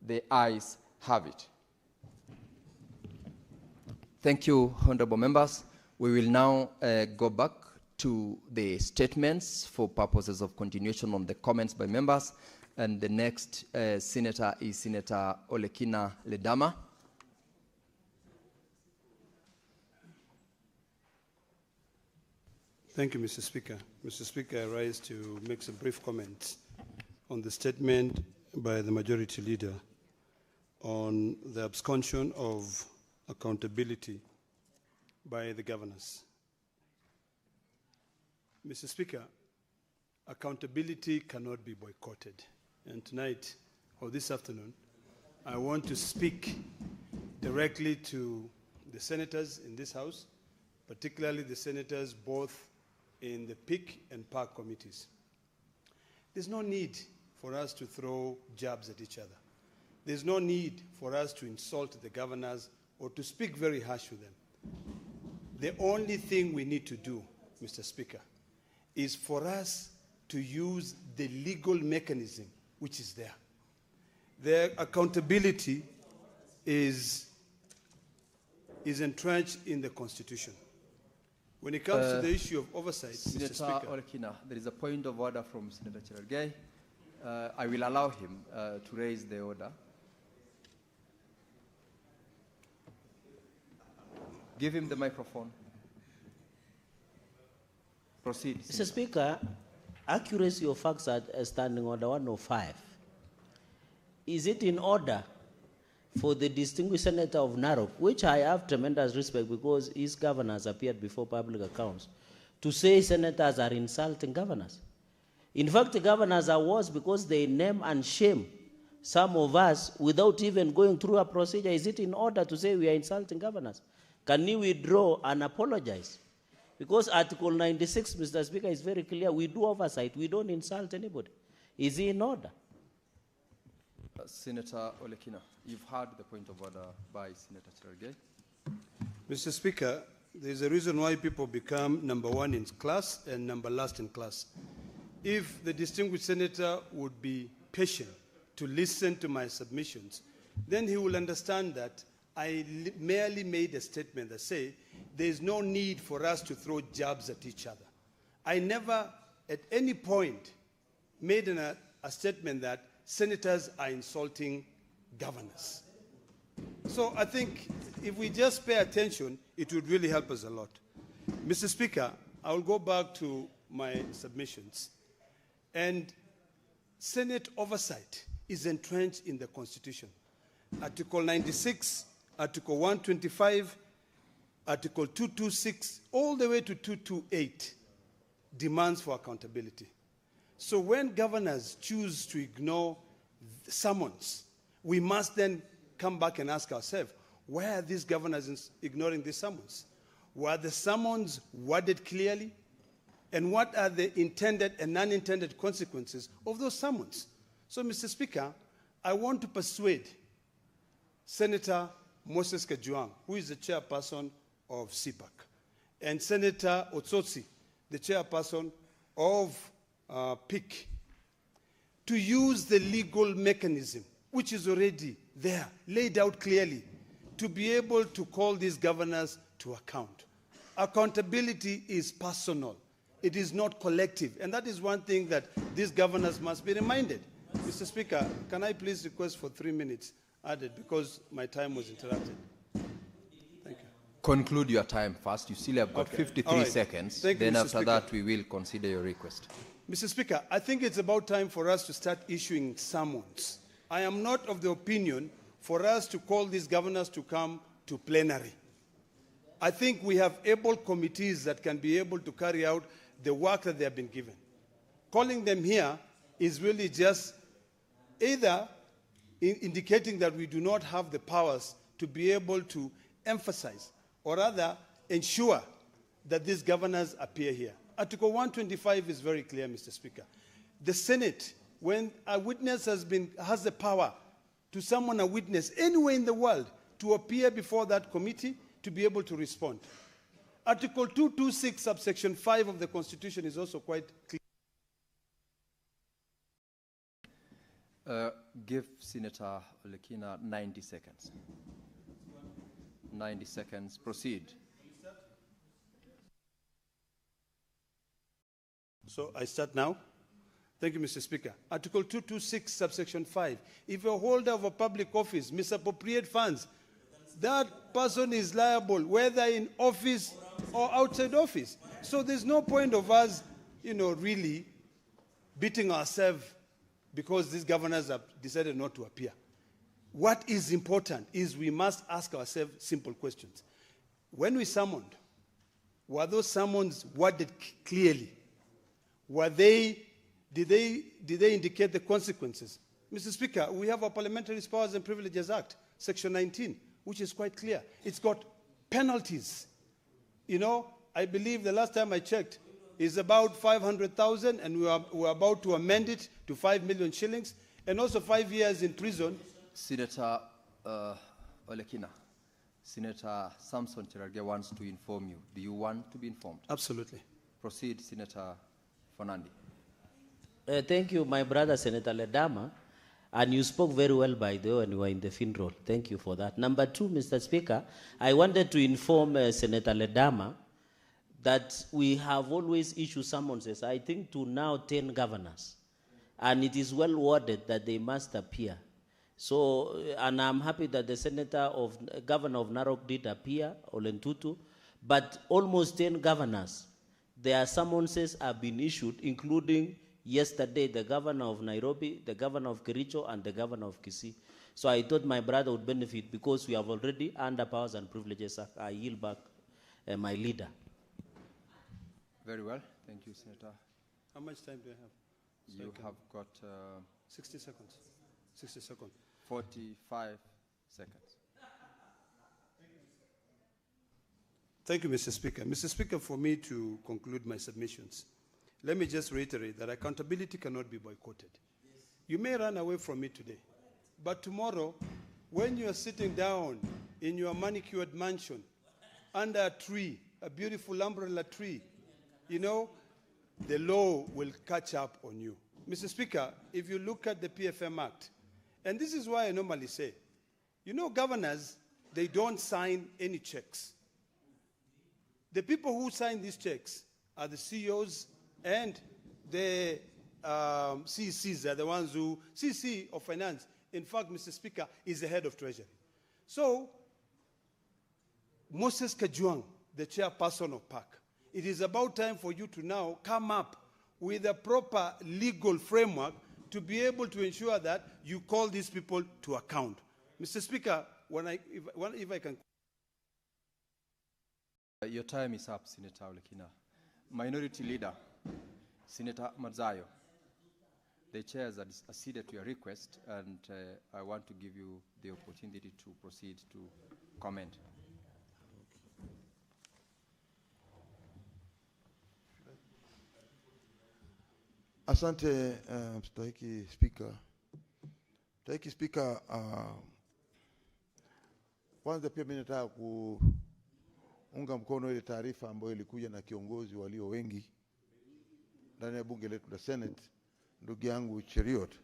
The ayes have it. Thank you, honorable members. We will now go back to the statements for purposes of continuation on the comments by members. And the next senator is Senator Olekina Ledama. Thank you, Mr. Speaker. Mr. Speaker, I rise to make some brief comments on the statement by the Majority Leader on the absconsion of accountability by the governors. Mr. Speaker, accountability cannot be boycotted. And tonight, or this afternoon, I want to speak directly to the senators in this House, particularly the senators both in the PIC and PAC committees. There's no need for us to throw jabs at each other. There's no need for us to insult the governors or to speak very harsh to them. The only thing we need to do, Mr. Speaker, is for us to use the legal mechanism which is there. Their accountability is entrenched in the Constitution. When it comes to the issue of oversight, Senator Mr. Speaker. Olekina, there is a point of order from Senator Cherargei. I will allow him to raise the order. Give him the microphone. Proceed. Mr. Speaker, accuracy of facts at Standing Order 105. Is it in order for the distinguished senator of Narok, which I have tremendous respect because his governors appeared before public accounts, to say senators are insulting governors? In fact, the governors are worse because they name and shame some of us without even going through a procedure. Is it in order to say we are insulting governors? Can you withdraw and apologize? Because Article 96, Mr. Speaker, is very clear. We do oversight. We don't insult anybody. Is it in order? Senator Olekina, you've heard the point of order by Senator Cherargei. Mr. Speaker, there's a reason why people become number one in class and number last in class. If the distinguished senator would be patient to listen to my submissions, then he will understand that I merely made a statement that say there's no need for us to throw jabs at each other. I never at any point made a statement that senators are insulting governors. So I think if we just pay attention, it would really help us a lot. Mr. Speaker, I will go back to my submissions. And Senate oversight is entrenched in the Constitution. Article 96, Article 125, Article 226, all the way to 228 demands for accountability. So when governors choose to ignore summons, we must then come back and ask ourselves, why are these governors ignoring these summons? Were the summons worded clearly? And what are the intended and unintended consequences of those summons? So, Mr. Speaker, I want to persuade Senator Moses Kajwang, who is the chairperson of CPAC, and Senator Otsotsi, the chairperson of PIC, to use the legal mechanism, which is already there, laid out clearly, to be able to call these governors to account. Accountability is personal. It is not collective. And that is one thing that these governors must be reminded. Mr. Speaker, can I please request for 3 minutes added because my time was interrupted? Thank you. Conclude your time first. You still have got 53 seconds. Thank you, then Mr. after Speaker. that, we will consider your request. Mr. Speaker, I think it's about time for us to start issuing summons. I am not of the opinion for us to call these governors to come to plenary. I think we have able committees that can be able to carry out the work that they have been given. Calling them here is really just either indicating that we do not have the powers to be able to emphasize or rather ensure that these governors appear here. Article 125 is very clear, Mr. Speaker. The Senate, when a witness has the power to summon a witness anywhere in the world to appear before that committee to be able to respond. Article 226, subsection 5 of the Constitution is also quite clear. Give Senator Olekina 90 seconds. 90 seconds. Proceed. So I start now. Thank you, Mr. Speaker. Article 226, subsection 5. If a holder of a public office misappropriate funds, that person is liable, whether in office or outside office. So there's no point of us, really beating ourselves because these governors have decided not to appear. What is important is we must ask ourselves simple questions. When we summoned, were those summons worded clearly? Did they indicate the consequences? Mr. Speaker, we have a Parliamentary Powers and Privileges Act, Section 19, which is quite clear. It's got penalties. I believe the last time I checked is about 500,000, and we're about to amend it to 5 million shillings, and also 5 years in prison. Senator Olekina, Senator Samson Cherargei wants to inform you. Do you want to be informed? Absolutely. Proceed, Senator Fernandi. Thank you, my brother, Senator Ledama. And you spoke very well, by the way, when you were in the funeral. Thank you for that. Number two, Mr. Speaker, I wanted to inform Senator Ledama that we have always issued summonses, I think, to now 10 governors. And it is well worded that they must appear. So, and I'm happy that the governor of Narok did appear, Olentutu, but almost 10 governors, their summonses have been issued, including yesterday the governor of Nairobi, the governor of Kericho, and the governor of Kisii. So I thought my brother would benefit because we have already under powers and privileges. I yield back my leader. Very well. Thank you, Senator. How much time do I have? So You have got 60 seconds. 60 seconds. 45 seconds. Thank you, Mr. Speaker. Mr. Speaker, for me to conclude my submissions, let me just reiterate that accountability cannot be boycotted. Yes. You may run away from it today, but tomorrow, when you are sitting down in your manicured mansion under a tree, a beautiful umbrella tree, you know, the law will catch up on you. Mr. Speaker, if you look at the PFM Act, and this is why I normally say, you know, governors, they don't sign any checks. The people who sign these checks are the CEOs and the CCs are the ones who, CC of Finance, in fact, Mr. Speaker, is the head of Treasury. So, Moses Kajuang, the chairperson of PAC, it is about time for you to now come up with a proper legal framework to be able to ensure that you call these people to account. Mr. Speaker, if I can... Your time is up, Senator Olekina. Minority Leader, Senator Mazayo. The chair has acceded to your request, and I want to give you the opportunity to proceed to comment. Asante mstahiki Speaker. Mstahiki Speaker, kwanza pia mimi nataka kuunga mkono ile taarifa ambayo ilikuja na kiongozi walio wengi ndani ya bunge letu la Senate, ndugu yangu Cheriot.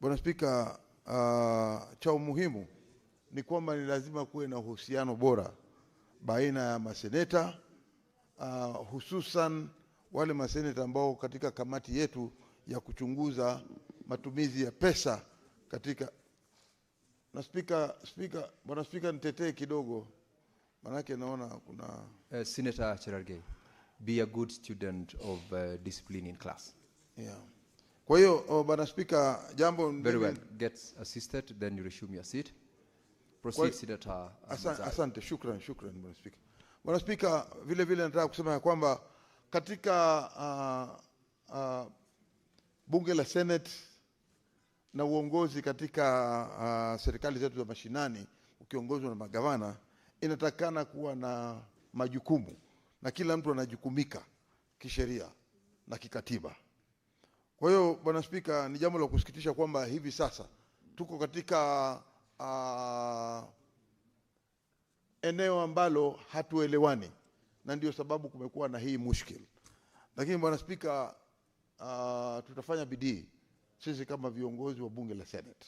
Bwana Speaker, cha muhimu ni kwamba ni lazima kuwe na uhusiano bora baina ya maseneta, hususan wale maseneta ambao katika kamati yetu ya kuchunguza matumizi ya pesa katika na Speaker, Bwana Speaker, nitetee kidogo manake naona kuna Senator Cherargei, be a good student of discipline in class. Yeah. Kwa hiyo Bwana Speaker, jambo very well, gets assisted, then you resume your seat. Proceed, Senator. Asante, shukran Bwana Speaker. Bwana Speaker, vile vile nataka kusema ya kwamba katika bunge la Senate na uongozi katika serikali zetu za mashinani ukiongozwa na magavana, inatakana kuwa na majukumu na kila mtu anajukumika kisheria na kikatiba. Kwa hiyo Bwana Speaker, ni jambo la kusikitisha kwamba hivi sasa tuko katika eneo ambalo hatuelewani, na ndio sababu kumekuwa na hii mushkil. Lakini Bwana Speaker, tutafanya bidii sisi kama viongozi wa bunge la Senate.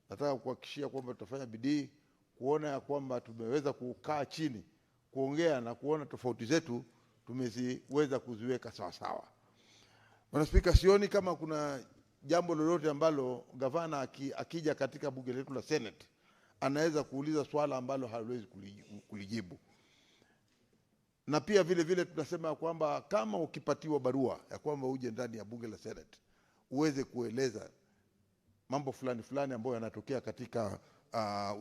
Nataka kuhakikishia kwamba tutafanya bidii kuona ya kwamba tumeweza kukaa chini, kuongea na kuona tofauti zetu tumeziweza kuziweka sawa sawa. Bwana Speaker, sioni kama kuna jambo lolote ambalo gavana akija katika bunge letu la Senate anaweza kuuliza swala ambalo hawezi kulijibu. Na pia vile vile tunasema kwamba kama ukipatiwa barua ya kwamba uje ndani ya bunge la Senate uweze kueleza mambo fulani ambayo yanatokea katika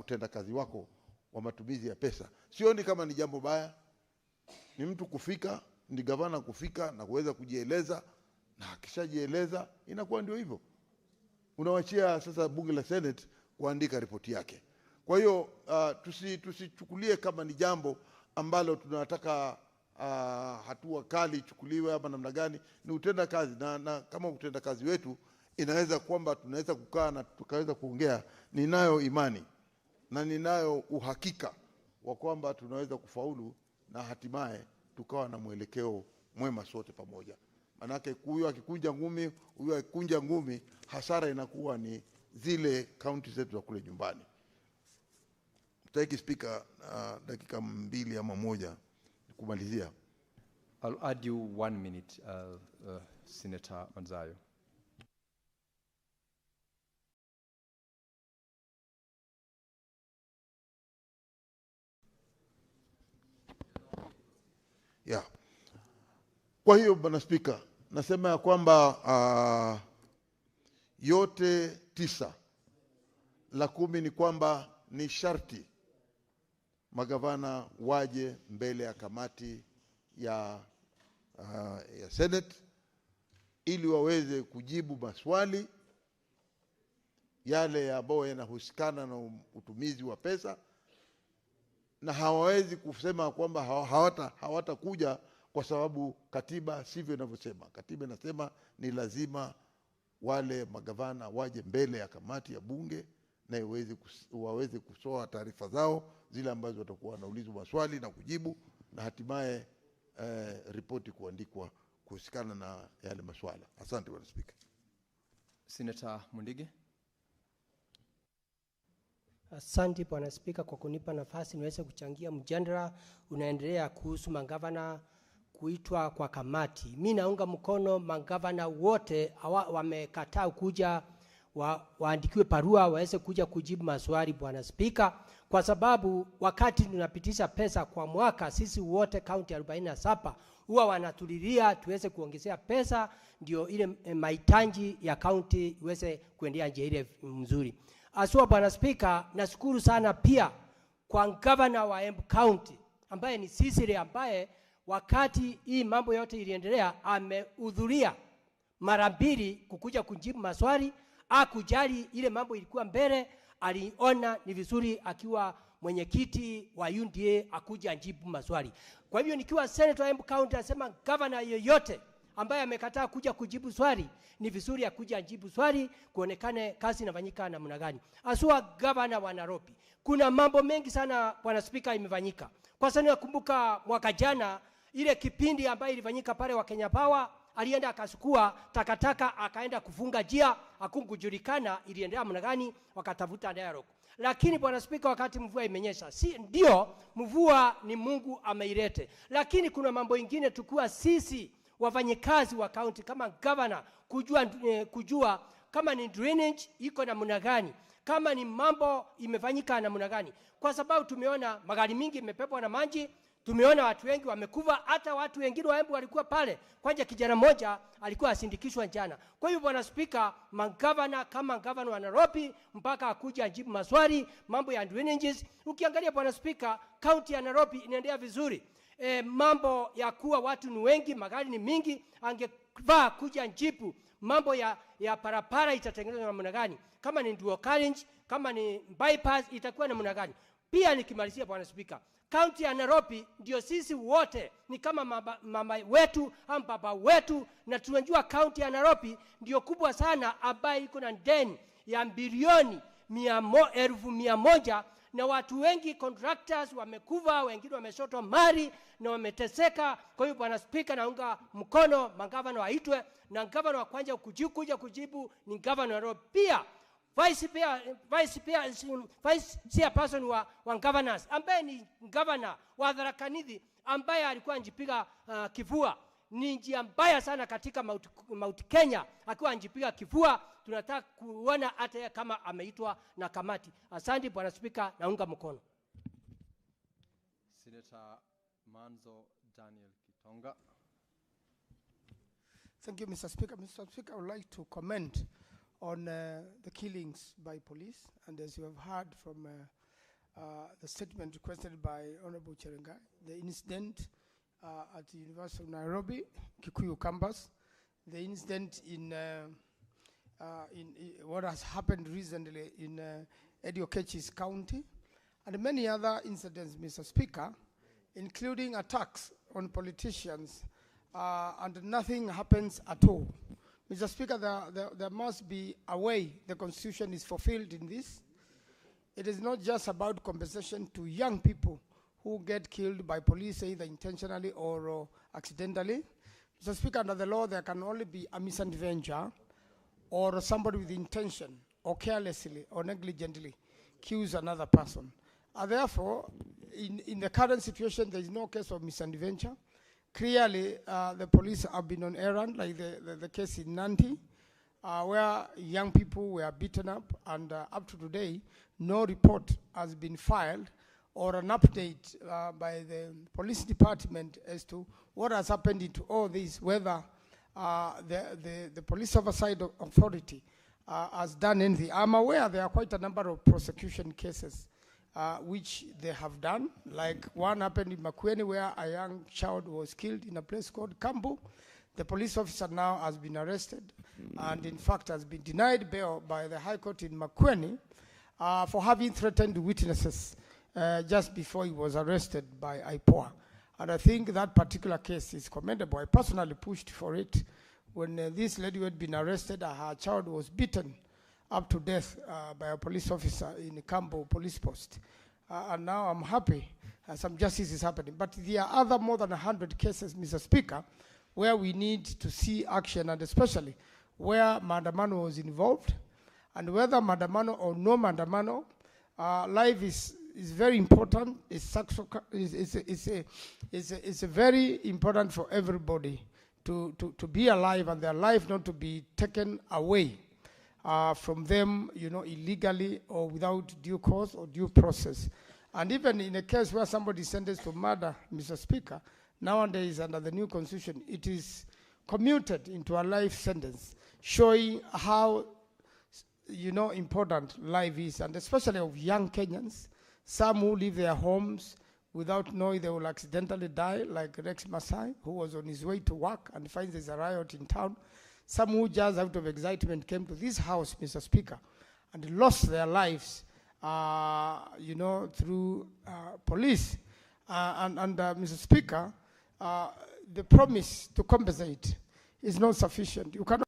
utendakazi wako wa matumizi ya pesa, sioni kama ni jambo baya. Ni mtu kufika, ni gavana kufika na kuweza kujieleza, na akishajieleza inakuwa ndio hivyo. Unawachia sasa bunge la Senate kuandika ripoti yake. Kwa hiyo tusichukulie kama ni jambo ambalo tunataka hatua kali chukuliwe ama namna gani. Ni utenda kazi, na kama utenda kazi wetu inaweza kwamba tunaweza kukaa na tukaweza kuongea. Ninayo imani na ninayo uhakika wa kwamba tunaweza kufaulu na hatimaye tukawa na mwelekeo mwema sote pamoja. Manake huyu akikunja ngumi, huyu akikunja ngumi, hasara inakuwa ni zile kaunti zetu za kule nyumbani. Mtaki Speaker, dakika 2 ama 1 kumalizia. I'll add you 1 minute, Senator Manzayo. Yeah. Kwa hiyo Bwana Spika, nasema ya kwamba yote 9, la 10 ni kwamba ni sharti magavana waje mbele ya kamati ya Senate ili waweze kujibu maswali yale ambayo yanahusikana na utumizi wa pesa, na hawawezi kusema kwamba hawatakuja kwa sababu katiba sivyo inavyosema. Katiba inasema ni lazima wale magavana waje mbele ya kamati ya bunge na waweze kutoa taarifa zao zile ambazo watakuwa wanaulizwa maswali na kujibu, na hatimaye ripoti kuandikwa kuhusikana na yale maswala. Asante Bwana Speaker. Senator Mundige. Asante Bwana Spika kwa kunipa nafasi niweze kuchangia mjadala unaendelea kuhusu magavana kuitwa kwa kamati. Mimi naunga mkono magavana wote wamekataa kuja waandikiwe barua waweze kuja kujibu maswali Bwana Spika, kwa sababu wakati tunapitisha pesa kwa mwaka sisi wote kaunti 47 huwa wanatulilia tuweze kuongezea pesa ndio ile mahitaji ya kaunti iweze kuendelea njia ile mzuri. Aswa Bwana Spika, nashukuru sana pia kwa governor wa Embu County ambaye ni Sisiri, ambaye wakati hii mambo yote iliendelea amehudhuria mara 2 kukuja kujibu maswali, akujali ile mambo ilikuwa mbele, aliona ni vizuri akiwa mwenyekiti wa UNDA akuja ajibu maswali. Kwa hivyo nikiwa senator wa Embu County nasema governor yoyote ambaye amekataa kuja kujibu swali ni vizuri akuja ajibu swali kuonekane kazi inafanyika namna gani. Asua governor wa Nairobi, kuna mambo mengi sana Bwana Spika imefanyika. Kwa sababu nakumbuka mwaka jana ile kipindi ambayo ilifanyika pale wa Kenya Power, alienda akasukua takataka akaenda kufunga njia, hakujulikana iliendelea namna gani, wakatafuta dialogue. Lakini Bwana Spika, wakati mvua imenyesha, si ndio mvua ni Mungu ameilete, lakini kuna mambo mengine tukua sisi wafanyikazi wa county kama governor kujua kama ni drainage iko namna gani, kama ni mambo imefanyika namna gani, kwa sababu tumeona magari mingi imepepwa na maji, tumeona watu wengi wamekufa, hata watu wengine wa Embu walikuwa pale. Kwanza kijana mmoja alikuwa asindikishwa jana. Kwa hiyo Bwana Spika, magavana kama governor wa Nairobi mpaka akuja ajibu maswali mambo ya drainages. Ukiangalia Bwana Spika, county ya Nairobi inaendelea vizuri. Mambo ya kuwa watu ni wengi, magari ni mingi, angevaa kuja njipu mambo ya parapara itatengenezwa namna gani, kama ni dual carriage, kama ni bypass itakuwa namna gani. Pia nikimalizia Bwana Spika, county ya Nairobi ndio sisi wote ni kama mama wetu au baba wetu, na tunajua county ya Nairobi ndio kubwa sana ambayo iko na deni ya bilioni 100,000 na watu wengi contractors wamekufa, wengine wameshotwa mali na wameteseka. Kwa hiyo Bwana Spika, naunga mkono magavana waitwe, na gavana wa kwanza kuja kujibu ni gavana wa Nairobi. Pia vice chairperson wa governors ambaye ni governor wa Tharaka Nithi ambaye alikuwa anjipiga kifua, ni njia mbaya sana katika Mount Kenya akiwa anjipiga kifua. Tunataka kuona hata kama ameitwa na kamati. Asante Bwana Spika, naunga mkono. Senator Manzo Daniel Kitonga. Thank you, Mr. Speaker. Mr. Speaker, I would like to comment on the killings by police, and as you have heard from the statement requested by Honorable Cherengai, the incident at the University of Nairobi, Kikuyu campus, the incident in what has happened recently in Edio Kechi's county, and many other incidents, Mr. Speaker, including attacks on politicians, and nothing happens at all. Mr. Speaker, there must be a way the Constitution is fulfilled in this. It is not just about compensation to young people who get killed by police, either intentionally or accidentally, Mr. Speaker, under the law, there can only be a misadventure or somebody with intention or carelessly or negligently kills another person. Therefore, in the current situation, there is no case of misadventure. Clearly, the police have been on errand, like the case in Nandi, where young people were beaten up, and up to today, no report has been filed or an update by the police department as to what has happened into all this, whether the police oversight authority has done anything. I'm aware there are quite a number of prosecution cases which they have done, like one happened in Makueni where a young child was killed in a place called Kambu. The police officer now has been arrested and in fact has been denied bail by the High Court in Makueni for having threatened witnesses just before he was arrested by IPOA. And I think that particular case is commendable. I personally pushed for it when this lady who had been arrested, her child was beaten up to death by a police officer in Kambo police post. And now I'm happy some justice is happening. But there are other more than 100 cases, Mr. Speaker, where we need to see action, and especially where Mandamano was involved. And whether Mandamano or no Mandamano, life is very important. It's very important for everybody to be alive and their life not to be taken away from them, illegally or without due cause or due process. And even in a case where somebody is sentenced to murder, Mr. Speaker, nowadays under the new constitution, it is commuted into a life sentence, showing how, important life is, and especially of young Kenyans, some who leave their homes without knowing they will accidentally die, like Rex Masai, who was on his way to work and finds there's a riot in town. Some who just out of excitement came to this house, Mr. Speaker, and lost their lives, through police. Mr. Speaker, the promise to compensate is not sufficient. You cannot.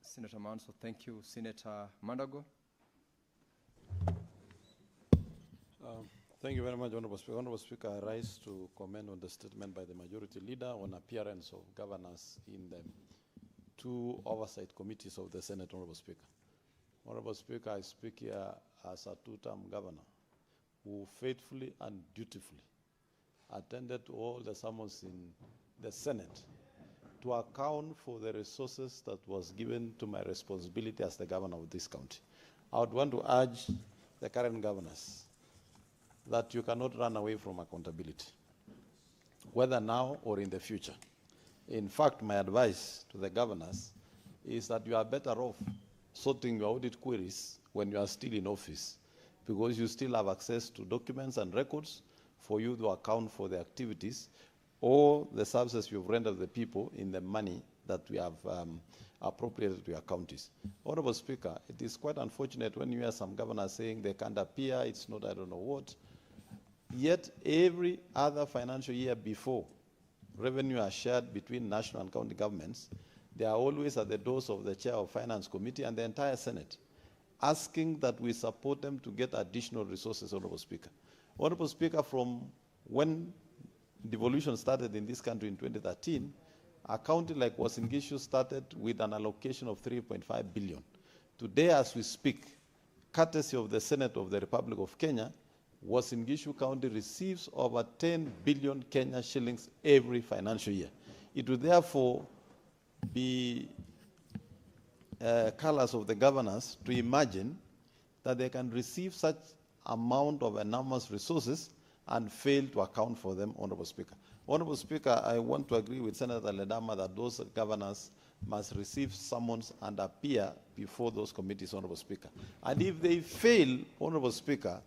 Senator Manso, thank you. Senator Mandago. Thank you very much, Honorable Speaker. Honorable Speaker, I rise to comment on the statement by the Majority Leader on appearance of governors in the two oversight committees of the Senate, Honorable Speaker. Honorable Speaker, I speak here as a two-term governor who faithfully and dutifully attended to all the summons in the Senate to account for the resources that was given to my responsibility as the governor of this county. I would want to urge the current governors that you cannot run away from accountability, whether now or in the future. In fact, my advice to the governors is that you are better off sorting your audit queries when you are still in office, because you still have access to documents and records for you to account for the activities or the services you've rendered the people in the money that we have appropriated to your counties. Honorable Speaker, it is quite unfortunate when you hear some governors saying they can't appear, it's not I don't know what. Yet every other financial year before revenue are shared between national and county governments, they are always at the doors of the chair of Finance Committee and the entire Senate, asking that we support them to get additional resources, Honorable Speaker. Honorable Speaker, from when devolution started in this country in 2013, a county like Uasin Gishu started with an allocation of 3.5 billion. Today, as we speak, courtesy of the Senate of the Republic of Kenya, Uasin Gishu County receives over 10 billion Kenya shillings every financial year. It would therefore be callous of the governors to imagine that they can receive such amount of enormous resources and fail to account for them, Honorable Speaker. Honorable Speaker, I want to agree with Senator Ledama that those governors must receive summons and appear before those committees, Honorable Speaker. And if they fail, Honorable Speaker,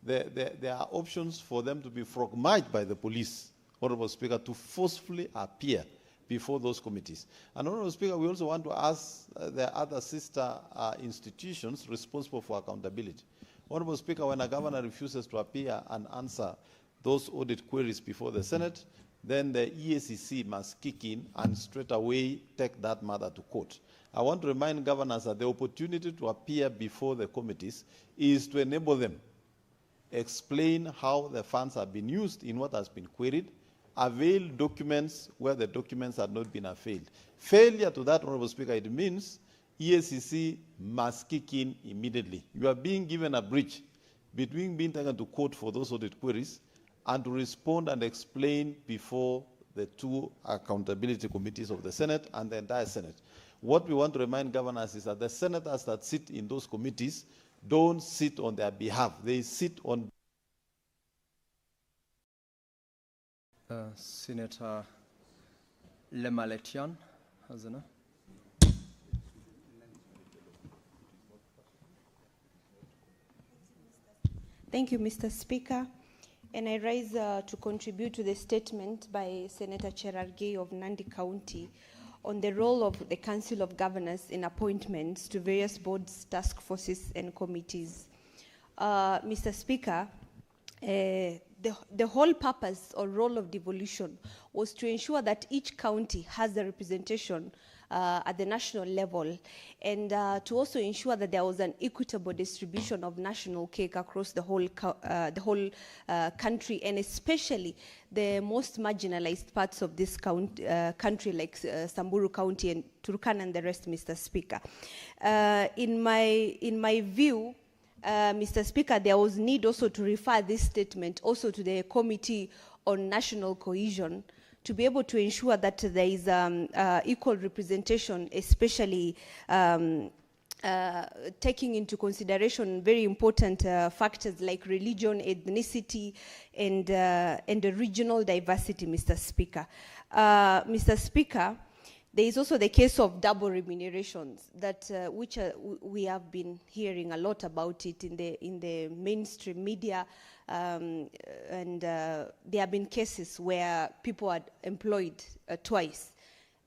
there are options for them to be frog-marched by the police, Honorable Speaker, to forcefully appear before those committees. And Honorable Speaker, we also want to ask the other sister institutions responsible for accountability. Honorable Speaker, when a governor refuses to appear and answer those audit queries before the Senate, then the EACC must kick in and straight away take that matter to court. I want to remind governors that the opportunity to appear before the committees is to enable them explain how the funds have been used in what has been queried, avail documents where the documents have not been availed. Failure to that, Honorable Speaker, it means EACC must kick in immediately. You are being given a bridge between being taken to court for those audit queries and to respond and explain before the two accountability committees of the Senate and the entire Senate. What we want to remind governors is that the senators that sit in those committees don't sit on their behalf. They sit on Senator Lemaletian, Hazana. Thank you, Mr. Speaker. And I rise to contribute to the statement by Senator Cherargei of Nandi County on the role of the Council of Governors in appointments to various boards, task forces, and committees. Mr. Speaker, the whole purpose or role of devolution was to ensure that each county has a representation at the national level, and to also ensure that there was an equitable distribution of national cake across the whole country, and especially the most marginalized parts of this country, like Samburu County and Turkana and the rest, Mr. Speaker. In my view, Mr. Speaker, there was need also to refer this statement also to the Committee on National Cohesion to be able to ensure that there is equal representation, especially taking into consideration very important factors like religion, ethnicity, and the regional diversity, Mr. Speaker. Mr. Speaker, there is also the case of double remunerations that which we have been hearing a lot about it in the mainstream media, and there have been cases where people are employed twice.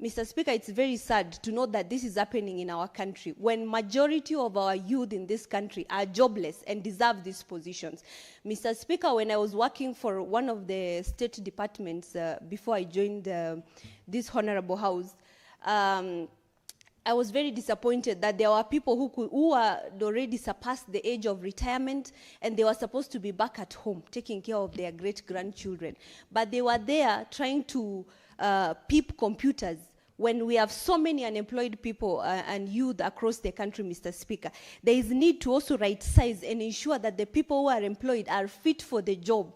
Mr. Speaker, it's very sad to know that this is happening in our country when majority of our youth in this country are jobless and deserve these positions. Mr. Speaker, when I was working for one of the state departments before I joined this honorable house, I was very disappointed that there were people who had already surpassed the age of retirement, and they were supposed to be back at home taking care of their great-grandchildren. But they were there trying to peep computers when we have so many unemployed people and youth across the country, Mr. Speaker. There is need to also right size and ensure that the people who are employed are fit for the job.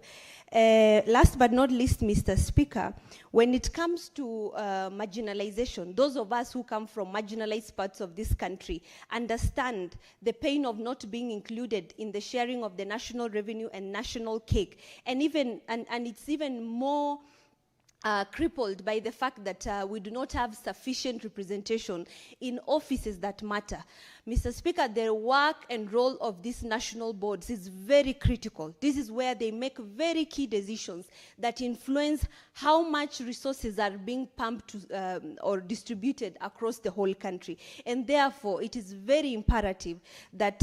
Last but not least, Mr. Speaker, when it comes to marginalization, those of us who come from marginalized parts of this country understand the pain of not being included in the sharing of the national revenue and national cake. And it's even more crippled by the fact that we do not have sufficient representation in offices that matter. Mr. Speaker, the work and role of these national boards is very critical. This is where they make very key decisions that influence how much resources are being pumped or distributed across the whole country. And therefore, it is very imperative that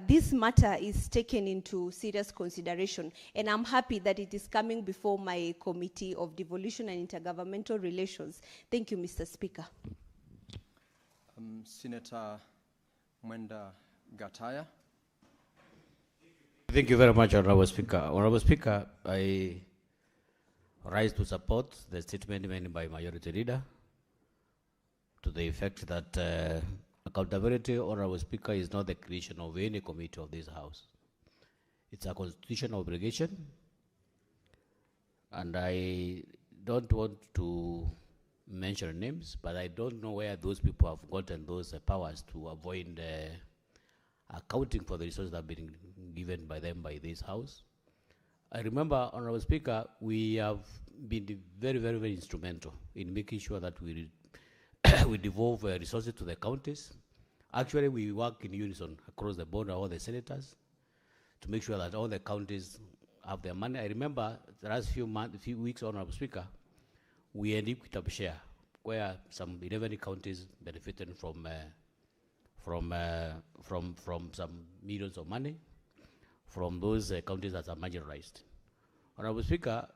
this matter is taken into serious consideration. And I'm happy that it is coming before my Committee of Devolution and Intergovernmental Relations. Thank you, Mr. Speaker. Senator Mwenda Gataya. Thank you very much, Honorable Speaker. Honorable Speaker, I rise to support the statement made by Majority Leader to the effect that accountability, Honorable Speaker, is not the creation of any committee of this House. It's a constitutional obligation, and I don't want to mention names, but I don't know where those people have gotten those powers to avoid accounting for the resources that have been given by them by this House. I remember, Honorable Speaker, we have been very, very, very instrumental in making sure that we devolve resources to the counties. Actually, we work in unison across the board, all the senators, to make sure that all the counties have their money. I remember the last few weeks, Honorable Speaker, we ended with a share where some 11 counties benefited from some millions of money from those counties that are marginalized. Honorable Speaker,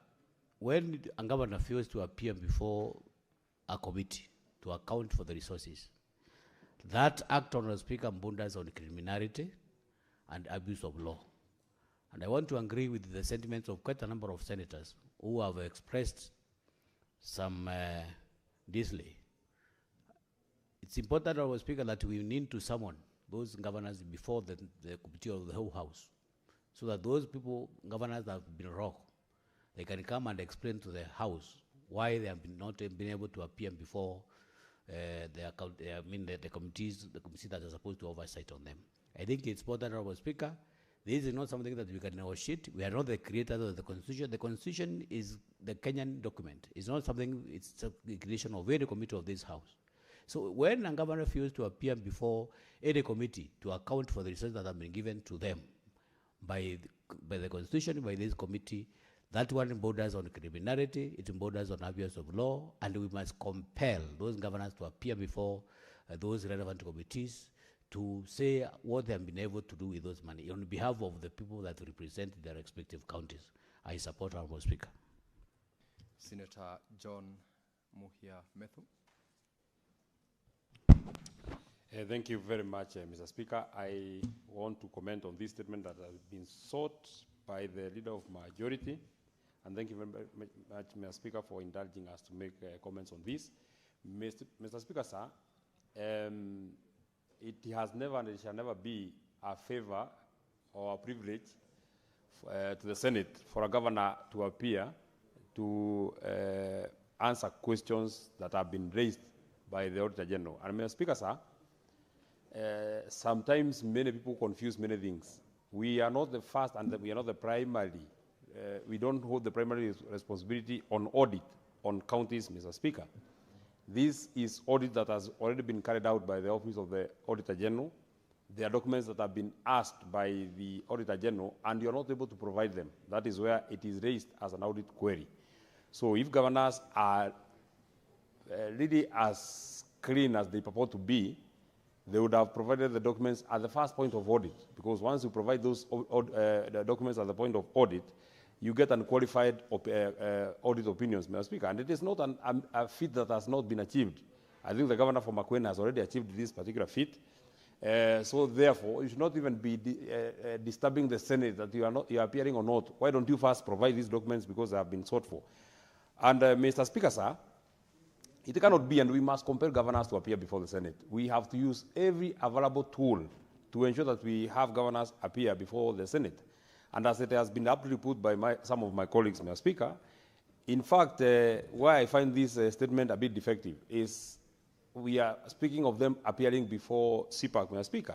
when a governor fails to appear before a committee to account for the resources, that act, Honorable Speaker, borders on criminality and abuse of law. And I want to agree with the sentiments of quite a number of senators who have expressed some dismay. It's important, Honorable Speaker, that we need to summon those governors before the committee of the whole House, so that those people, governors that have been wrong, they can come and explain to the House why they have not been able to appear before the committees that are supposed to oversight on them. I think it's important, Honorable Speaker. This is not something that we can negotiate. We are not the creators of the Constitution. The Constitution is the Kenyan document. It's not something, it's a creation of any committee of this House. So when a governor refused to appear before any committee to account for the results that have been given to them by the Constitution, by this committee, that one borders on criminality, it borders on abuse of law, and we must compel those governors to appear before those relevant committees to say what they have been able to do with those money on behalf of the people that represent their respective counties. I support Honorable Speaker. Senator John Muhia Methu. Thank you very much, Mr. Speaker. I want to comment on this statement that has been sought by the Leader of Majority. And thank you very much, Mr. Speaker, for indulging us to make comments on this. Mr. Speaker, sir, it has never and it shall never be a favor or a privilege to the Senate for a governor to appear to answer questions that have been raised by the Auditor General. And Mr. Speaker, sir, sometimes many people confuse many things. We are not the first and we are not the primary. We don't hold the primary responsibility on audit on counties, Mr. Speaker. This is audit that has already been carried out by the Office of the Auditor General. There are documents that have been asked by the Auditor General, and you are not able to provide them. That is where it is raised as an audit query. So if governors are really as clean as they purport to be, they would have provided the documents at the first point of audit, because once you provide those the documents at the point of audit, you get unqualified audit opinions, Mr. Speaker. And it is not a feat that has not been achieved. I think the governor from Makueni has already achieved this particular feat. So therefore, you should not even be disturbing the Senate that you are appearing or not. Why don't you first provide these documents because they have been sought for? And Mr. Speaker, sir, it cannot be, and we must compel governors to appear before the Senate. We have to use every available tool to ensure that we have governors appear before the Senate. And as it has been aptly put by some of my colleagues, Mr. Speaker, in fact, where I find this statement a bit defective is we are speaking of them appearing before CPAC, Mr. Speaker.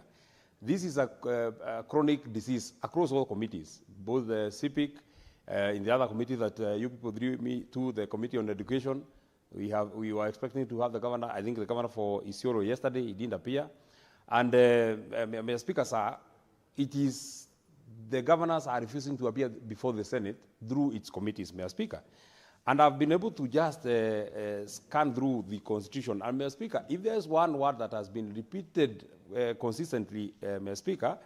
This is a chronic disease across all committees, both the CPIC, in the other committee that you people drew me to, the Committee on Education. We were expecting to have the governor. I think the governor for Isiolo yesterday, he didn't appear. And Mr. Speaker, sir, it is the governors are refusing to appear before the Senate through its committees, Mr. Speaker. And I've been able to just scan through the Constitution. And Mr. Speaker, if there's one word that has been repeated consistently, Mr. Speaker,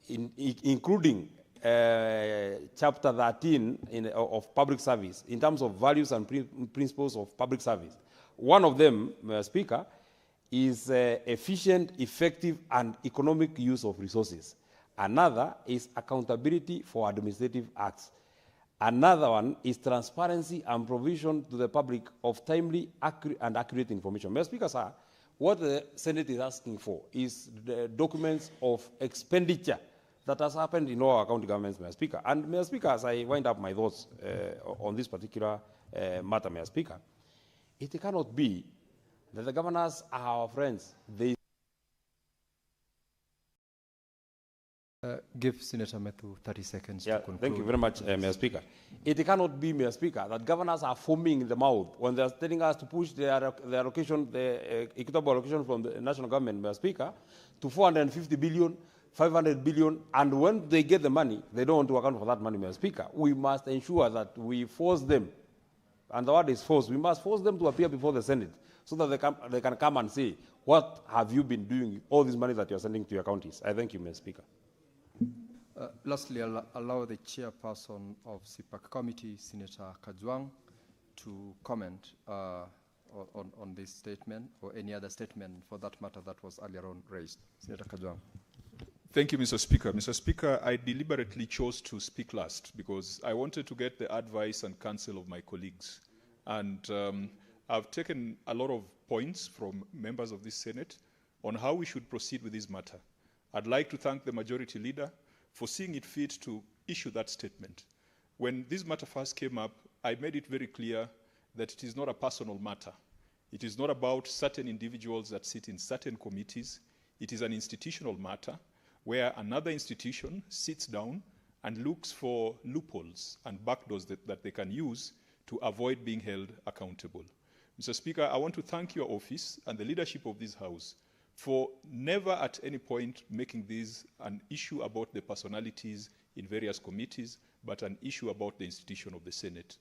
including Chapter 13 of public service, in terms of values and principles of public service, one of them, Mr. Speaker, is efficient, effective, and economic use of resources. Another is accountability for administrative acts. Another one is transparency and provision to the public of timely and accurate information. Mr. Speaker, sir, what the Senate is asking for is the documents of expenditure that has happened in all our county governments, Mr. Speaker. And Mr. Speaker, as I wind up my thoughts on this particular matter, Mr. Speaker, it cannot be that the governors are our friends. They give Senator Methu 30 seconds to conclude. Thank you very much, Mr. Speaker. It cannot be, Mr. Speaker, that governors are foaming in the mouth when they are telling us to push the allocation, the equitable allocation from the national government, Mr. Speaker, to 450 billion, 500 billion, and when they get the money, they don't want to account for that money, Mr. Speaker. We must ensure that we force them, and the word is force, we must force them to appear before the Senate so that they can come and say, what have you been doing with all this money that you are sending to your counties? I thank you, Mr. Speaker. Lastly, I'll allow the chairperson of CPAC committee, Senator Kajwang, to comment on this statement or any other statement for that matter that was earlier on raised. Senator Kajwang. Thank you, Mr. Speaker. Mr. Speaker, I deliberately chose to speak last because I wanted to get the advice and counsel of my colleagues. And I've taken a lot of points from members of this Senate on how we should proceed with this matter. I'd like to thank the Majority Leader for seeing it fit to issue that statement. When this matter first came up, I made it very clear that it is not a personal matter. It is not about certain individuals that sit in certain committees. It is an institutional matter where another institution sits down and looks for loopholes and backdoors that they can use to avoid being held accountable. Mr. Speaker, I want to thank your office and the leadership of this House for never at any point making this an issue about the personalities in various committees, but an issue about the institution of the Senate.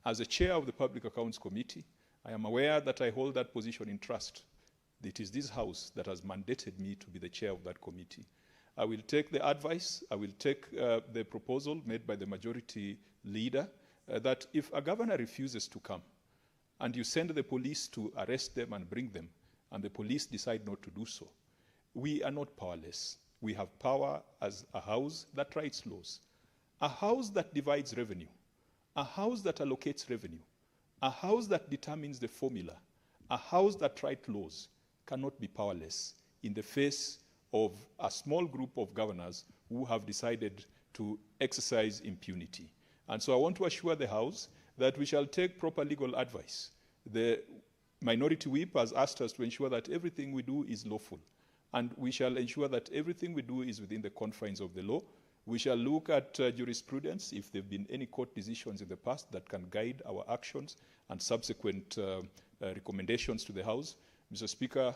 As a chair of the Public Accounts Committee, I am aware that I hold that position in trust. It is this House that has mandated me to be the chair of that committee. I will take the advice, I will take the proposal made by the Majority Leader that if a governor refuses to come and you send the police to arrest them and bring them, and the police decide not to do so, we are not powerless. We have power as a House that writes laws, a House that divides revenue, a House that allocates revenue, a House that determines the formula, a House that writes laws cannot be powerless in the face of a small group of governors who have decided to exercise impunity. And so I want to assure the House that we shall take proper legal advice. The Minority Whip has asked us to ensure that everything we do is lawful, and we shall ensure that everything we do is within the confines of the law. We shall look at jurisprudence, if there have been any court decisions in the past that can guide our actions and subsequent recommendations to the House. Mr. Speaker,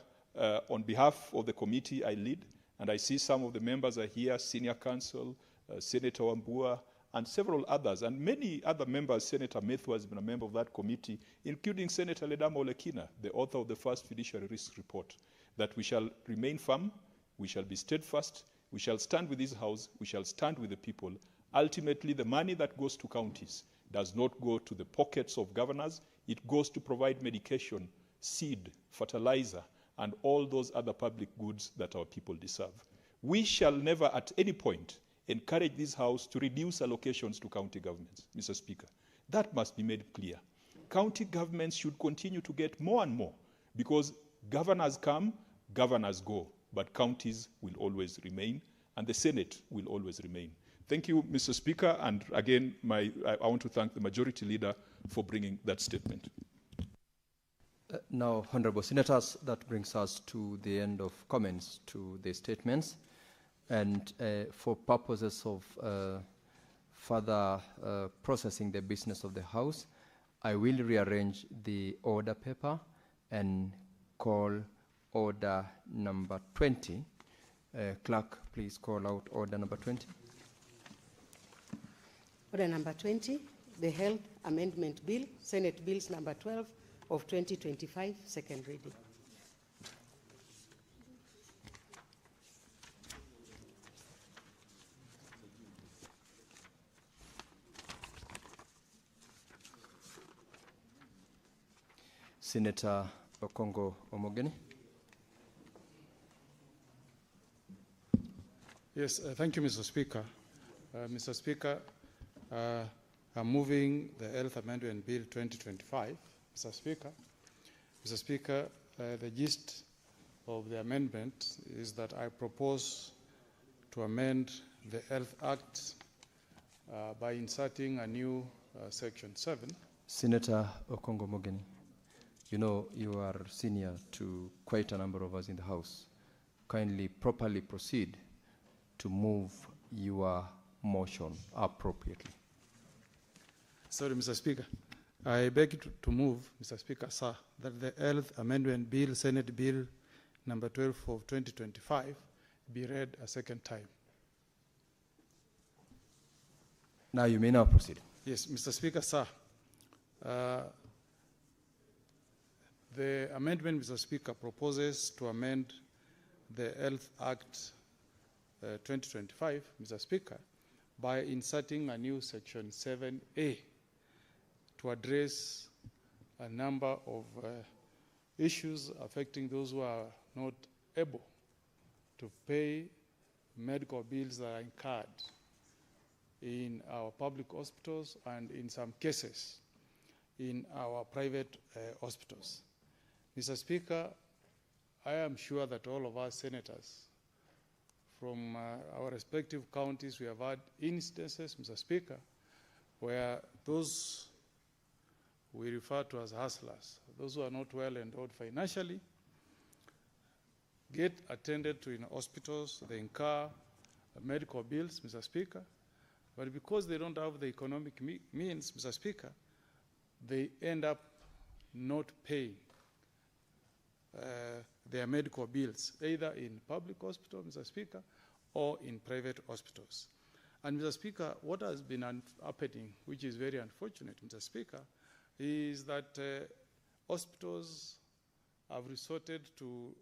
on behalf of the committee I lead, and I see some of the members are here, Senior Counsel, Senator Wambua, and several others, and many other members. Senator Methu has been a member of that committee, including Senator Ledama Olekina, the author of the first fiduciary risk report, that we shall remain firm, we shall be steadfast, we shall stand with this House, we shall stand with the people. Ultimately, the money that goes to counties does not go to the pockets of governors, it goes to provide medication, seed, fertilizer, and all those other public goods that our people deserve. We shall never at any point encourage this House to reduce allocations to county governments, Mr. Speaker. That must be made clear. County governments should continue to get more and more because governors come, governors go, but counties will always remain and the Senate will always remain. Thank you, Mr. Speaker, and again, I want to thank the Majority Leader for bringing that statement. Now, Honorable Senators, that brings us to the end of comments to the statements. And for purposes of further processing the business of the House, I will rearrange the order paper and call order number 20. Clerk, please call out order number 20. Order number 20, the Health Amendment Bill, Senate Bills number 12 of 2025, second reading. Senator Okongo Omogeni. Yes, thank you, Mr. Speaker. Mr. Speaker, I'm moving the Health Amendment Bill 2025. Mr. Speaker, the gist of the amendment is that I propose to amend the Health Act by inserting a new Section 7. Senator Okongo Omogeni, you know you are senior to quite a number of us in the House. Kindly properly proceed to move your motion appropriately. Sorry, Mr. Speaker. I beg to move, Mr. Speaker, sir, that the Health Amendment Bill, Senate Bill number 12 of 2025, be read a second time. Now you may now proceed. Yes, Mr. Speaker, sir. The amendment, Mr. Speaker, proposes to amend the Health Act 2025, Mr. Speaker, by inserting a new Section 7A to address a number of issues affecting those who are not able to pay medical bills that are incurred in our public hospitals and in some cases in our private hospitals. Mr. Speaker, I am sure that all of us senators from our respective counties, we have had instances, Mr. Speaker, where those we refer to as hustlers, those who are not well endowed financially, get attended to in hospitals, they incur medical bills, Mr. Speaker, but because they don't have the economic means, Mr. Speaker, they end up not paying their medical bills, either in public hospital, Mr. Speaker, or in private hospitals. And Mr. Speaker, what has been happening, which is very unfortunate, Mr. Speaker, is that hospitals have resorted to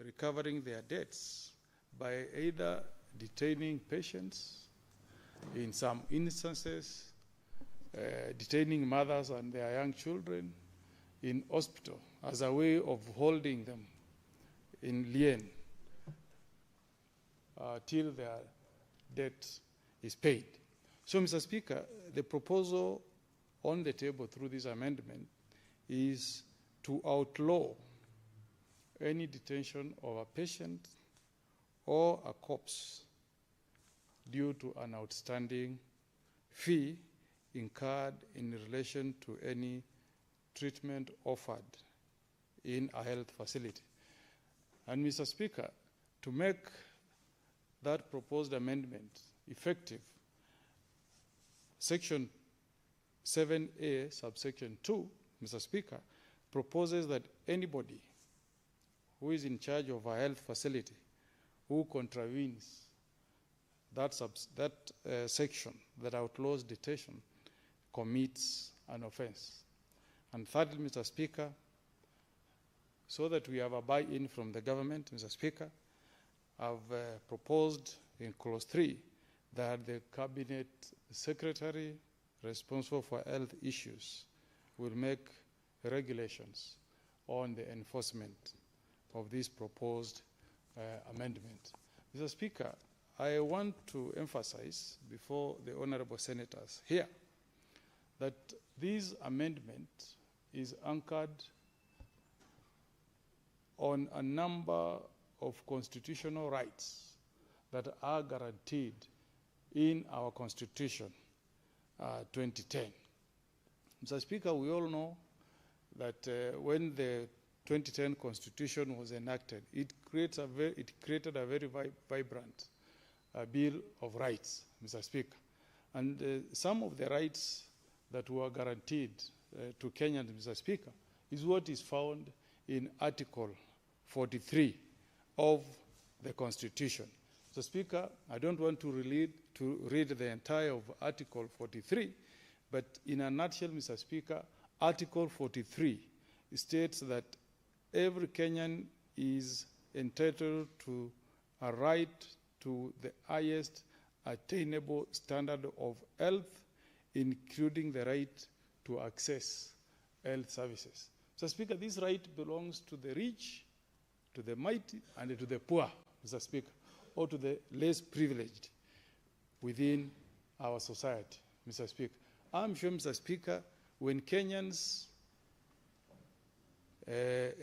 recovering their debts by either detaining patients, in some instances, detaining mothers and their young children in hospital as a way of holding them in lien till their debt is paid. So, Mr. Speaker, the proposal on the table through this amendment is to outlaw any detention of a patient or a corpse due to an outstanding fee incurred in relation to any treatment offered in a health facility. And Mr. Speaker, to make that proposed amendment effective, Section 7A, subsection 2, Mr. Speaker, proposes that anybody who is in charge of a health facility who contravenes that section that outlaws detention commits an offense. And thirdly, Mr. Speaker, so that we have a buy-in from the government, Mr. Speaker, I've proposed in clause 3 that the cabinet secretary responsible for health issues will make regulations on the enforcement of this proposed amendment. Mr. Speaker, I want to emphasize before the honorable senators here that this amendment is anchored on a number of constitutional rights that are guaranteed in our Constitution 2010. Mr. Speaker, we all know that when the 2010 Constitution was enacted, it created a very vibrant Bill of Rights, Mr. Speaker. And some of the rights that were guaranteed to Kenyans, Mr. Speaker, is what is found in Article 43 of the Constitution. Mr. Speaker, I don't want to read the entire of Article 43, but in a nutshell, Mr. Speaker, Article 43 states that every Kenyan is entitled to a right to the highest attainable standard of health, including the right to access health services. Mr. Speaker, this right belongs to the rich, to the mighty, and to the poor, Mr. Speaker, or to the less privileged within our society, Mr. Speaker. I'm sure, Mr. Speaker, when Kenyans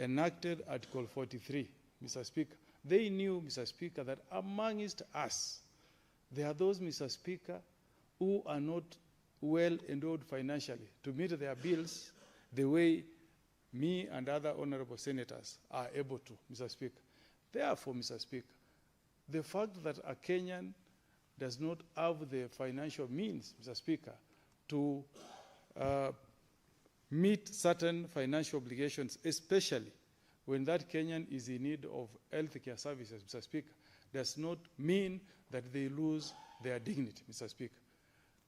enacted Article 43, Mr. Speaker, they knew, Mr. Speaker, that amongst us, there are those, Mr. Speaker, who are not well endowed financially to meet their bills the way me and other honorable senators are able to, Mr. Speaker. Therefore, Mr. Speaker, the fact that a Kenyan does not have the financial means, Mr. Speaker, to meet certain financial obligations, especially when that Kenyan is in need of health care services, Mr. Speaker, does not mean that they lose their dignity, Mr. Speaker.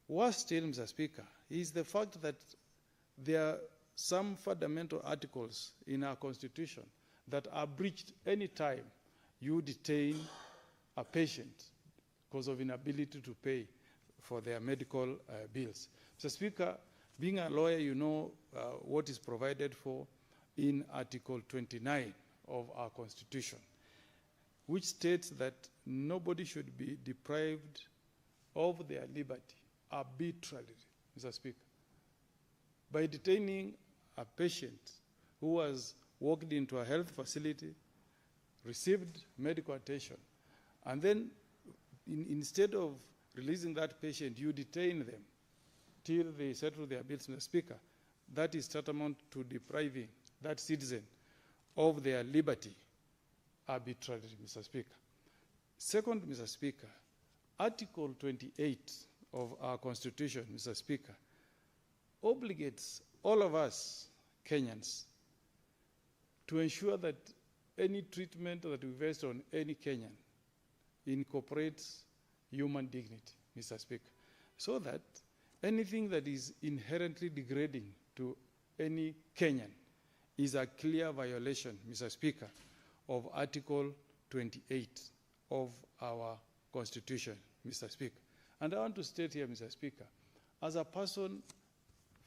Worse still, Mr. Speaker, is the fact that there are some fundamental articles in our Constitution that are breached any time you detain a patient because of inability to pay for their medical bills. Mr. Speaker, being a lawyer, you know what is provided for in Article 29 of our Constitution. which states that nobody should be deprived of their liberty arbitrarily, Mr. Speaker, by detaining a patient who has walked into a health facility, received medical attention, and then instead of releasing that patient, you detain them till they settle their bills, Mr. Speaker. That is tantamount to depriving that citizen of their liberty arbitrarily, Mr. Speaker. Second, Mr. Speaker, Article 28 of our Constitution, Mr. Speaker, obligates all of us Kenyans to ensure that any treatment that we vest on any Kenyan incorporates human dignity, Mr. Speaker, so that anything that is inherently degrading to any Kenyan is a clear violation, Mr. Speaker, of Article 28 of our Constitution, Mr. Speaker. And I want to state here, Mr. Speaker, as a person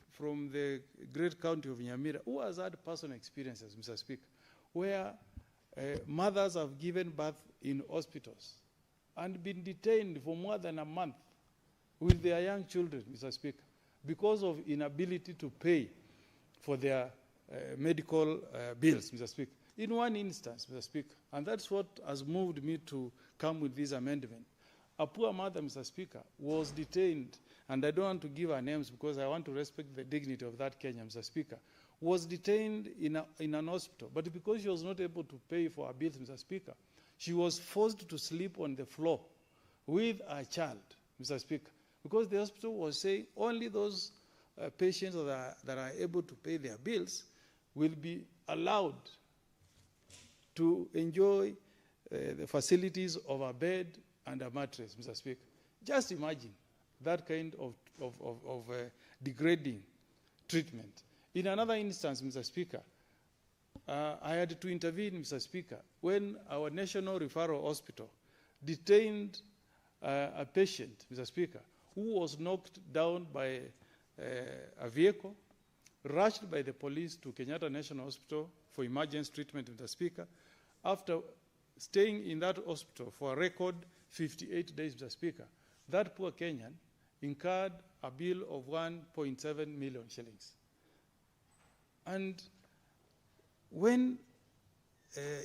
from the great county of Nyamira who has had personal experiences, Mr. Speaker, where mothers have given birth in hospitals and been detained for more than a month with their young children, Mr. Speaker, because of inability to pay for their medical bills, Mr. Speaker. In one instance, Mr. Speaker, and that's what has moved me to come with this amendment. A poor mother, Mr. Speaker, was detained, and I don't want to give her names because I want to respect the dignity of that Kenyan, Mr. Speaker, was detained in an hospital, but because she was not able to pay for her bills, Mr. Speaker, she was forced to sleep on the floor with a child, Mr. Speaker, because the hospital was saying only those patients that are able to pay their bills will be allowed to enjoy the facilities of a bed and a mattress, Mr. Speaker. Just imagine that kind of degrading treatment. In another instance, Mr. Speaker, I had to intervene, Mr. Speaker, when our National Referral Hospital detained a patient, Mr. Speaker, who was knocked down by a vehicle, rushed by the police to Kenyatta National Hospital for emergency treatment, Mr. Speaker, after staying in that hospital for a record 58 days, Mr. Speaker. That poor Kenyan incurred a bill of 1.7 million shillings. And when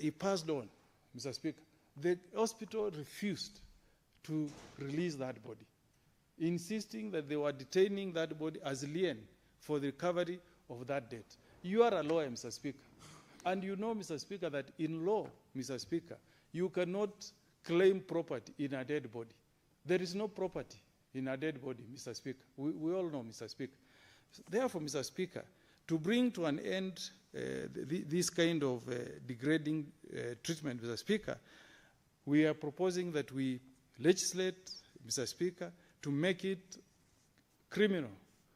he passed on, Mr. Speaker, the hospital refused to release that body, insisting that they were detaining that body as lien for the recovery of that debt. You are a lawyer, Mr. Speaker, and you know, Mr. Speaker, that in law, Mr. Speaker, you cannot claim property in a dead body. There is no property in a dead body, Mr. Speaker. We all know, Mr. Speaker. Therefore, Mr. Speaker, to bring to an end this kind of degrading treatment, Mr. Speaker, we are proposing that we legislate, Mr. Speaker, to make it criminal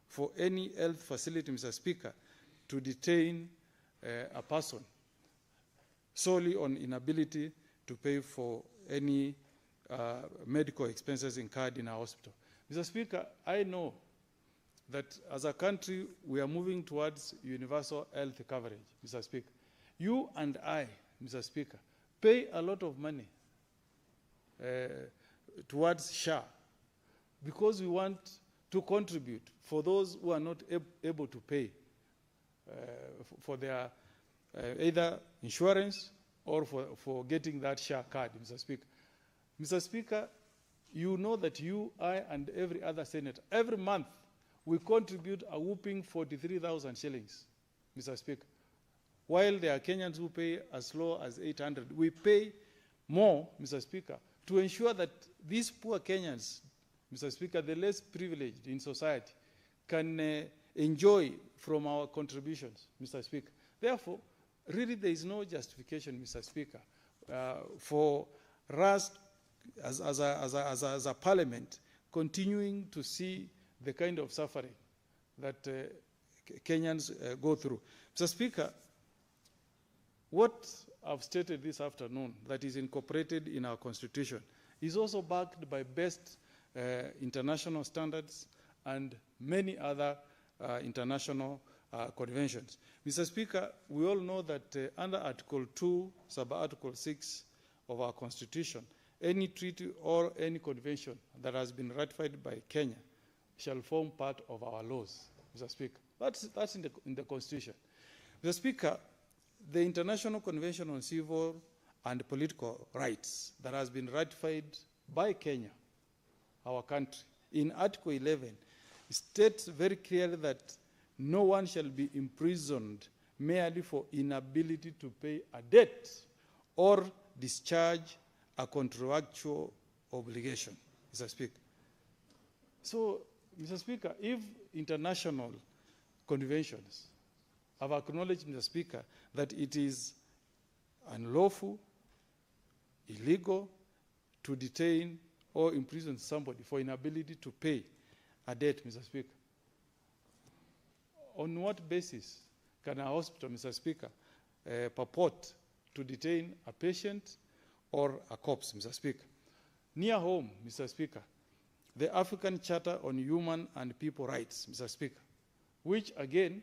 for any health facility, Mr. Speaker, to detain a person solely on inability to pay for any medical expenses incurred in a hospital. Mr. Speaker, I know that as a country, we are moving towards universal health coverage, Mr. Speaker. You and I, Mr. Speaker, pay a lot of money towards SHA because we want to contribute for those who are not able to pay for their either insurance or for getting that SHA card, Mr. Speaker. Mr. Speaker, you know that you, I, and every other senator, every month, we contribute a whooping 43,000 shillings, Mr. Speaker. While there are Kenyans who pay as low as 800, we pay more, Mr. Speaker, to ensure that these poor Kenyans, Mr. Speaker, the less privileged in society, can enjoy from our contributions, Mr. Speaker. Therefore, really there is no justification, Mr. Speaker, for us as a parliament continuing to see the kind of suffering that Kenyans go through. Mr. Speaker, what I've stated this afternoon that is incorporated in our constitution is also backed by best international standards and many other international conventions. Mr. Speaker, we all know that under Article 2, Sub-Article 6 of our Constitution, any treaty or any convention that has been ratified by Kenya shall form part of our laws, Mr. Speaker. That's in the Constitution. Mr. Speaker, the International Convention on Civil and Political Rights that has been ratified by Kenya, our country, in Article 11, states very clearly that no one shall be imprisoned merely for inability to pay a debt or discharge a contractual obligation, Mr. Speaker. So, Mr. Speaker, if international conventions have acknowledged, Mr. Speaker, that it is unlawful, illegal to detain or imprison somebody for inability to pay a debt, Mr. Speaker, on what basis can a hospital, Mr. Speaker, purport to detain a patient or a corpse, Mr. Speaker? Near home, Mr. Speaker, the African Charter on Human and People Rights, Mr. Speaker, which again,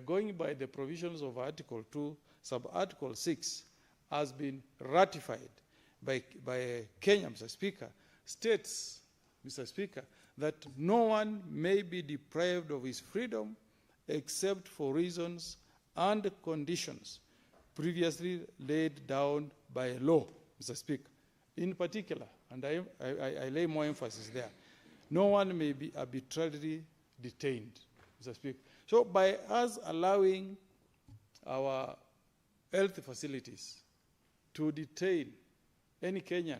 going by the provisions of Article 2, Sub-Article 6, has been ratified by Kenya, Mr. Speaker, states, Mr. Speaker, that no one may be deprived of his freedom except for reasons and conditions previously laid down by law, Mr. Speaker. In particular, and I lay more emphasis there, no one may be arbitrarily detained, Mr. Speaker. So by us allowing our health facilities to detain any Kenyan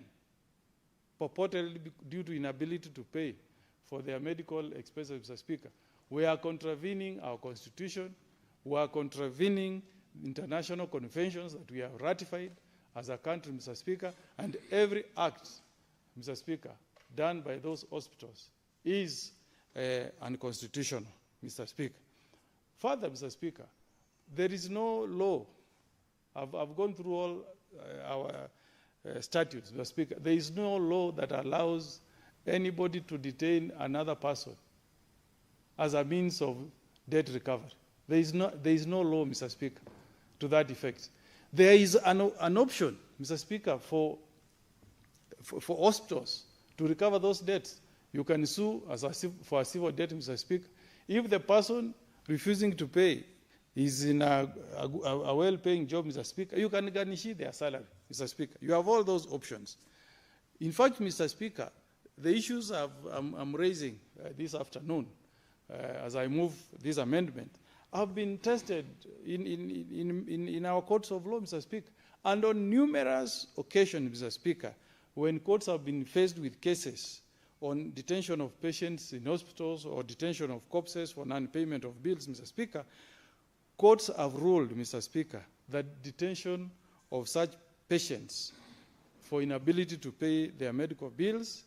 purportedly due to inability to pay for their medical expenses, Mr. Speaker, we are contravening our Constitution, we are contravening international conventions that we have ratified as a country, Mr. Speaker, and every act, Mr. Speaker, done by those hospitals is unconstitutional, Mr. Speaker. Further, Mr. Speaker, there is no law. I've gone through all our statutes, Mr. Speaker. There is no law that allows anybody to detain another person as a means of debt recovery. There is no law, Mr. Speaker, to that effect. There is an option, Mr. Speaker, for hospitals to recover those debts. You can sue for a civil debt, Mr. Speaker. If the person refusing to pay is in a well-paying job, Mr. Speaker, you can garnish their salary, Mr. Speaker. You have all those options. In fact, Mr. Speaker, the issues I'm raising this afternoon as I move this amendment have been tested in our courts of law, Mr. Speaker. And on numerous occasions, Mr. Speaker, when courts have been faced with cases on detention of patients in hospitals or detention of corpses for non-payment of bills, Mr. Speaker, courts have ruled, Mr. Speaker, that detention of such patients for inability to pay their medical bills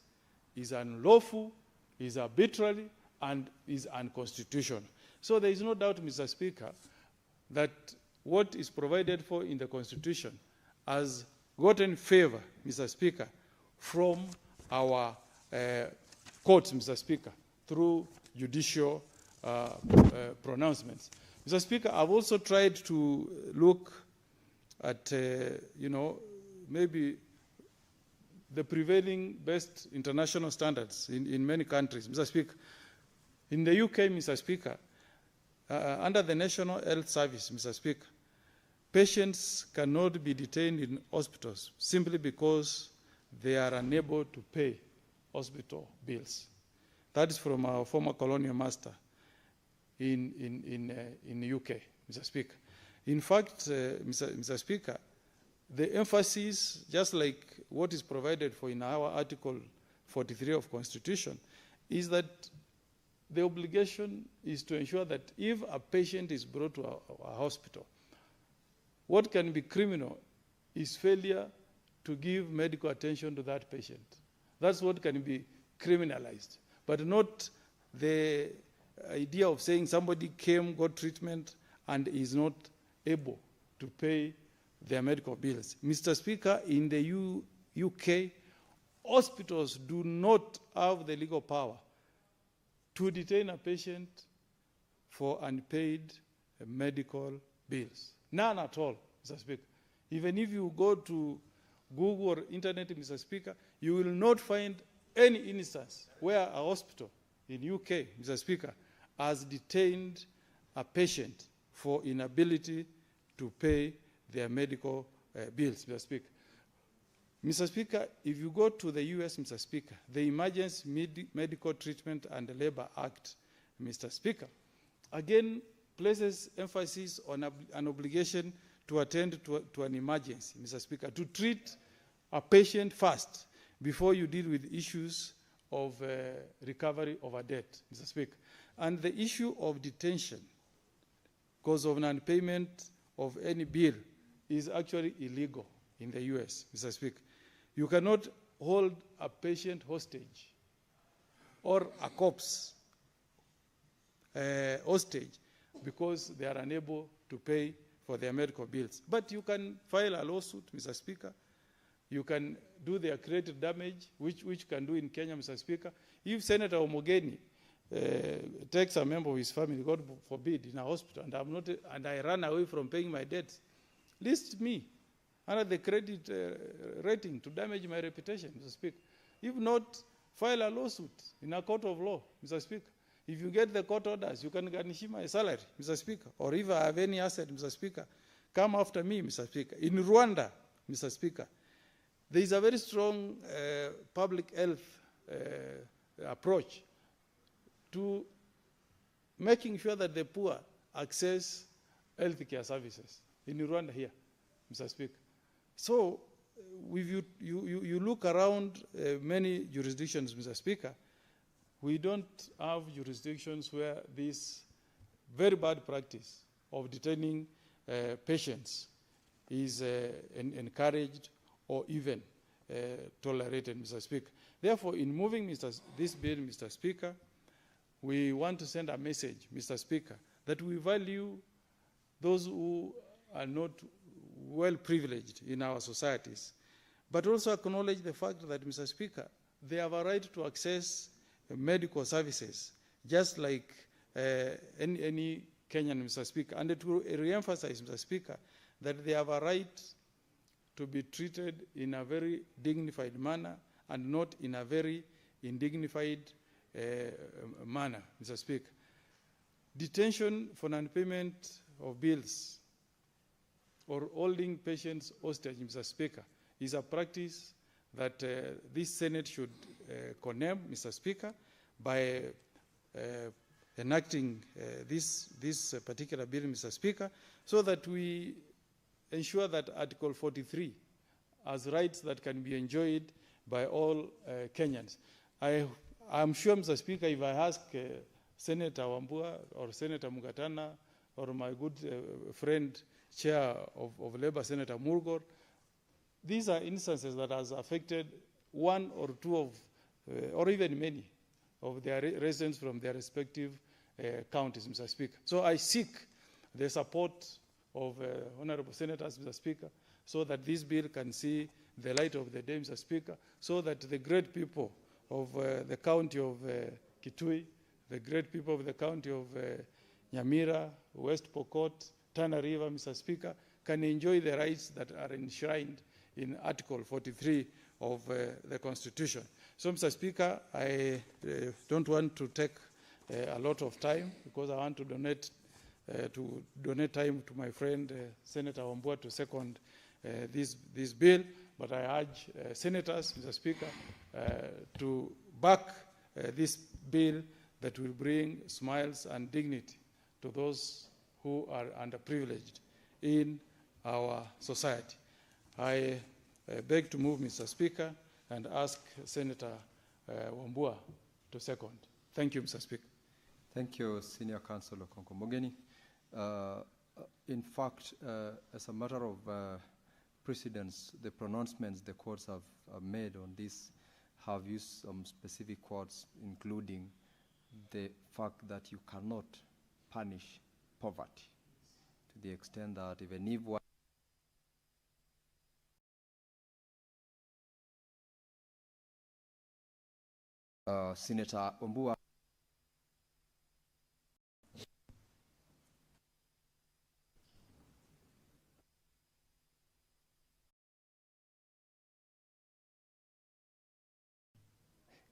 is unlawful, is arbitrary, and is unconstitutional. So there is no doubt, Mr. Speaker, that what is provided for in the Constitution has gotten favor, Mr. Speaker, from our courts, Mr. Speaker, through judicial pronouncements. Mr. Speaker, I've also tried to look at, maybe the prevailing best international standards in many countries. Mr. Speaker, in the UK, Mr. Speaker, under the National Health Service, Mr. Speaker, patients cannot be detained in hospitals simply because they are unable to pay hospital bills. That is from our former colonial master in the UK, Mr. Speaker. In fact, Mr. Speaker, the emphasis, just like what is provided for in our Article 43 of Constitution, is that the obligation is to ensure that if a patient is brought to a hospital, what can be criminal is failure to give medical attention to that patient. That's what can be criminalized, but not the idea of saying somebody came, got treatment, and is not able to pay their medical bills. Mr. Speaker, in the UK, hospitals do not have the legal power to detain a patient for unpaid medical bills. None at all, Mr. Speaker. Even if you go to Google or internet, Mr. Speaker, you will not find any instance where a hospital in UK, Mr. Speaker, has detained a patient for inability to pay their medical bills, Mr. Speaker. Mr. Speaker, if you go to the US, Mr. Speaker, the Emergency Medical Treatment and Labor Act, Mr. Speaker, again places emphasis on an obligation to attend to an emergency, Mr. Speaker, to treat a patient first before you deal with issues of recovery of a debt, Mr. Speaker. And the issue of detention because of non-payment of any bill is actually illegal in the US, Mr. Speaker. You cannot hold a patient hostage or a corpse hostage because they are unable to pay for their medical bills. But you can file a lawsuit, Mr. Speaker. You can do their creative damage, which you can do in Kenya, Mr. Speaker. If Senator Omogeni takes a member of his family, God forbid, in a hospital, and I run away from paying my debts, list me under the credit rating to damage my reputation, Mr. Speaker. If not, file a lawsuit in a court of law, Mr. Speaker. If you get the court orders, you can garnish my salary, Mr. Speaker. Or if I have any asset, Mr. Speaker, come after me, Mr. Speaker. In Rwanda, Mr. Speaker, there is a very strong public health approach to making sure that the poor access health care services in Rwanda here, Mr. Speaker. So if you look around many jurisdictions, Mr. Speaker, we don't have jurisdictions where this very bad practice of detaining patients is encouraged or even tolerated, Mr. Speaker. Therefore, in moving this bill, Mr. Speaker, we want to send a message, Mr. Speaker, that we value those who are not well privileged in our societies, but also acknowledge the fact that, Mr. Speaker, they have a right to access medical services, just like any Kenyan, Mr. Speaker, and to re-emphasize, Mr. Speaker, that they have a right to be treated in a very dignified manner and not in a very indignified manner, Mr. Speaker. Detention for non-payment of bills or holding patients hostage, Mr. Speaker, is a practice that this Senate should condemn, Mr. Speaker, by enacting this particular bill, Mr. Speaker, so that we ensure that Article 43 has rights that can be enjoyed by all Kenyans. I'm sure, Mr. Speaker, if I ask Senator Wambua or Senator Mugatana or my good friend, Chair of Labour, Senator Murgor, these are instances that has affected one or two of, or even many, of their residents from their respective counties, Mr. Speaker. So I seek the support of honorable senators, Mr. Speaker, so that this bill can see the light of the day, Mr. Speaker, so that the great people of the county of Kitui, the great people of the county of Nyamira, West Pokot, Tana River, Mr. Speaker, can enjoy the rights that are enshrined in Article 43 of the Constitution. So, Mr. Speaker, I don't want to take a lot of time because I want to donate time to my friend Senator Wambua to second this bill. But I urge senators, Mr. Speaker, to back this bill that will bring smiles and dignity to those who are underprivileged in our society. I beg to move, Mr. Speaker, and ask Senator Wambua to second. Thank you, Mr. Speaker. Thank you, Senior Counsel Okonko Mogeni. In fact, as a matter of precedence, the pronouncements the courts have made on this have used some specific quotes, including the fact that you cannot punish poverty to the extent that even if one Senator Wambua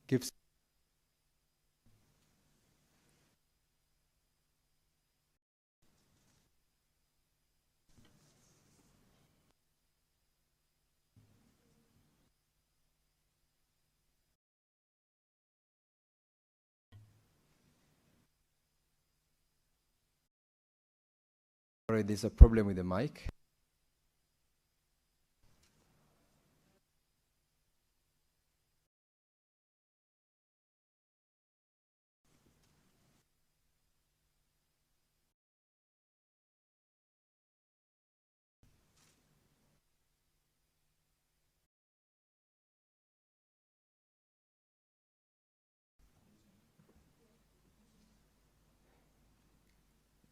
gives Sorry, there's a problem with the mic.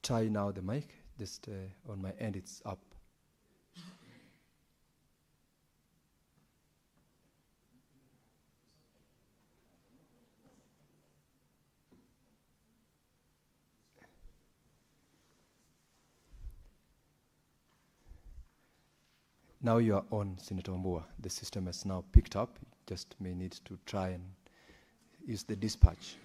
Try now the mic. Just on my end, it's up. Now you are on, Senator Wambua. The system has now picked up. You just may need to try and use the dispatch.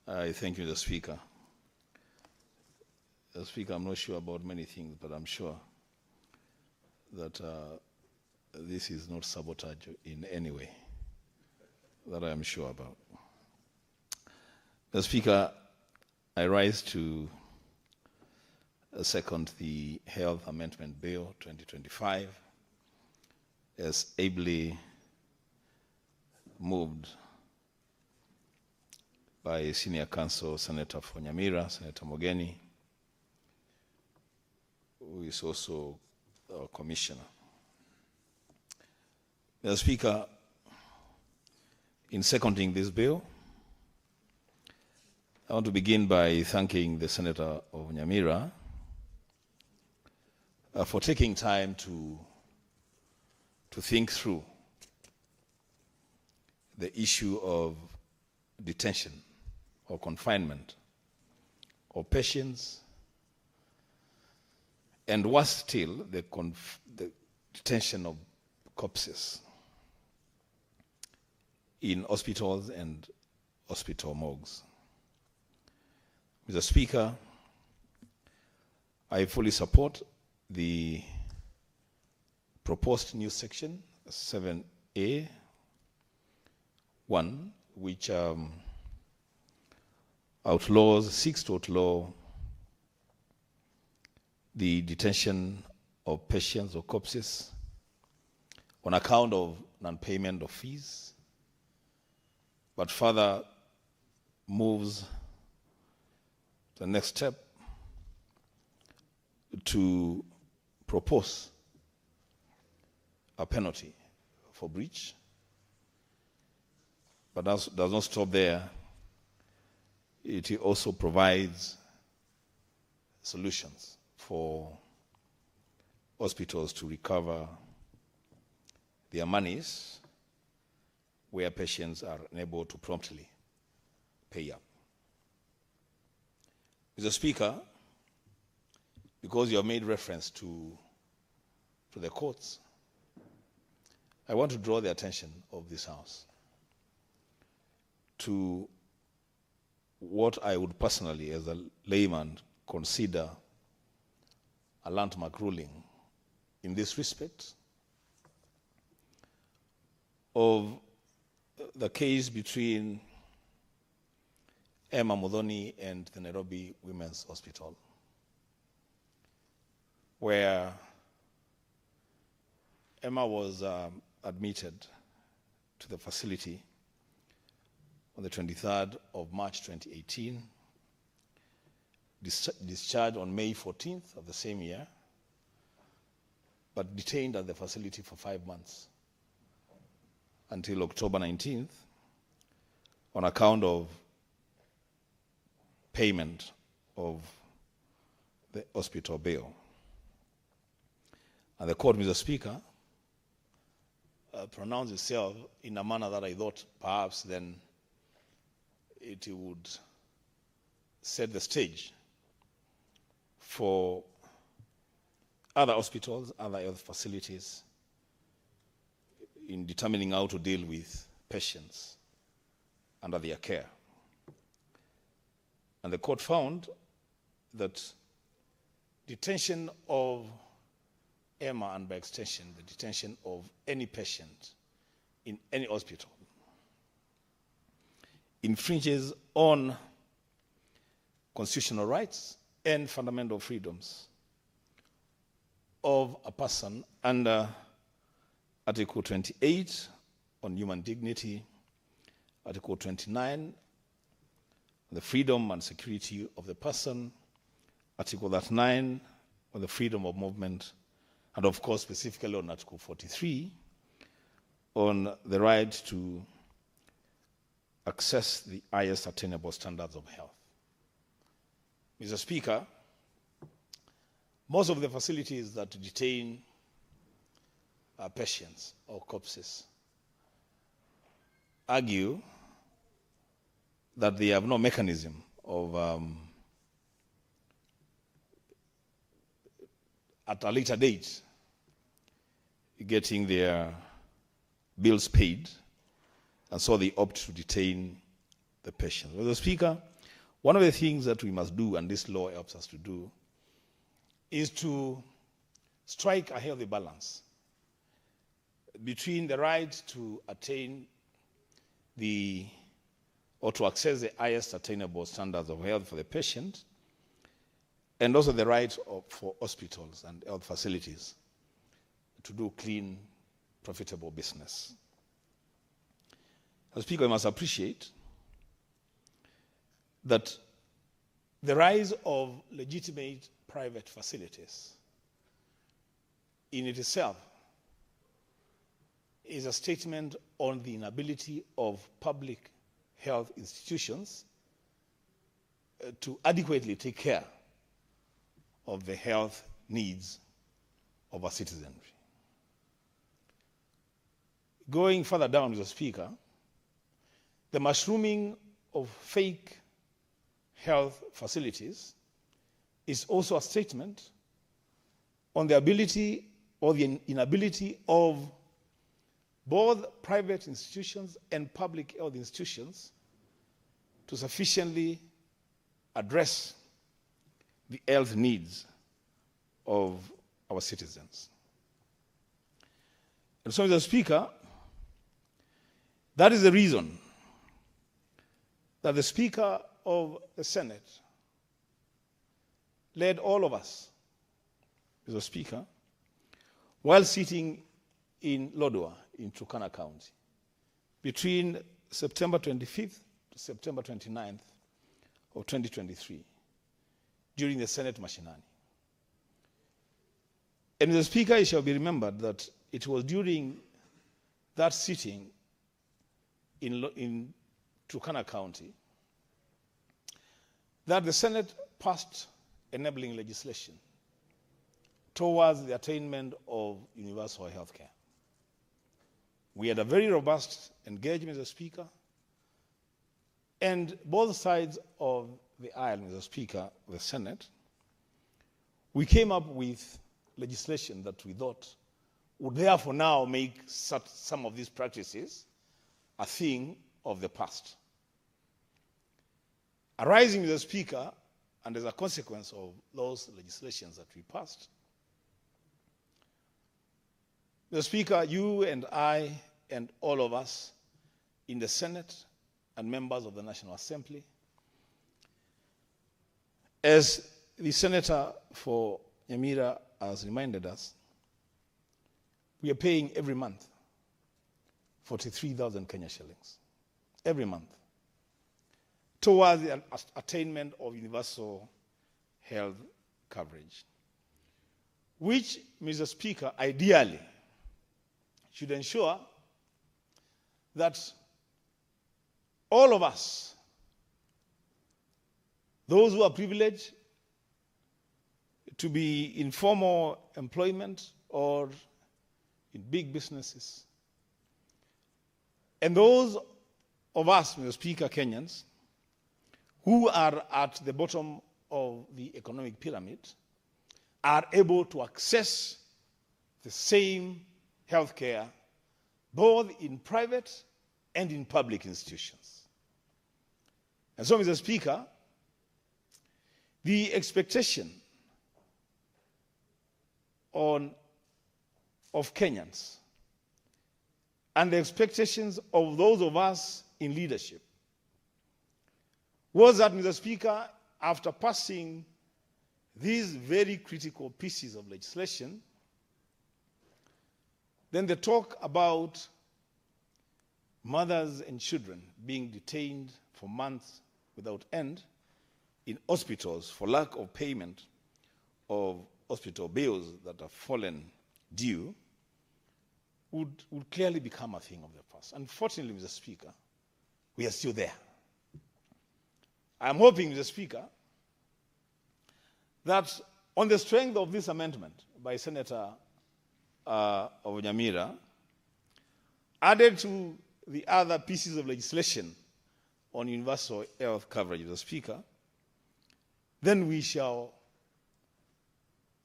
I thank you, the Speaker. The Speaker, I'm not sure about many things, but I'm sure that this is not sabotage in any way. That I am sure about. The Speaker, I rise to second the Health Amendment Bill 2025 as ably moved by Senior Counsel Senator for Nyamira, Senator Mogeni, who is also our Commissioner. Mr. Speaker, in seconding this bill, I want to begin by thanking the Senator of Nyamira for taking time to think through the issue of detention or confinement of patients, and worse still, the detention of corpses in hospitals and hospital morgues. Mr. Speaker, I fully support the proposed new section 7A1, which seeks to outlaw the detention of patients or corpses on account of non-payment of fees, but further moves to the next step to propose a penalty for breach, but does not stop there. It also provides solutions for hospitals to recover their monies where patients are unable to promptly pay up. Mr. Speaker, because you have made reference to the courts, I want to draw the attention of this House to what I would personally, as a layman, consider a landmark ruling in this respect of the case between Emma Muthoni and the Nairobi Women's Hospital, where Emma was admitted to the facility on the 23rd of March 2018, discharged on May 14th of the same year, but detained at the facility for 5 months until October 19th on account of payment of the hospital bill. And the court, Mr. Speaker, pronounced itself in a manner that I thought perhaps then it would set the stage for other hospitals, other health facilities in determining how to deal with patients under their care. And the court found that detention of Emma, and by extension, the detention of any patient in any hospital, infringes on constitutional rights and fundamental freedoms of a person under Article 28 on human dignity, Article 29, the freedom and security of the person, Article 39 on the freedom of movement, and of course specifically on Article 43 on the right to access the highest attainable standards of health. Mr. Speaker, most of the facilities that detain patients or corpses argue that they have no mechanism of, at a later date, getting their bills paid, and so they opt to detain the patient. Mr. Speaker, one of the things that we must do, and this law helps us to do, is to strike a healthy balance between the right to attain or to access the highest attainable standards of health for the patient, and also the right for hospitals and health facilities to do clean, profitable business. As Speaker, I must appreciate that the rise of legitimate private facilities in itself is a statement on the inability of public health institutions to adequately take care of the health needs of our citizenry. Going further down, Mr. Speaker, the mushrooming of fake health facilities is also a statement on the ability or the inability of both private institutions and public health institutions to sufficiently address the health needs of our citizens. And so, Mr. Speaker, that is the reason that the Speaker of the Senate led all of us, Mr. Speaker, while sitting in Lodwar in Turkana County between September 25th to September 29th of 2023 during the Senate Mashinani. And Mr. Speaker, it shall be remembered that it was during that sitting in Turkana County that the Senate passed enabling legislation towards the attainment of universal health care. We had a very robust engagement, Mr. Speaker, and both sides of the aisle, Mr. Speaker, the Senate, we came up with legislation that we thought would therefore now make some of these practices a thing of the past. Arising, Mr. Speaker, and as a consequence of those legislations that we passed, Mr. Speaker, you and I and all of us in the Senate and members of the National Assembly, as the Senator for Nyamira has reminded us, we are paying every month 43,000 Kenya shillings, every month, towards the attainment of universal health coverage, which, Mr. Speaker, ideally should ensure that all of us, those who are privileged to be in formal employment or in big businesses, and those of us, Mr. Speaker, Kenyans, who are at the bottom of the economic pyramid are able to access the same health care both in private and in public institutions. And so, Mr. Speaker, the expectation of Kenyans and the expectations of those of us in leadership was that, Mr. Speaker, after passing these very critical pieces of legislation, then the talk about mothers and children being detained for months without end in hospitals for lack of payment of hospital bills that have fallen due would clearly become a thing of the past. Unfortunately, Mr. Speaker, we are still there. I'm hoping, Mr. Speaker, that on the strength of this amendment by Senator Onyamira, added to the other pieces of legislation on universal health coverage, Mr. Speaker, then we shall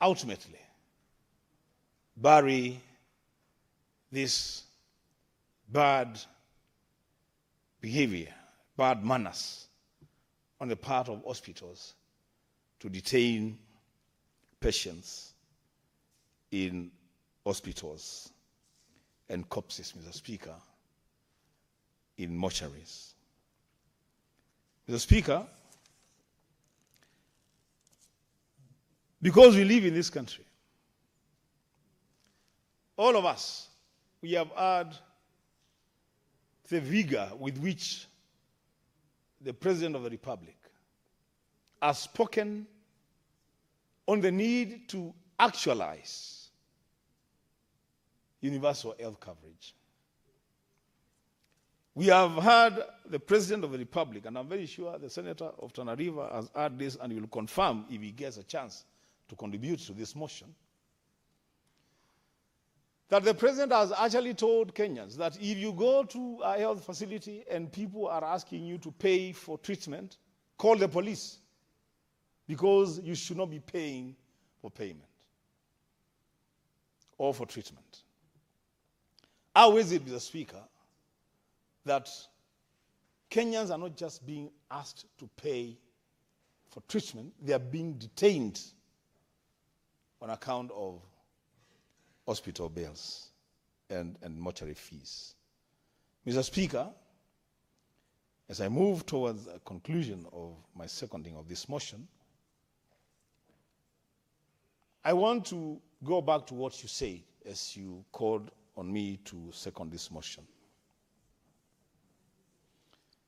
ultimately bury this bad behavior, bad manners on the part of hospitals to detain patients in hospitals and corpses, Mr. Speaker, in mortuaries. Mr. Speaker, because we live in this country, all of us, we have heard the vigor with which the President of the Republic has spoken on the need to actualize universal health coverage. We have heard the President of the Republic, and I'm very sure the Senator of Tana River has heard this and will confirm if he gets a chance to contribute to this motion, that the President has actually told Kenyans that if you go to a health facility and people are asking you to pay for treatment, call the police, because you should not be paying for payment or for treatment. How is it, Mr. Speaker, that Kenyans are not just being asked to pay for treatment, they are being detained on account of hospital bills and mortuary fees? Mr. Speaker, as I move towards a conclusion of my seconding of this motion, I want to go back to what you said as you called on me to second this motion.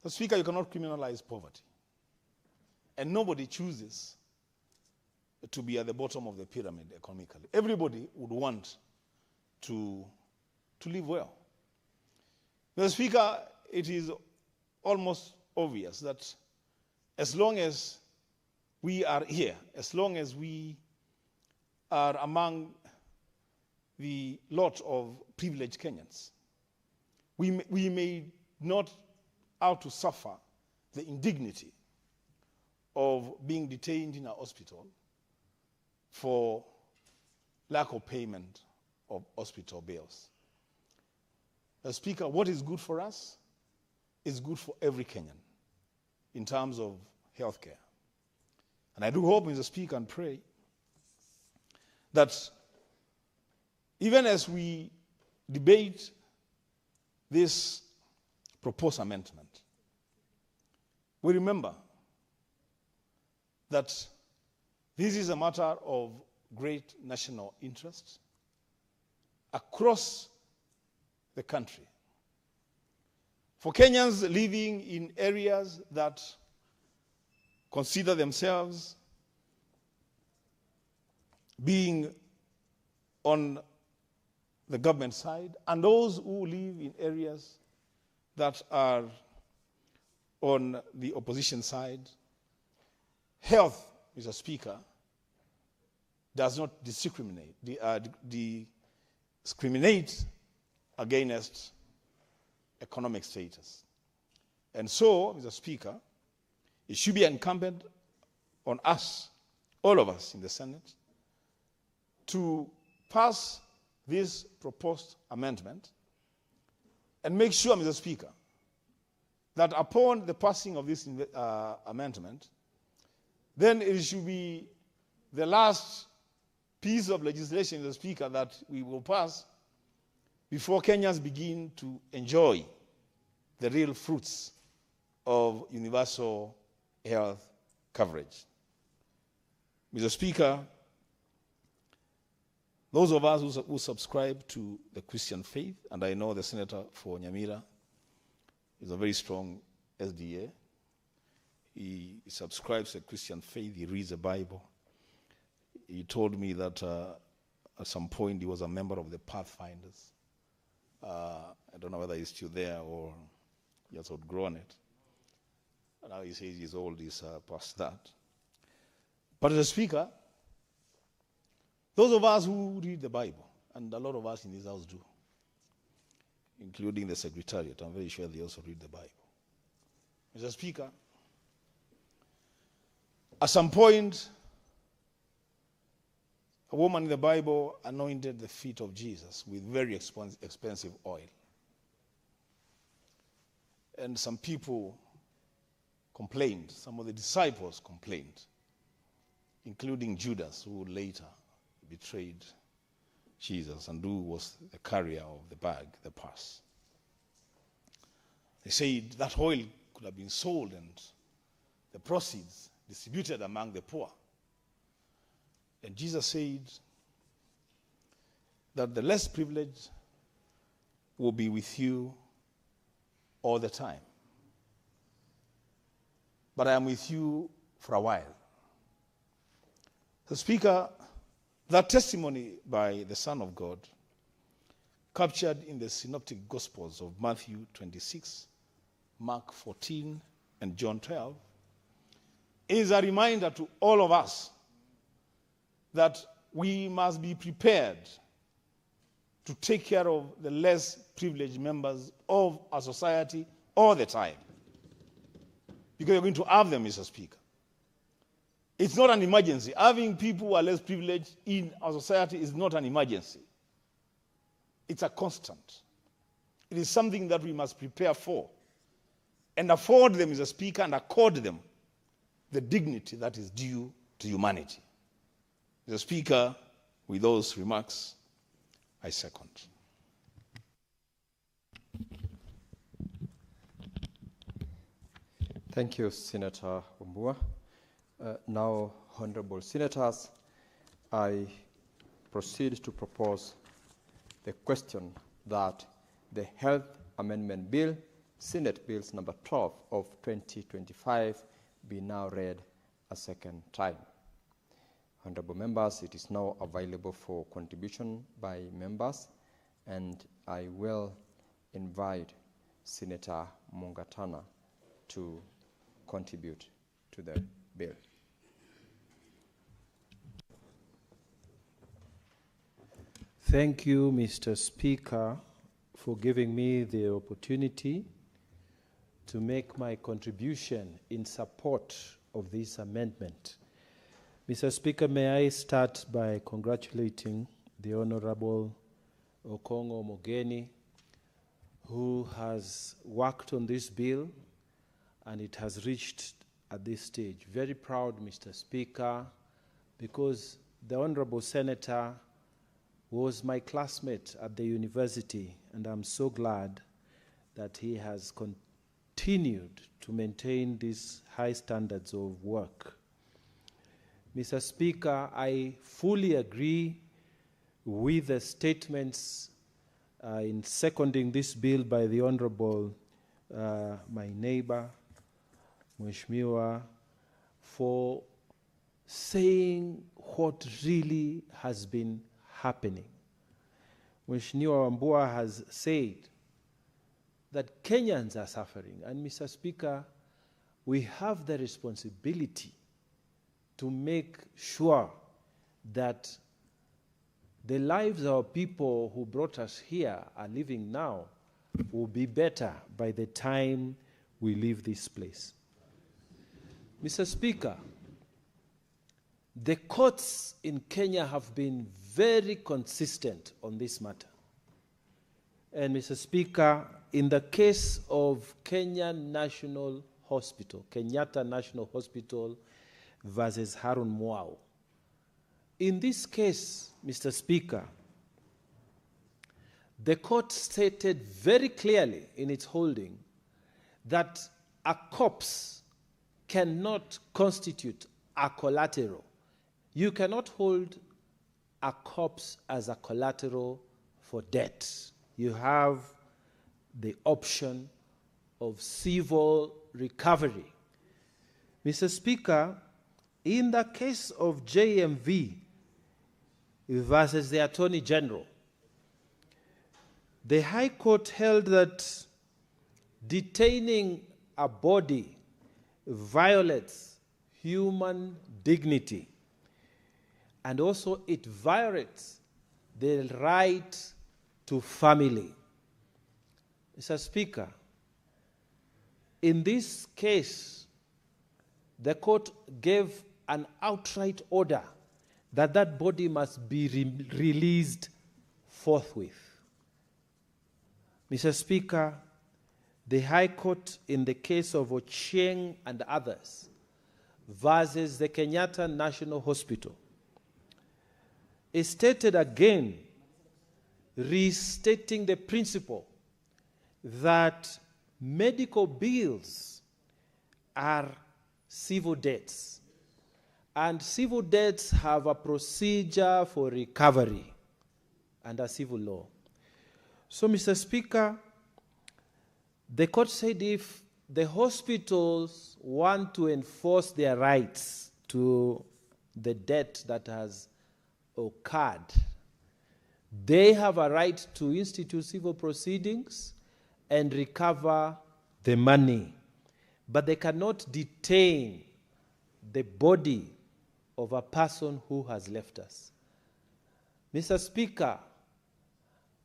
Mr. Speaker, you cannot criminalize poverty. And nobody chooses to be at the bottom of the pyramid economically. Everybody would want to live well. Mr. Speaker, it is almost obvious that as long as we are here, as long as we are among the lot of privileged Kenyans, we may not have to suffer the indignity of being detained in a hospital for lack of payment of hospital bills. Mr. Speaker, what is good for us is good for every Kenyan in terms of health care. And I do hope, Mr. Speaker, and pray that even as we debate this proposed amendment, we remember that this is a matter of great national interest across the country. For Kenyans living in areas that consider themselves being on the government side, and those who live in areas that are on the opposition side, health, Mr. Speaker, does not discriminate against economic status. And so, Mr. Speaker, It should be incumbent on us, all of us in the Senate, to pass this proposed amendment and make sure, Mr. Speaker, that upon the passing of this amendment, then it should be the last piece of legislation, Mr. Speaker, that we will pass before Kenyans begin to enjoy the real fruits of universal health coverage. Mr. Speaker, those of us who subscribe to the Christian faith, and I know the Senator for Nyamira is a very strong SDA. He subscribes to the Christian faith, he reads the Bible. He told me that at some point he was a member of the Pathfinders. I don't know whether he's still there or he has outgrown it. Now he says he's old, he's past that. But as a speaker, those of us who read the Bible, and a lot of us in this house do, including the Secretariat, I'm very sure they also read the Bible. Mr. Speaker, at some point, a woman in the Bible anointed the feet of Jesus with very expensive oil. And some people complained, some of the disciples complained, including Judas, who later betrayed Jesus and who was the carrier of the bag, the purse. They said that oil could have been sold and the proceeds distributed among the poor. And Jesus said that the less privileged will be with you all the time. But I am with you for a while. So, Speaker, that testimony by the Son of God, captured in the Synoptic Gospels of Matthew 26, Mark 14, and John 12, is a reminder to all of us that we must be prepared to take care of the less privileged members of our society all the time. Because you're going to have them, Mr. Speaker. It's not an emergency. Having people who are less privileged in our society is not an emergency. It's a constant. It is something that we must prepare for and afford them, Mr. Speaker, and accord them the dignity that is due to humanity. Mr. Speaker, with those remarks, I second. Thank you, Senator Wambua. Now, honorable senators, I proceed to propose the question that the Health Amendment Bill, Senate Bills number 12 of 2025, be now read a second time. Honorable members, it is now available for contribution by members, and I will invite Senator Mungatana to contribute to the bill. Thank you, Mr. Speaker, for giving me the opportunity to make my contribution in support of this amendment. Mr. Speaker, may I start by congratulating the Honorable Okongo Mogeni, who has worked on this bill and it has reached at this stage. Very proud, Mr. Speaker, because the Honorable Senator was my classmate at the university, and I'm so glad that he has continued to maintain these high standards of work. Mr. Speaker, I fully agree with the statements in seconding this bill by the Honorable, my neighbor, Mheshimiwa, for saying what really has been happening. Mheshimiwa Wambua has said that Kenyans are suffering, and Mr. Speaker, we have the responsibility to make sure that the lives of people who brought us here are living now will be better by the time we leave this place. Mr. Speaker, the courts in Kenya have been very consistent on this matter. And Mr. Speaker, in the case of Kenyatta National Hospital versus Harun Mwau, in this case, Mr. Speaker, the court stated very clearly in its holding that a corpse cannot constitute a collateral. You cannot hold a corpse as a collateral for debt. You have the option of civil recovery. Mr. Speaker, in the case of JMV versus the Attorney General, the High Court held that detaining a body violates human dignity, and also it violates the right to family. Mr. Speaker, in this case, the court gave an outright order that that body must be released forthwith. Mr. Speaker, the High Court in the case of Ochieng and others versus the Kenyatta National Hospital is stated again, restating the principle that medical bills are civil debts, and civil debts have a procedure for recovery under civil law. So, Mr. Speaker, the court said if the hospitals want to enforce their rights to the debt that has occurred, they have a right to institute civil proceedings and recover the money. But they cannot detain the body of a person who has left us. Mr. Speaker,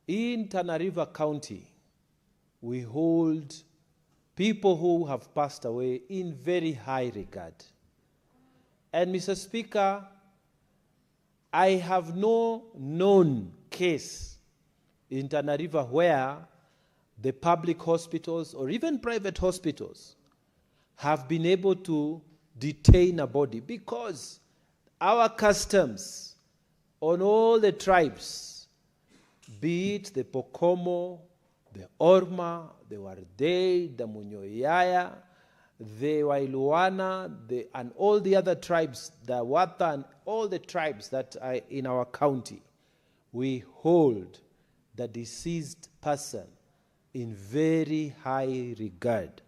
in Tana River County, we hold people who have passed away in very high regard. And Mr. Speaker, I have no known case in Tana River where the public hospitals or even private hospitals have been able to detain a body, because our customs on all the tribes, be it the Pokomo, the Orma, the Wardei, the Munyoyaya, the Wailuana, and all the other tribes, the Wata, and all the tribes that are in our county, we hold the deceased person in very high regard.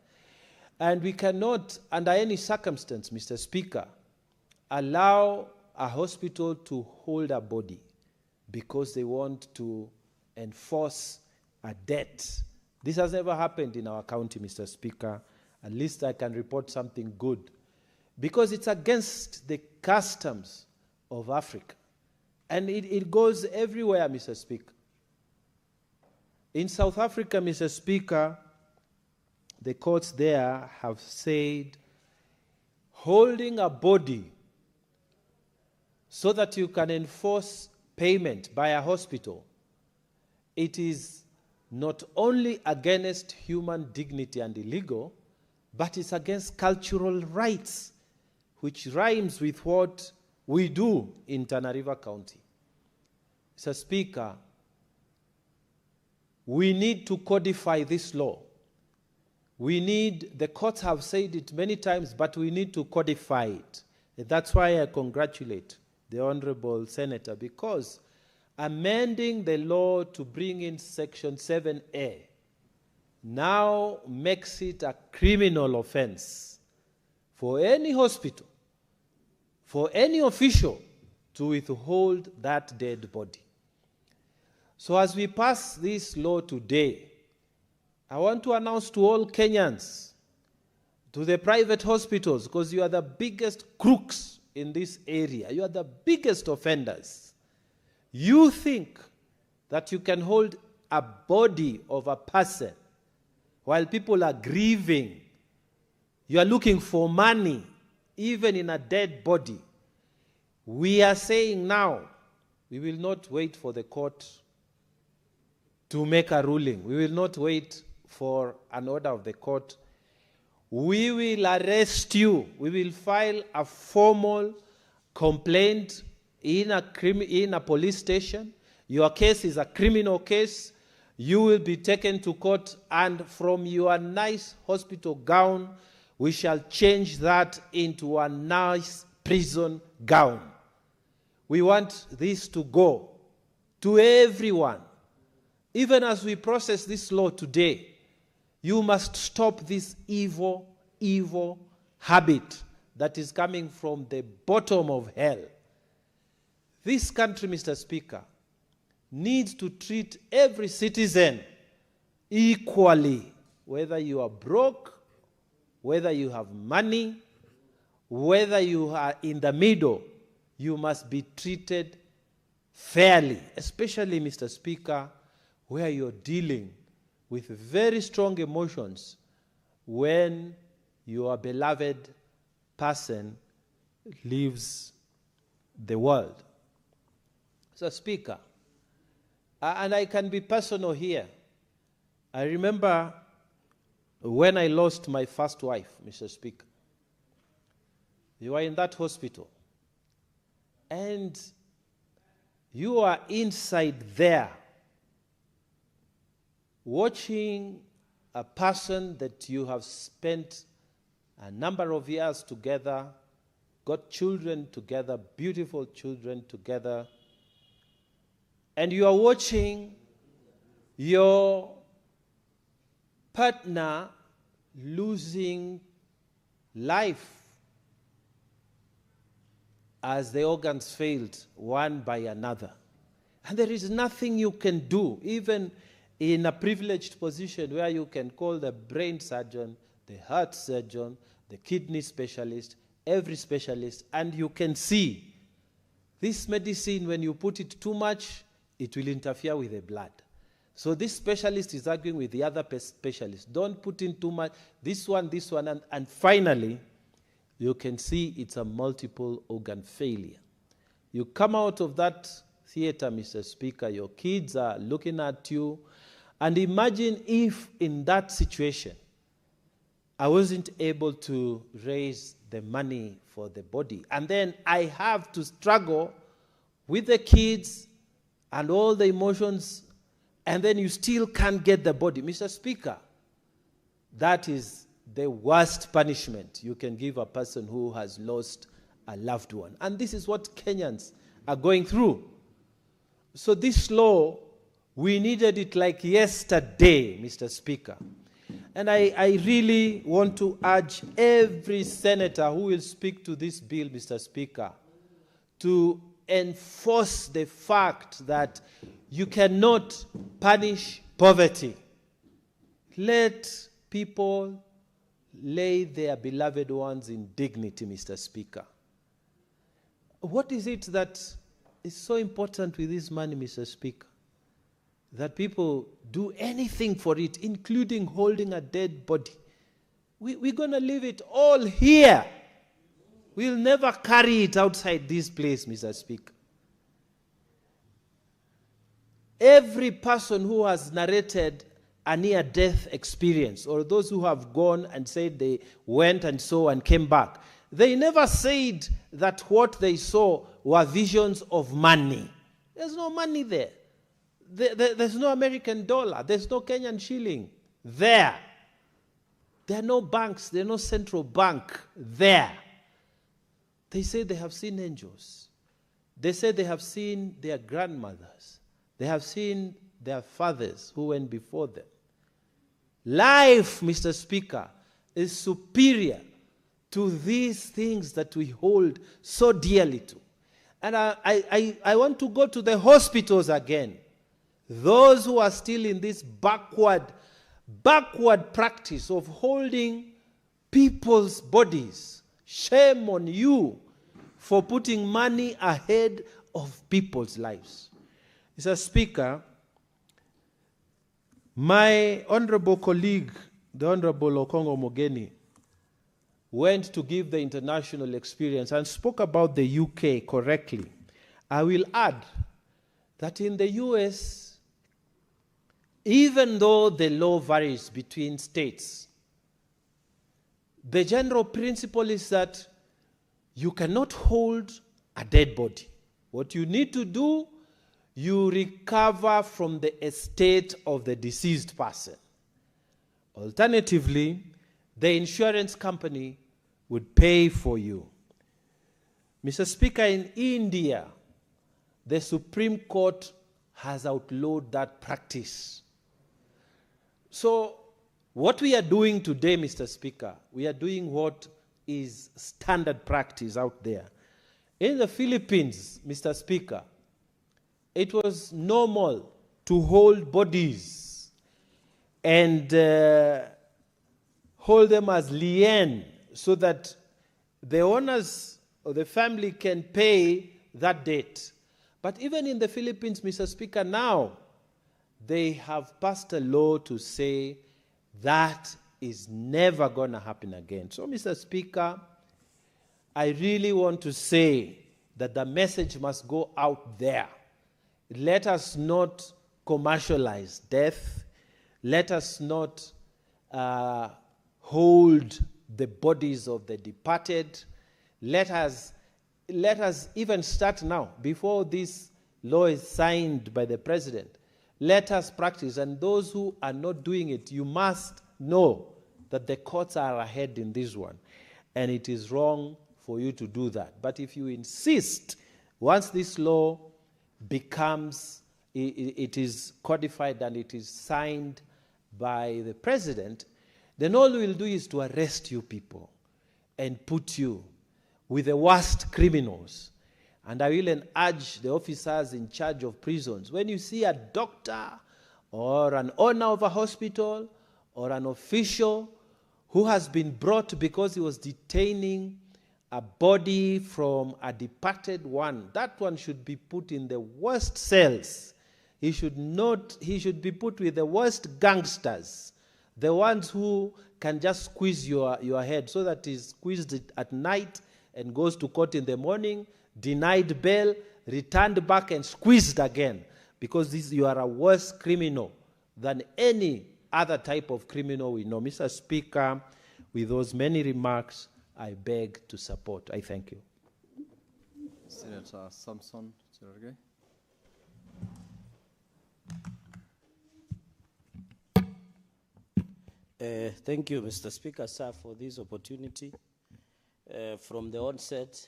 And we cannot, under any circumstance, Mr. Speaker, allow a hospital to hold a body because they want to enforce a debt. This has never happened in our county, Mr. Speaker. At least I can report something good, because it's against the customs of Africa. And it goes everywhere, Mr. Speaker. In South Africa, Mr. Speaker, the courts there have said holding a body so that you can enforce payment by a hospital, it is not only against human dignity and illegal, but it's against cultural rights, which rhymes with what we do in Tana River County. Mr. Speaker, we need to codify this law. The courts have said it many times, but we need to codify it. And that's why I congratulate the Honorable Senator, because amending the law to bring in Section 7A now makes it a criminal offense for any hospital, for any official to withhold that dead body. So as we pass this law today, I want to announce to all Kenyans, to the private hospitals, because you are the biggest crooks in this area, you are the biggest offenders. You think that you can hold a body of a person while people are grieving. You are looking for money even in a dead body, we are saying now, we will not wait for the court to make a ruling. We will not wait for an order of the court. We will arrest you. We will file a formal complaint in a police station. Your case is a criminal case. You will be taken to court, and from your nice hospital gown, we shall change that into a nice prison gown. We want this to go to everyone. Even as we process this law today, you must stop this evil habit that is coming from the bottom of hell. This country, Mr. Speaker, needs to treat every citizen equally, whether you are broke, whether you have money, whether you are in the middle. You must be treated fairly, especially, Mr. Speaker, where you're dealing with very strong emotions when your beloved person leaves the world. So, Speaker, and I can be personal here. I remember when I lost my first wife, Mr. Speaker. You were in that hospital. And you are inside there watching a person that you have spent a number of years together, got children together, beautiful children together, and you are watching your partner losing life as the organs failed one by another. And there is nothing you can do, even in a privileged position where you can call the brain surgeon, the heart surgeon, the kidney specialist, every specialist, and you can see this medicine, when you put it too much, it will interfere with the blood. So this specialist is arguing with the other specialist. Don't put in too much, this one, and finally, you can see it's a multiple organ failure. You come out of that theater, Mr. Speaker, your kids are looking at you, and imagine if in that situation, I wasn't able to raise the money for the body, and then I have to struggle with the kids and all the emotions, and then you still can't get the body. Mr. Speaker, that is the worst punishment you can give a person who has lost a loved one. And this is what Kenyans are going through. So this law, we needed it like yesterday, Mr. Speaker. And I really want to urge every senator who will speak to this bill, Mr. Speaker, to enforce the fact that you cannot punish poverty. Let people lay their beloved ones in dignity, Mr. Speaker. What is it that is so important with this money, Mr. Speaker? That people do anything for it, including holding a dead body. We're going to leave it all here. We'll never carry it outside this place, Mr. Speaker. Every person who has narrated a near-death experience, or those who have gone and said they went and saw and came back, they never said that what they saw were visions of money. There's no money there. There's no American dollar. There's no Kenyan shilling there. There are no banks. There's no central bank there. They say they have seen angels. They say they have seen their grandmothers. They have seen their fathers who went before them. Life, Mr. Speaker, is superior to these things that we hold so dearly to. And I want to go to the hospitals again. Those who are still in this backward practice of holding people's bodies. Shame on you for putting money ahead of people's lives. Mr. Speaker, my honorable colleague, the Honorable Okongo Mogeni, went to give the international experience and spoke about the UK correctly. I will add that in the US, even though the law varies between states, the general principle is that you cannot hold a dead body. What you need to do, you recover from the estate of the deceased person. Alternatively, the insurance company would pay for you. Mr. Speaker, in India, the Supreme Court has outlawed that practice. So what we are doing today, Mr. Speaker, we are doing what is standard practice out there. In the Philippines, Mr. Speaker, it was normal to hold bodies and hold them as lien so that the owners or the family can pay that debt. But even in the Philippines, Mr. Speaker, now they have passed a law to say that is never going to happen again. So, Mr. Speaker, I really want to say that the message must go out there. Let us not commercialize death. Let us not hold the bodies of the departed. Let us even start now, before this law is signed by the president. Let us practice, and those who are not doing it, you must know that the courts are ahead in this one, and it is wrong for you to do that. But if you insist, once this law becomes, it is codified and it is signed by the president, then all we will do is to arrest you people and put you with the worst criminals. And I will urge the officers in charge of prisons, when you see a doctor or an owner of a hospital or an official who has been brought because he was detaining a body from a departed one, that one should be put in the worst cells. He should be put with the worst gangsters, the ones who can just squeeze your head so that he's squeezed it at night and goes to court in the morning, denied bail, returned back and squeezed again, because you are a worse criminal than any other type of criminal we know. Mr. Speaker, with those many remarks, I beg to support. I thank you. Senator Samson Cherargei. Thank you, Mr. Speaker, sir, for this opportunity. From the onset,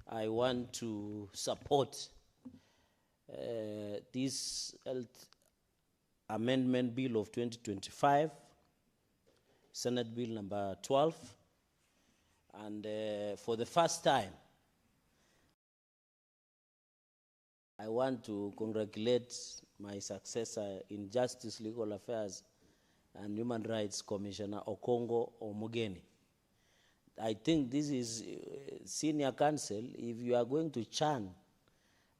I want to support this Health Amendment Bill of 2025, Senate Bill number 12. And for the first time, I want to congratulate my successor in Justice, Legal Affairs, and Human Rights Commissioner Okongo Omugeni. I think this is senior counsel. If you are going to churn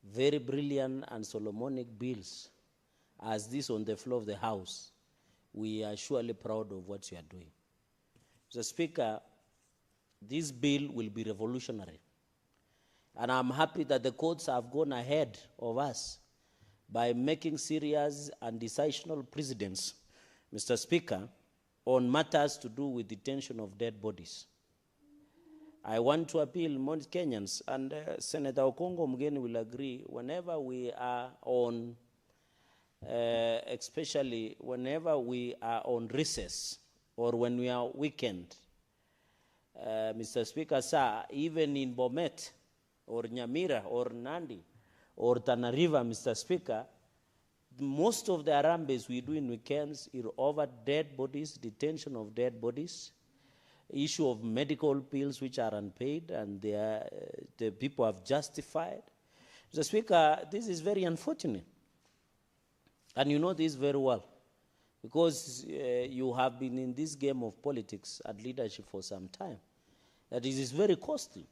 very brilliant and Solomonic bills as this on the floor of the House, we are surely proud of what you are doing. Mr. Speaker, this bill will be revolutionary. And I'm happy that the courts have gone ahead of us by making serious and decisional precedents, Mr. Speaker, on matters to do with detention of dead bodies. I want to appeal most Kenyans, and Senator Okongo Mugeni will agree, whenever we are on, especially whenever we are on recess or when we are weekend, Mr. Speaker, sir, even in Bomet or Nyamira or Nandi or Tana River, Mr. Speaker, most of the Arambes we do in weekends are over dead bodies, detention of dead bodies, issue of medical bills which are unpaid, and the people have justified. Mr. Speaker, this is very unfortunate. And you know this very well, because you have been in this game of politics and leadership for some time, that it is very costly.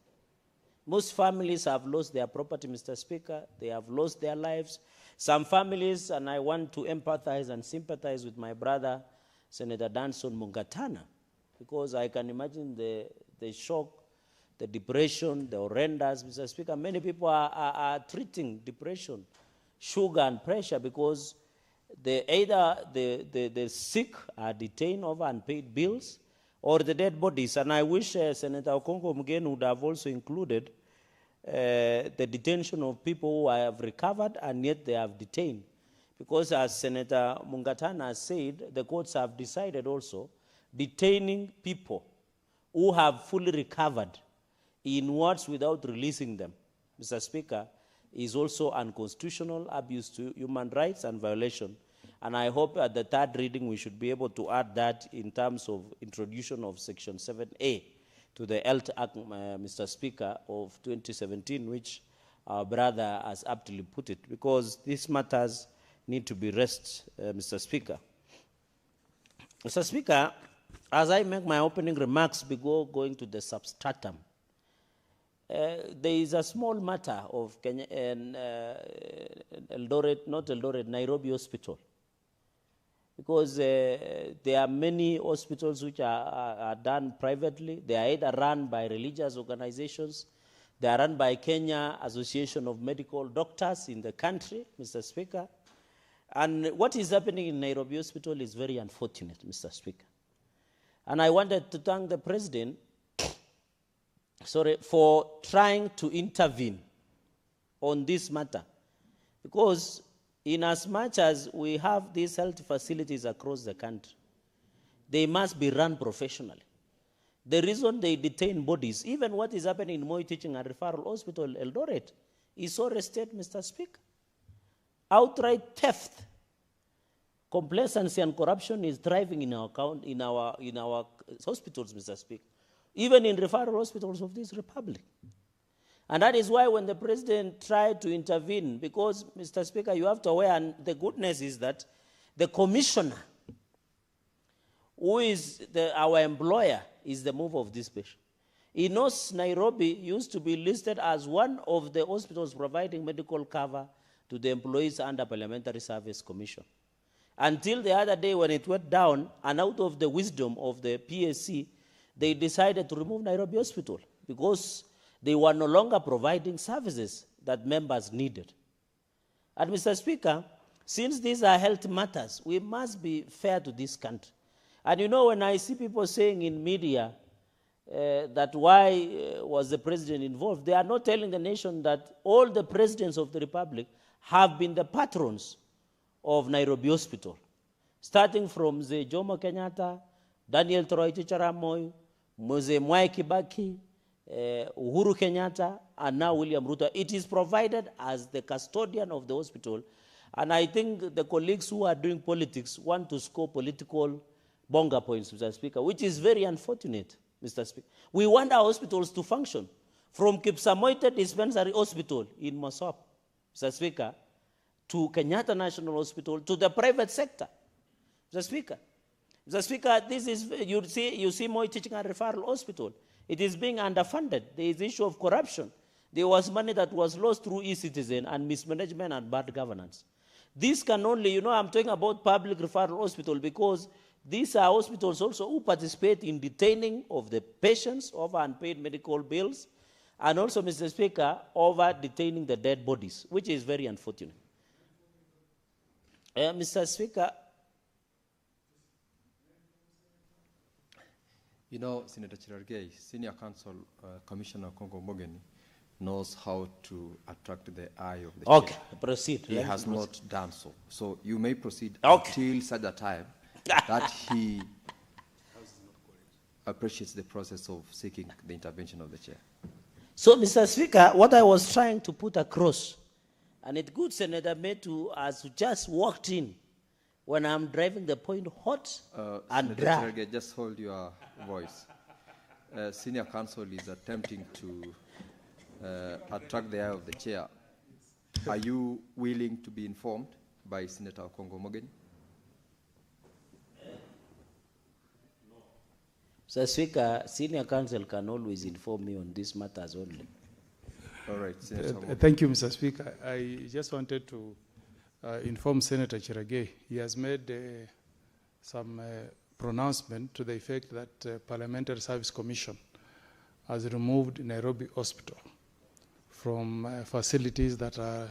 Most families have lost their property, Mr. Speaker. They have lost their lives. Some families, and I want to empathize and sympathize with my brother, Senator Danson Mungatana. because I can imagine the shock, the depression, the horrendous. Mr. Speaker, many people are treating depression, sugar and pressure because either the sick are detained over unpaid bills or the dead bodies. And I wish Senator Okongo Mugeni would have also included the detention of people who have recovered and yet they have detained. Because as Senator Mungatana has said, the courts have decided also detaining people who have fully recovered in wards without releasing them, Mr. Speaker, is also unconstitutional, abuse to human rights and violation. And I hope at the third reading we should be able to add that in terms of introduction of Section 7A to the Health Act, Mr. Speaker, of 2017, which our brother has aptly put it, because these matters need to be raised, Mr. Speaker. Mr. Speaker, as I make my opening remarks before going to the substratum, there is a small matter of Kenya and Nairobi Hospital. Because there are many hospitals which are done privately. They are either run by religious organizations. They are run by Kenya Association of Medical Doctors in the country, Mr. Speaker. And what is happening in Nairobi Hospital is very unfortunate, Mr. Speaker. And I wanted to thank the President for trying to intervene on this matter. Because in as much as we have these health facilities across the country, they must be run professionally. The reason they detain bodies, even what is happening in Moi Teaching and Referral Hospital, Eldoret, is so arrested, Mr. Speaker. Outright theft, complacency and corruption is thriving in our hospitals, Mr. Speaker, even in referral hospitals of this republic. And that is why when the President tried to intervene, because, Mr. Speaker, you have to aware, and the goodness is that the commissioner, who is our employer, is the mover of this patient. He knows Nairobi used to be listed as one of the hospitals providing medical cover to the employees under Parliamentary Service Commission. Until the other day when it went down, and out of the wisdom of the PSC, they decided to remove Nairobi Hospital because they were no longer providing services that members needed. And Mr. Speaker, since these are health matters, we must be fair to this country. And you know, when I see people saying in media that why was the President involved, they are not telling the nation that all the presidents of the Republic have been the patrons of Nairobi Hospital, starting from the Jomo Kenyatta, Daniel Toroitich arap Moi, Mzee Mwai Kibaki, Uhuru Kenyatta, and now William Ruto. It is provided as the custodian of the hospital. And I think the colleagues who are doing politics want to score political bonga points, Mr. Speaker, which is very unfortunate, Mr. Speaker. We want our hospitals to function. From Kipsamoite Dispensary Hospital in Mosop, Mr. Speaker, to Kenyatta National Hospital, to the private sector, Mr. Speaker. Mr. Speaker, this is, you see Moi Teaching and Referral Hospital. It is being underfunded. There is the issue of corruption. There was money that was lost through e-citizen and mismanagement and bad governance. This can only, you know, I'm talking about public referral hospital because these are hospitals also who participate in detaining of the patients over unpaid medical bills, and also, Mr. Speaker, over detaining the dead bodies, which is very unfortunate. Mr. Speaker. You know, Senator Chirargei, Senior Counsel Commissioner Kongo Mogeni knows how to attract the eye of the chair. Proceed. He has proceed. not done so. So you may proceed until such a time that he appreciates the process of seeking the intervention of the chair. So, Mr. Speaker, what I was trying to put across, and it's good Senator Metu has just walked in when I'm driving the point hot and dry. Senator Chirargei, just hold your voice. Senior Counsel is attempting to attract the eye of the chair. Are you willing to be informed by Senator Kongo Mogeni? Mr. Speaker, Senior Counsel can always inform me on these matters only. All right, Senator Thank you, Mr. Speaker. I just wanted to inform Senator Chirargei. He has made some pronouncement to the effect that Parliamentary Service Commission has removed Nairobi Hospital from facilities that are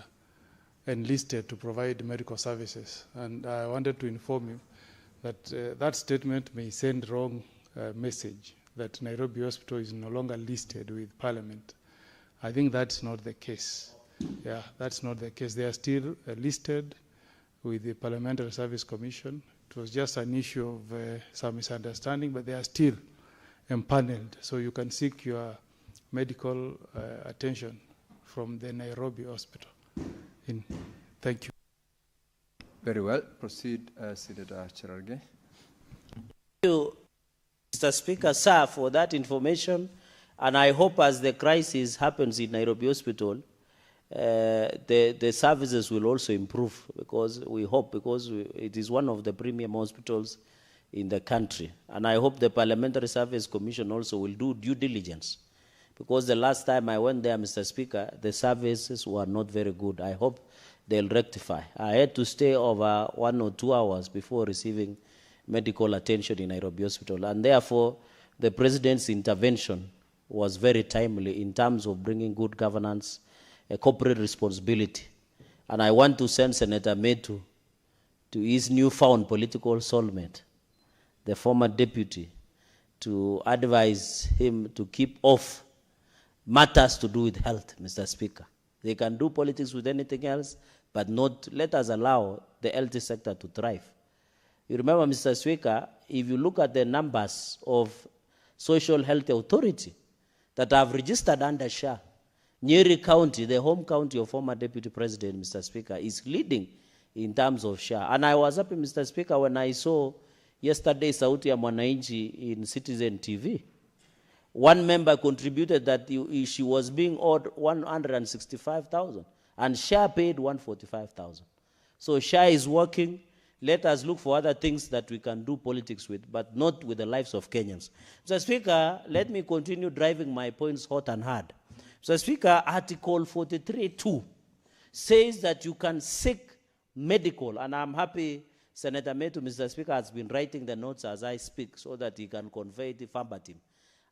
enlisted to provide medical services. And I wanted to inform you that that statement may send wrong message that Nairobi Hospital is no longer listed with Parliament. I think that's not the case. Yeah, that's not the case. They are still listed with the Parliamentary Service Commission. It was just an issue of some misunderstanding, but they are still empaneled. So you can seek your medical attention from the Nairobi Hospital. Thank you. Very well. Proceed, Senator Cherargei. Thank you, Mr. Speaker, sir, for that information. And I hope as the crisis happens in Nairobi Hospital, the services will also improve, because it is one of the premium hospitals in the country. And I hope the Parliamentary Service Commission also will do due diligence, because the last time I went there, Mr. Speaker, the services were not very good. I hope they'll rectify. I had to stay over 1 or 2 hours before receiving medical attention in Nairobi Hospital, and therefore the President's intervention was very timely in terms of bringing good governance, a corporate responsibility. And I want to send Senator Metu to his newfound political soulmate, the former deputy, to advise him to keep off matters to do with health, Mr. Speaker. They can do politics with anything else, but not let us allow the health sector to thrive. You remember, Mr. Speaker, if you look at the numbers of social health authority that have registered under SHA, Nyeri County, the home county of former Deputy President, Mr. Speaker, is leading in terms of SHA. And I was happy, Mr. Speaker, when I saw yesterday Sauti ya Mwananchi in Citizen TV. One member contributed that she was being owed 165,000, and SHA paid 145,000. So SHA is working. Let us look for other things that we can do politics with, but not with the lives of Kenyans. Mr. Speaker, let me continue driving my points hot and hard. Mr. Speaker, Article 43.2 says that you can seek medical, and I'm happy Senator Metu, Mr. Speaker, has been writing the notes as I speak so that he can convey it verbatim.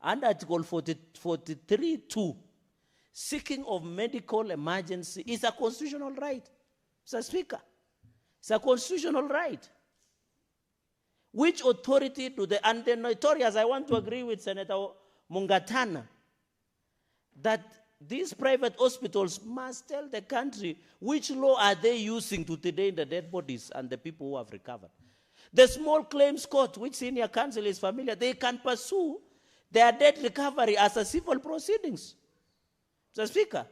Under Article 43.2, seeking of medical emergency is a constitutional right, Mr. Speaker. It's a constitutional right. Which authority do the, and the notorious, I want to agree with Senator Mungatana, that these private hospitals must tell the country which law are they using to detain the dead bodies and the people who have recovered. The small claims court, which senior counsel is familiar, they can pursue their dead recovery as a civil proceedings. Mr. Speaker,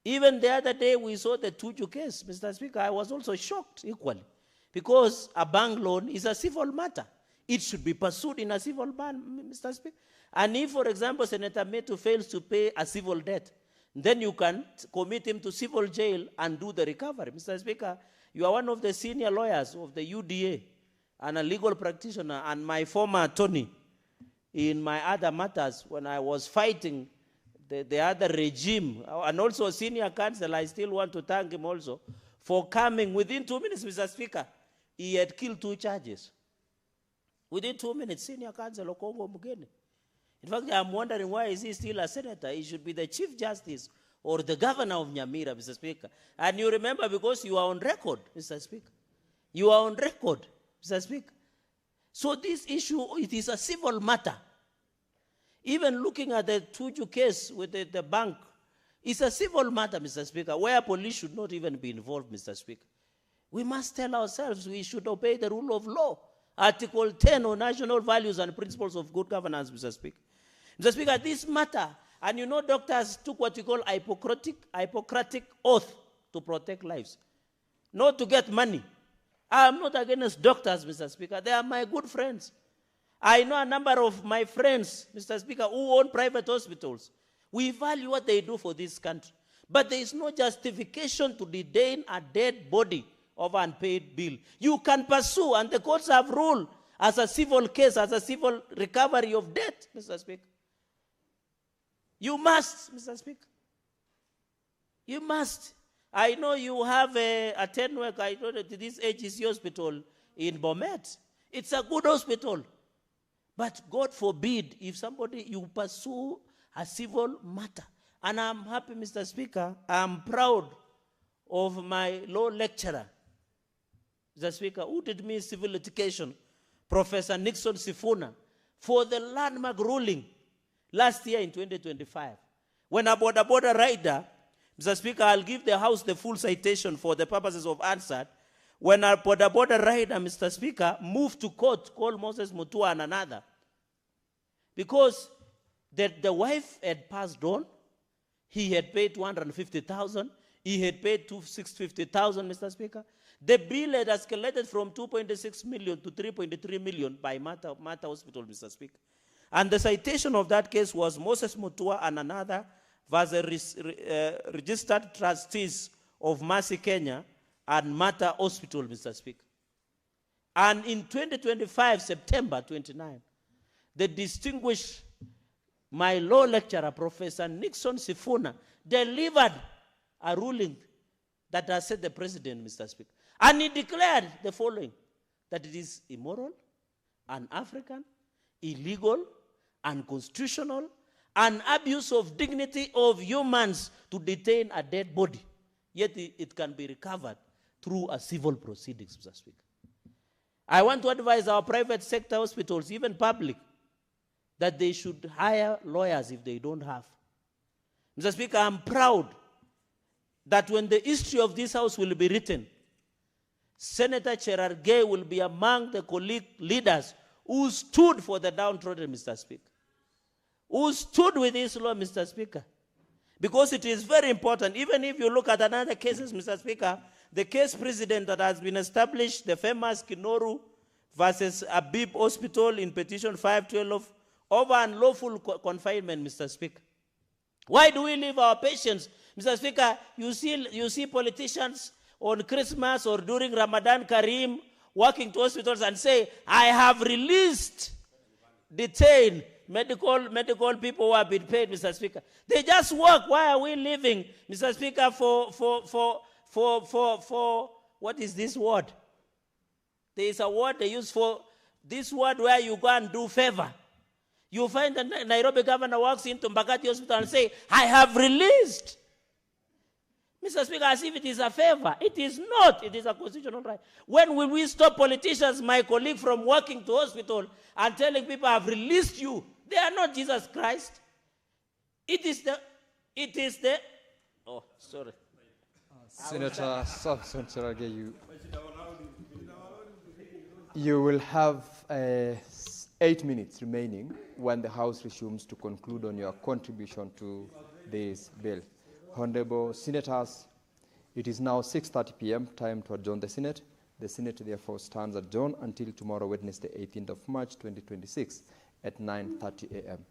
even the other day we saw the Tuju case, Mr. Speaker, I was also shocked equally, because a bank loan is a civil matter. It should be pursued in a civil manner, Mr. Speaker. And if, for example, Senator Metu fails to pay a civil debt, then you can commit him to civil jail and do the recovery. Mr. Speaker, you are one of the senior lawyers of the UDA and a legal practitioner and my former attorney in my other matters when I was fighting the other regime, and also a senior counsel. I still want to thank him also for coming within 2 minutes, Mr. Speaker. He had killed 2 charges. Within 2 minutes, senior counsel Okongo Mugeni. In fact, I'm wondering why is he still a senator? He should be the Chief Justice or the governor of Nyamira, Mr. Speaker. And you remember, because you are on record, Mr. Speaker. You are on record, Mr. Speaker. So this issue, it is a civil matter. Even looking at the Tuju case with the bank, it's a civil matter, Mr. Speaker, where police should not even be involved, Mr. Speaker. We must tell ourselves we should obey the rule of law. Article 10 on national values and principles of good governance, Mr. Speaker. Mr. Speaker, this matter, and you know doctors took what you call Hippocratic oath to protect lives, not to get money. I am not against doctors, Mr. Speaker. They are my good friends. I know a number of my friends, Mr. Speaker, who own private hospitals. We value what they do for this country. But there is no justification to detain a dead body of unpaid bill. You can pursue, and the courts have ruled as a civil case, as a civil recovery of debt, Mr. Speaker. You must, Mr. Speaker. You must. I know you have a 10-work, I know that this HEC hospital in Bomet. It's a good hospital. But God forbid if somebody, you pursue a civil matter. And I'm happy, Mr. Speaker, I'm proud of my law lecturer, Mr. Speaker, who did me civil education, Professor Nixon Sifuna, for the landmark ruling last year in 2025. When a border rider, Mr. Speaker, I'll give the House the full citation for the purposes of answer. When a border rider, Mr. Speaker, moved to court, called Moses Mutua and another, because the wife had passed on, he had paid 250,000, he had paid 650,000, Mr. Speaker. The bill had escalated from 2.6 million to 3.3 million by Mata Hospital, Mr. Speaker. And the citation of that case was Moses Mutua and another was a registered trustees of Mercy Kenya and Mata Hospital, Mr. Speaker. And in 2025, September 29, the distinguished, my law lecturer, Professor Nixon Sifuna, delivered a ruling that has set the precedent, Mr. Speaker. And he declared the following, that it is immoral, un-African, illegal, unconstitutional, an abuse of dignity of humans to detain a dead body, yet it can be recovered through a civil proceedings, Mr. Speaker. I want to advise our private sector hospitals, even public, that they should hire lawyers if they don't have. Mr. Speaker, I'm proud that when the history of this House will be written, Senator Cherargei will be among the colleague leaders who stood for the downtrodden, Mr. Speaker, who stood with this law, Mr. Speaker. Because it is very important, even if you look at another cases, Mr. Speaker, the case precedent that has been established, the famous Kinoru versus Abib Hospital in petition 512, over unlawful confinement, Mr. Speaker. Why do we leave our patients? Mr. Speaker, you see politicians on Christmas or during Ramadan Kareem walking to hospitals and say, I have released, detained medical people who have been paid, Mr. Speaker. They just work. Why are we living, Mr. Speaker, for what is this word? There is a word they use for this word where you go and do favor. You find the Nairobi governor walks into Mbagati Hospital and say, I have released. Mr. Speaker, as if it is a favor. It is not. It is a constitutional right. When will we stop politicians, my colleague, from walking to hospital and telling people, I have released you? They are not Jesus Christ. It is the, oh, sorry. Senator Samson Cherargei, you will have 8 minutes remaining when the House resumes to conclude on your contribution to this bill. Honorable Senators, it is now 6:30 p.m., time to adjourn the Senate. The Senate therefore stands adjourned until tomorrow, Wednesday, 18th of March, 2026 at 9:30 a.m.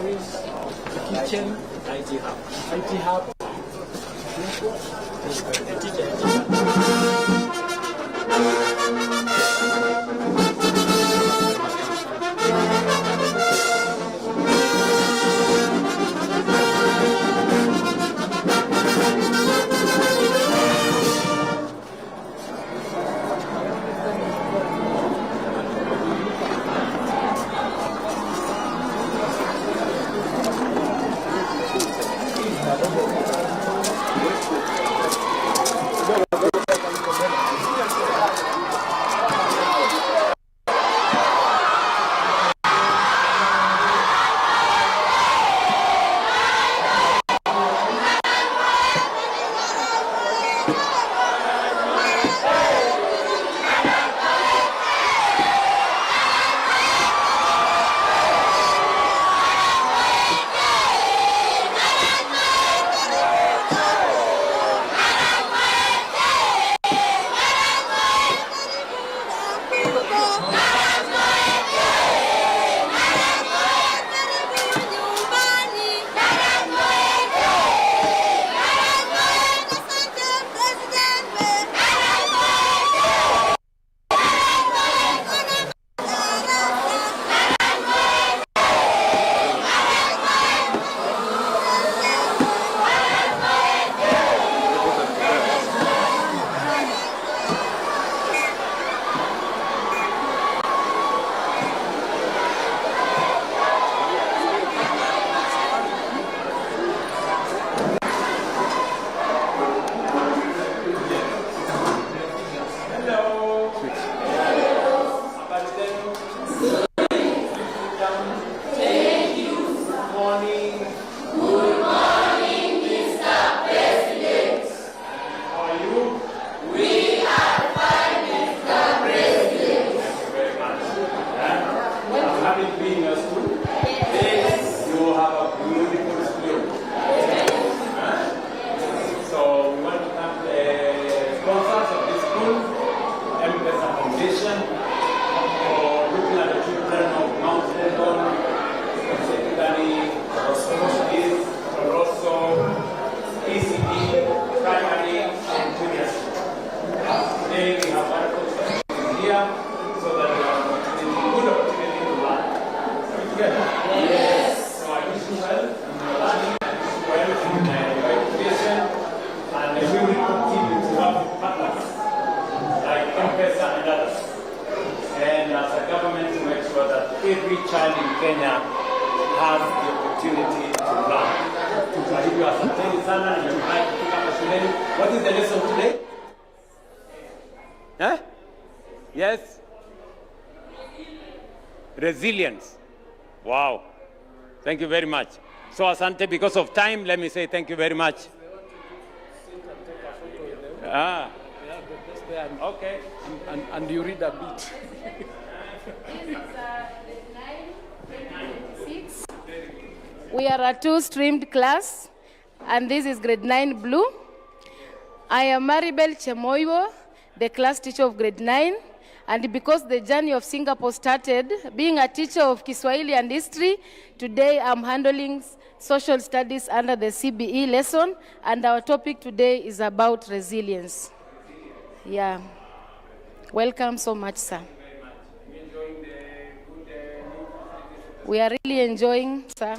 office, the kitchen, IT hub. IT hub. every child in Kenya has the opportunity to learn. Kwa hivyo asanteni sana, nimefurahi kufika hapa shuleni. What is the lesson today? Huh? Yes? Resilience. Wow. Thank you very much. So asante, because of time, let me say thank you very much. Ah. Okay. And you read a bit. This is grade 9, 6. We are a two-streamed class, and this is grade 9 blue. I am Maribel Chemoiwo, the class teacher of grade 9, and because the journey of Singapore started, being a teacher of Kiswahili and history, today I'm handling social studies under the CBE lesson, and our topic today is about resilience. Yeah. Welcome so much, sir. We are really enjoying, sir.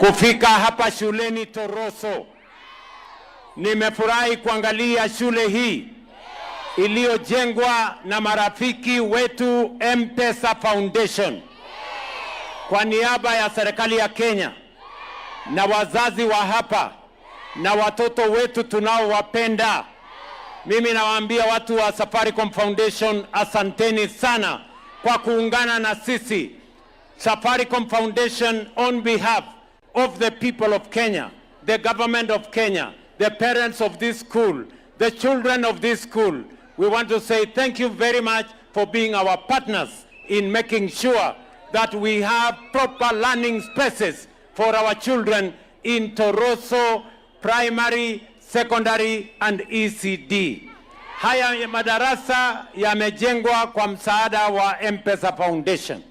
kufika hapa shuleni Toroso. Nimefurahi kuangalia shule hii iliyojengwa na marafiki wetu M-Pesa Foundation. Kwa niaba ya serikali ya Kenya na wazazi wa hapa na watoto wetu tunaowapenda, mimi nawaambia watu wa Safaricom Foundation, asanteni sana kwa kuungana na sisi. Safaricom Foundation, on behalf of the people of Kenya, the government of Kenya, the parents of this school, the children of this school, we want to say thank you very much for being our partners in making sure that we have proper learning spaces for our children in Toroso Primary, Secondary and ECD. Haya madarasa yamejengwa kwa msaada wa M-Pesa Foundation.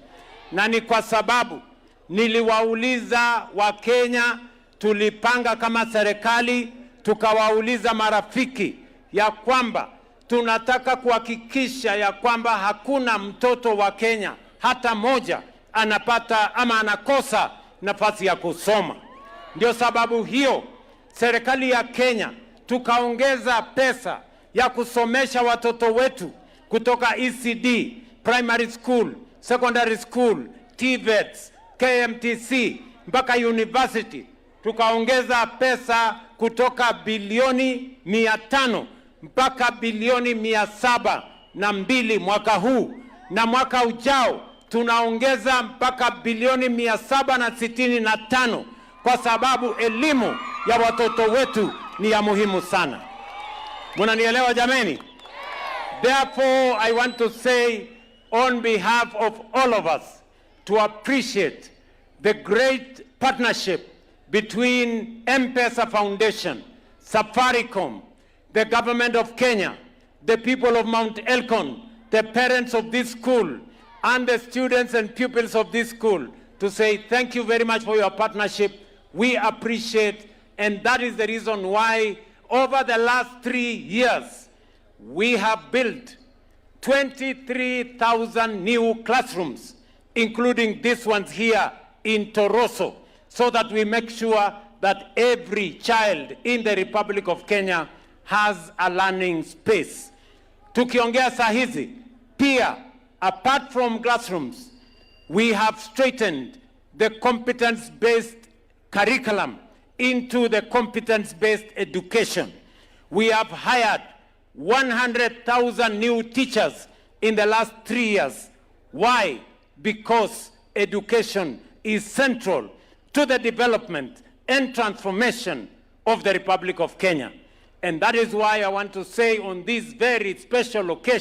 Na ni kwa sababu niliwauliza Wakenya, tulipanga kama serikali, tukawauliza marafiki ya kwamba tunataka kuhakikisha ya kwamba hakuna mtoto wa Kenya hata moja anapata ama anakosa nafasi ya kusoma. Ndio sababu hiyo serikali ya Kenya tukaongeza pesa ya kusomesha watoto wetu kutoka ECD, primary school, secondary school, TVETs, KMTC mpaka university. Tukaongeza pesa kutoka bilioni 500 mpaka bilioni 702 mwaka huu, na mwaka ujao tunaongeza mpaka bilioni 765 kwa sababu elimu ya watoto wetu ni ya muhimu sana. Munanielewa jameni? Therefore, I want to say on behalf of all of us to appreciate the great partnership between M-Pesa Foundation, Safaricom, the government of Kenya, the people of Mount Elgon, the parents of this school, and the students and pupils of this school, to say thank you very much for your partnership. We appreciate, and that is the reason why over the last 3 years, we have built 23,000 new classrooms, including these ones here in Toroso, so that we make sure that every child in the Republic of Kenya has a learning space. Tukiongea saa hizi, pia, apart from classrooms, we have straightened the competence-based curriculum into the competence-based education. We have hired 100,000 new teachers in the last 3 years. Why? Because education is central to the development and transformation of the Republic of Kenya. And that is why I want to say on this very special occasion,